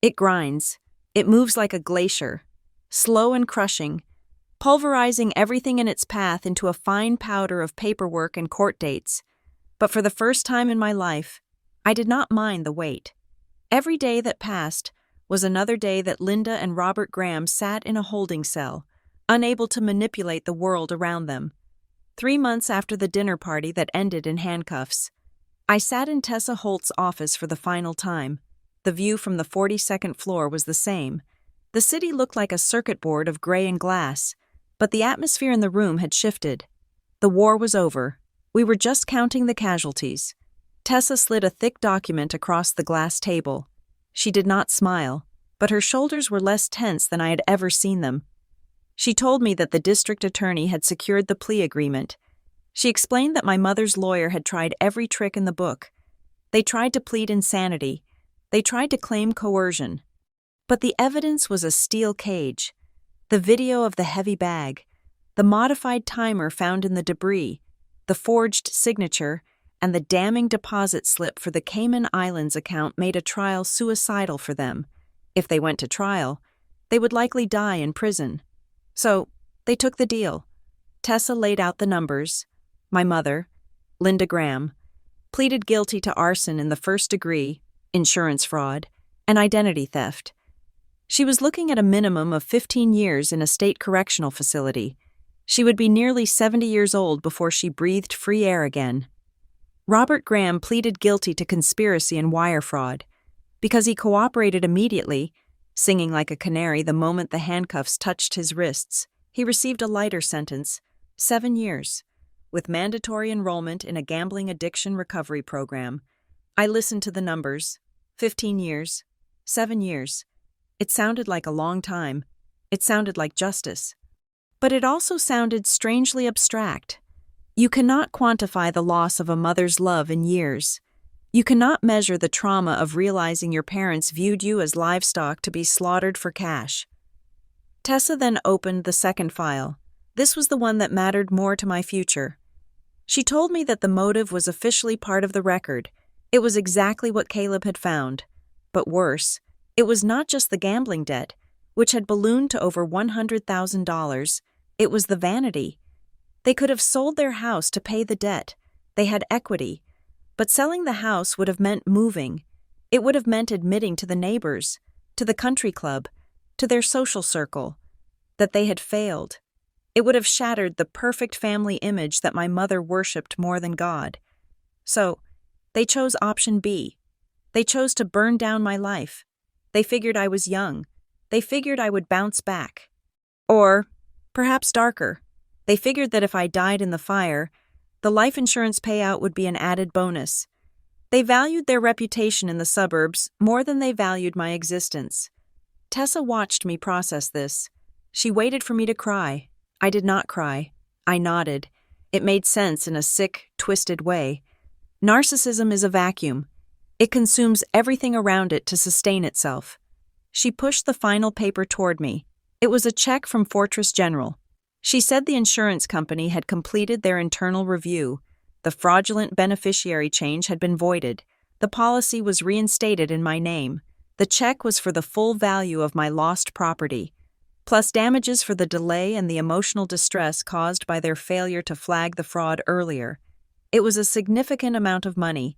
It grinds. It moves like a glacier, slow and crushing, pulverizing everything in its path into a fine powder of paperwork and court dates. But for the first time in my life, I did not mind the wait. Every day that passed was another day that Linda and Robert Graham sat in a holding cell, unable to manipulate the world around them. 3 months after the dinner party that ended in handcuffs, I sat in Tessa Holt's office for the final time. The view from the 42nd floor was the same. The city looked like a circuit board of gray and glass, but the atmosphere in the room had shifted. The war was over. We were just counting the casualties. Tessa slid a thick document across the glass table. She did not smile, but her shoulders were less tense than I had ever seen them. She told me that the district attorney had secured the plea agreement. She explained that my mother's lawyer had tried every trick in the book. They tried to plead insanity. They tried to claim coercion. But the evidence was a steel cage. The video of the heavy bag, the modified timer found in the debris, the forged signature, and the damning deposit slip for the Cayman Islands account made a trial suicidal for them. If they went to trial, they would likely die in prison. So, they took the deal. Tessa laid out the numbers. My mother, Linda Graham, pleaded guilty to arson in the first degree, insurance fraud, and identity theft. She was looking at a minimum of 15 years in a state correctional facility. She would be nearly 70 years old before she breathed free air again. Robert Graham pleaded guilty to conspiracy and wire fraud. Because he cooperated immediately, singing like a canary the moment the handcuffs touched his wrists, he received a lighter sentence, 7 years, with mandatory enrollment in a gambling addiction recovery program. I listened to the numbers. 15 years, 7 years. It sounded like a long time. It sounded like justice. But it also sounded strangely abstract. You cannot quantify the loss of a mother's love in years. You cannot measure the trauma of realizing your parents viewed you as livestock to be slaughtered for cash. Tessa then opened the second file. This was the one that mattered more to my future. She told me that the motive was officially part of the record. It was exactly what Caleb had found. But worse, it was not just the gambling debt, which had ballooned to over $100,000. It was the vanity. They could have sold their house to pay the debt. They had equity. But selling the house would have meant moving. It would have meant admitting to the neighbors, to the country club, to their social circle, that they had failed. It would have shattered the perfect family image that my mother worshipped more than God. So, they chose option B. They chose to burn down my life. They figured I was young. They figured I would bounce back. Or, perhaps darker, they figured that if I died in the fire, the life insurance payout would be an added bonus. They valued their reputation in the suburbs more than they valued my existence. Tessa watched me process this. She waited for me to cry. I did not cry. I nodded. It made sense in a sick, twisted way. Narcissism is a vacuum. It consumes everything around it to sustain itself. She pushed the final paper toward me. It was a check from Fortress General. She said the insurance company had completed their internal review. The fraudulent beneficiary change had been voided. The policy was reinstated in my name. The check was for the full value of my lost property, plus damages for the delay and the emotional distress caused by their failure to flag the fraud earlier. It was a significant amount of money.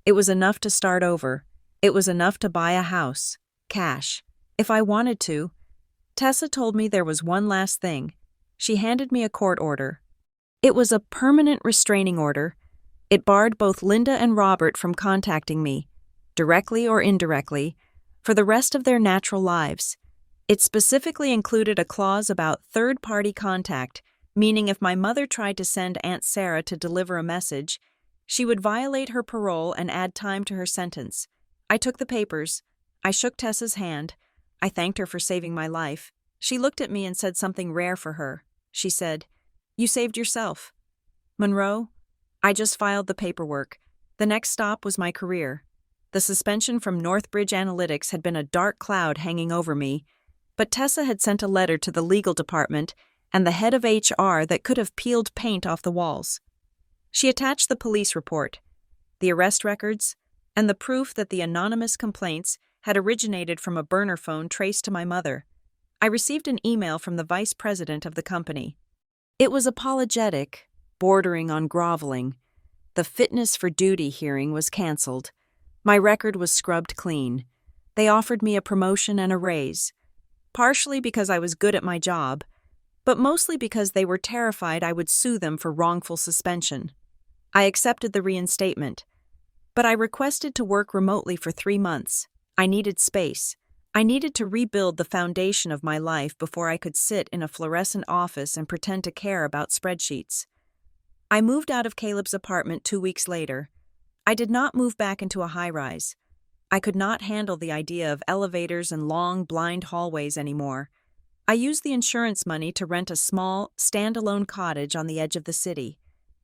It was enough to start over. It was enough to buy a house. Cash. If I wanted to. Tessa told me there was one last thing. She handed me a court order. It was a permanent restraining order. It barred both Linda and Robert from contacting me, directly or indirectly, for the rest of their natural lives. It specifically included a clause about third-party contact, meaning if my mother tried to send Aunt Sarah to deliver a message, she would violate her parole and add time to her sentence. I took the papers. I shook Tessa's hand. I thanked her for saving my life. She looked at me and said something rare for her. She said, "You saved yourself." Monroe, I just filed the paperwork. The next stop was my career. The suspension from Northbridge Analytics had been a dark cloud hanging over me, but Tessa had sent a letter to the legal department and the head of HR that could have peeled paint off the walls. She attached the police report, the arrest records, and the proof that the anonymous complaints had originated from a burner phone traced to my mother. I received an email from the vice president of the company. It was apologetic, bordering on groveling. The fitness for duty hearing was canceled. My record was scrubbed clean. They offered me a promotion and a raise, partially because I was good at my job, but mostly because they were terrified I would sue them for wrongful suspension. I accepted the reinstatement, but I requested to work remotely for 3 months. I needed space. I needed to rebuild the foundation of my life before I could sit in a fluorescent office and pretend to care about spreadsheets. I moved out of Caleb's apartment 2 weeks later. I did not move back into a high-rise. I could not handle the idea of elevators and long, blind hallways anymore. I used the insurance money to rent a small, standalone cottage on the edge of the city.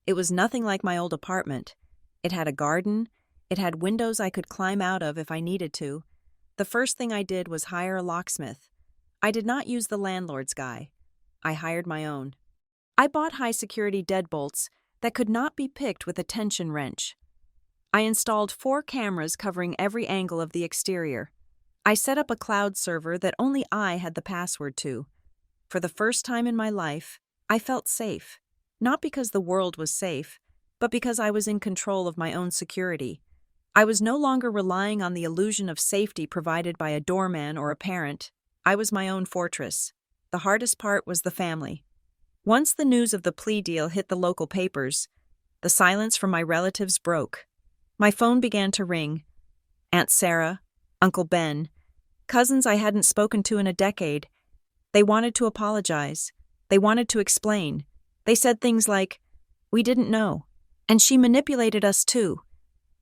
It was nothing like my old apartment. It had a garden. It had windows I could climb out of if I needed to. The first thing I did was hire a locksmith. I did not use the landlord's guy. I hired my own. I bought high-security deadbolts that could not be picked with a tension wrench. I installed 4 cameras covering every angle of the exterior. I set up a cloud server that only I had the password to. For the first time in my life, I felt safe. Not because the world was safe, but because I was in control of my own security. I was no longer relying on the illusion of safety provided by a doorman or a parent. I was my own fortress. The hardest part was the family. Once the news of the plea deal hit the local papers, the silence from my relatives broke. My phone began to ring. Aunt Sarah, Uncle Ben, cousins I hadn't spoken to in a decade. They wanted to apologize. They wanted to explain. They said things like, "We didn't know. And she manipulated us too.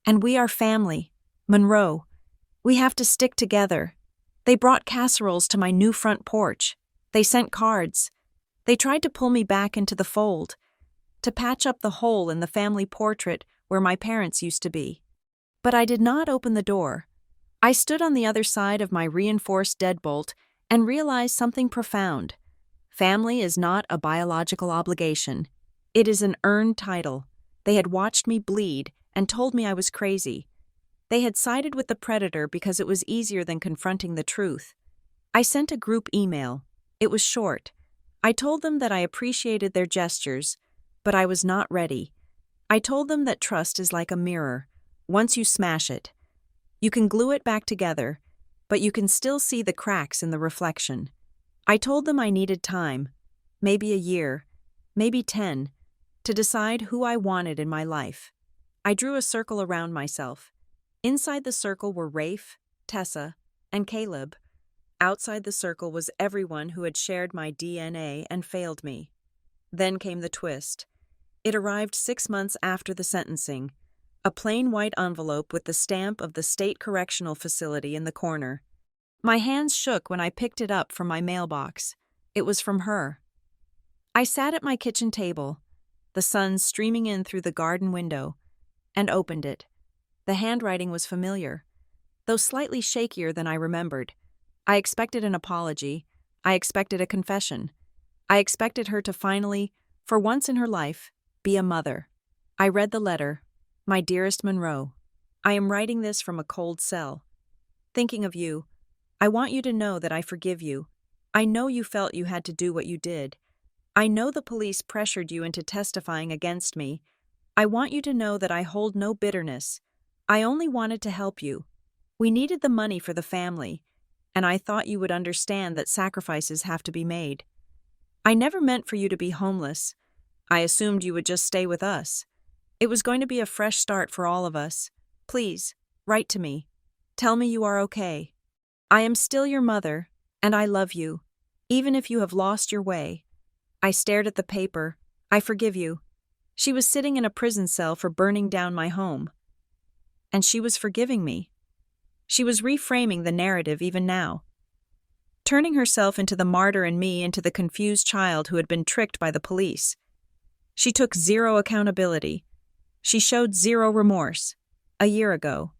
And we are family. Monroe. We have to stick together." They brought casseroles to my new front porch. They sent cards. They tried to pull me back into the fold. to patch up the hole in the family portrait where my parents used to be. But I did not open the door. I stood on the other side of my reinforced deadbolt and realized something profound. Family is not a biological obligation. It is an earned title. They had watched me bleed and told me I was crazy. They had sided with the predator because it was easier than confronting the truth. I sent a group email. It was short. I told them that I appreciated their gestures, but I was not ready. I told them that trust is like a mirror. Once you smash it, you can glue it back together, but you can still see the cracks in the reflection. I told them I needed time, maybe a year, maybe 10, to decide who I wanted in my life. I drew a circle around myself. Inside the circle were Rafe, Tessa, and Caleb. Outside the circle was everyone who had shared my DNA and failed me. Then came the twist. It arrived 6 months after the sentencing. A plain white envelope with the stamp of the state correctional facility in the corner. My hands shook when I picked it up from my mailbox. It was from her. I sat at my kitchen table, the sun streaming in through the garden window, and opened it. The handwriting was familiar, though slightly shakier than I remembered. I expected an apology. I expected a confession. I expected her to finally, for once in her life, be a mother. I read the letter. My dearest Monroe, I am writing this from a cold cell. Thinking of you, I want you to know that I forgive you. I know you felt you had to do what you did. I know the police pressured you into testifying against me. I want you to know that I hold no bitterness. I only wanted to help you. We needed the money for the family, and I thought you would understand that sacrifices have to be made. I never meant for you to be homeless. I assumed you would just stay with us. It was going to be a fresh start for all of us. Please, write to me. Tell me you are okay. I am still your mother, and I love you, even if you have lost your way. I stared at the paper. I forgive you. She was sitting in a prison cell for burning down my home. And she was forgiving me. She was reframing the narrative even now, turning herself into the martyr and me into the confused child who had been tricked by the police. She took zero accountability. She showed zero remorse. A year ago.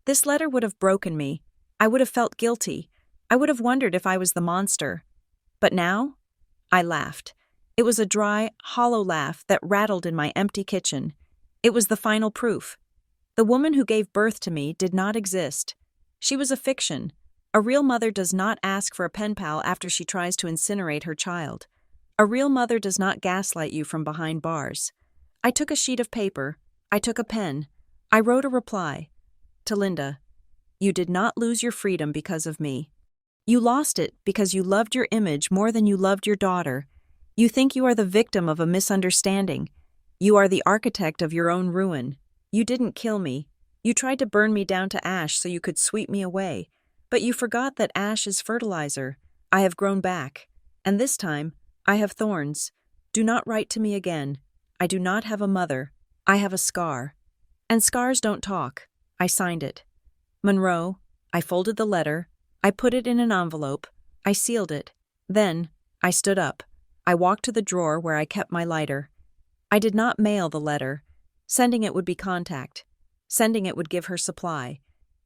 This letter would have broken me. I would have felt guilty. I would have wondered if I was the monster. But now? I laughed. It was a dry, hollow laugh that rattled in my empty kitchen. It was the final proof. The woman who gave birth to me did not exist. She was a fiction. A real mother does not ask for a pen pal after she tries to incinerate her child. A real mother does not gaslight you from behind bars. I took a sheet of paper. I took a pen. I wrote a reply. To Linda, you did not lose your freedom because of me. You lost it because you loved your image more than you loved your daughter. You think you are the victim of a misunderstanding. You are the architect of your own ruin. You didn't kill me. You tried to burn me down to ash so you could sweep me away. But you forgot that ash is fertilizer. I have grown back. And this time, I have thorns. Do not write to me again. I do not have a mother. I have a scar. And scars don't talk. I signed it. Monroe. I folded the letter. I put it in an envelope. I sealed it. Then, I stood up. I walked to the drawer where I kept my lighter. I did not mail the letter. Sending it would be contact. Sending it would give her supply.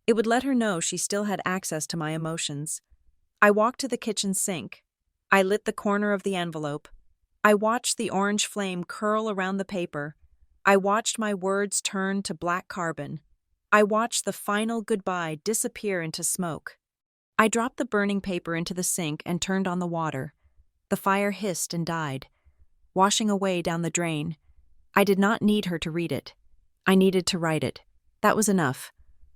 It would let her know she still had access to my emotions. I walked to the kitchen sink. I lit the corner of the envelope. I watched the orange flame curl around the paper. I watched my words turn to black carbon. I watched the final goodbye disappear into smoke. I dropped the burning paper into the sink and turned on the water. The fire hissed and died, washing away down the drain. I did not need her to read it. I needed to write it. That was enough.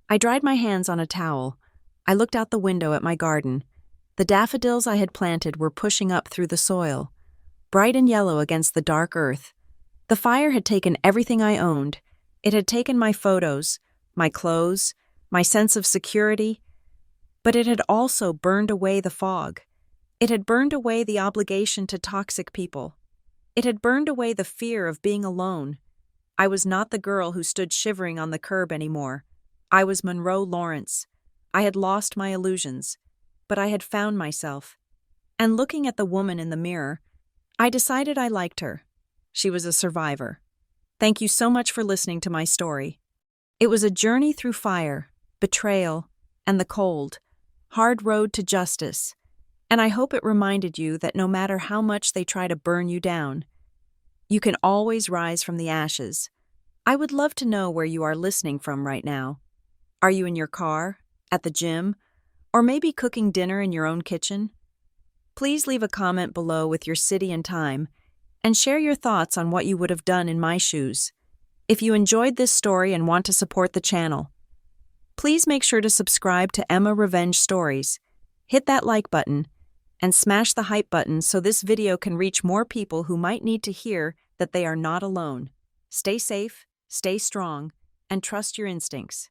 I dried my hands on a towel. I looked out the window at my garden. The daffodils I had planted were pushing up through the soil, bright and yellow against the dark earth. The fire had taken everything I owned. It had taken my photos, my clothes, my sense of security, but it had also burned away the fog. It had burned away the obligation to toxic people. It had burned away the fear of being alone. I was not the girl who stood shivering on the curb anymore. I was Monroe Lawrence. I had lost my illusions, but I had found myself. And looking at the woman in the mirror, I decided I liked her. She was a survivor. Thank you so much for listening to my story. It was a journey through fire, betrayal, and the cold, hard road to justice, and I hope it reminded you that no matter how much they try to burn you down, you can always rise from the ashes. I would love to know where you are listening from right now. Are you in your car, at the gym, or maybe cooking dinner in your own kitchen? Please leave a comment below with your city and time, and share your thoughts on what you would have done in my shoes. If you enjoyed this story and want to support the channel, please make sure to subscribe to Emma Revenge Stories, hit that like button, and smash the hype button so this video can reach more people who might need to hear that they are not alone. Stay safe, stay strong, and trust your instincts.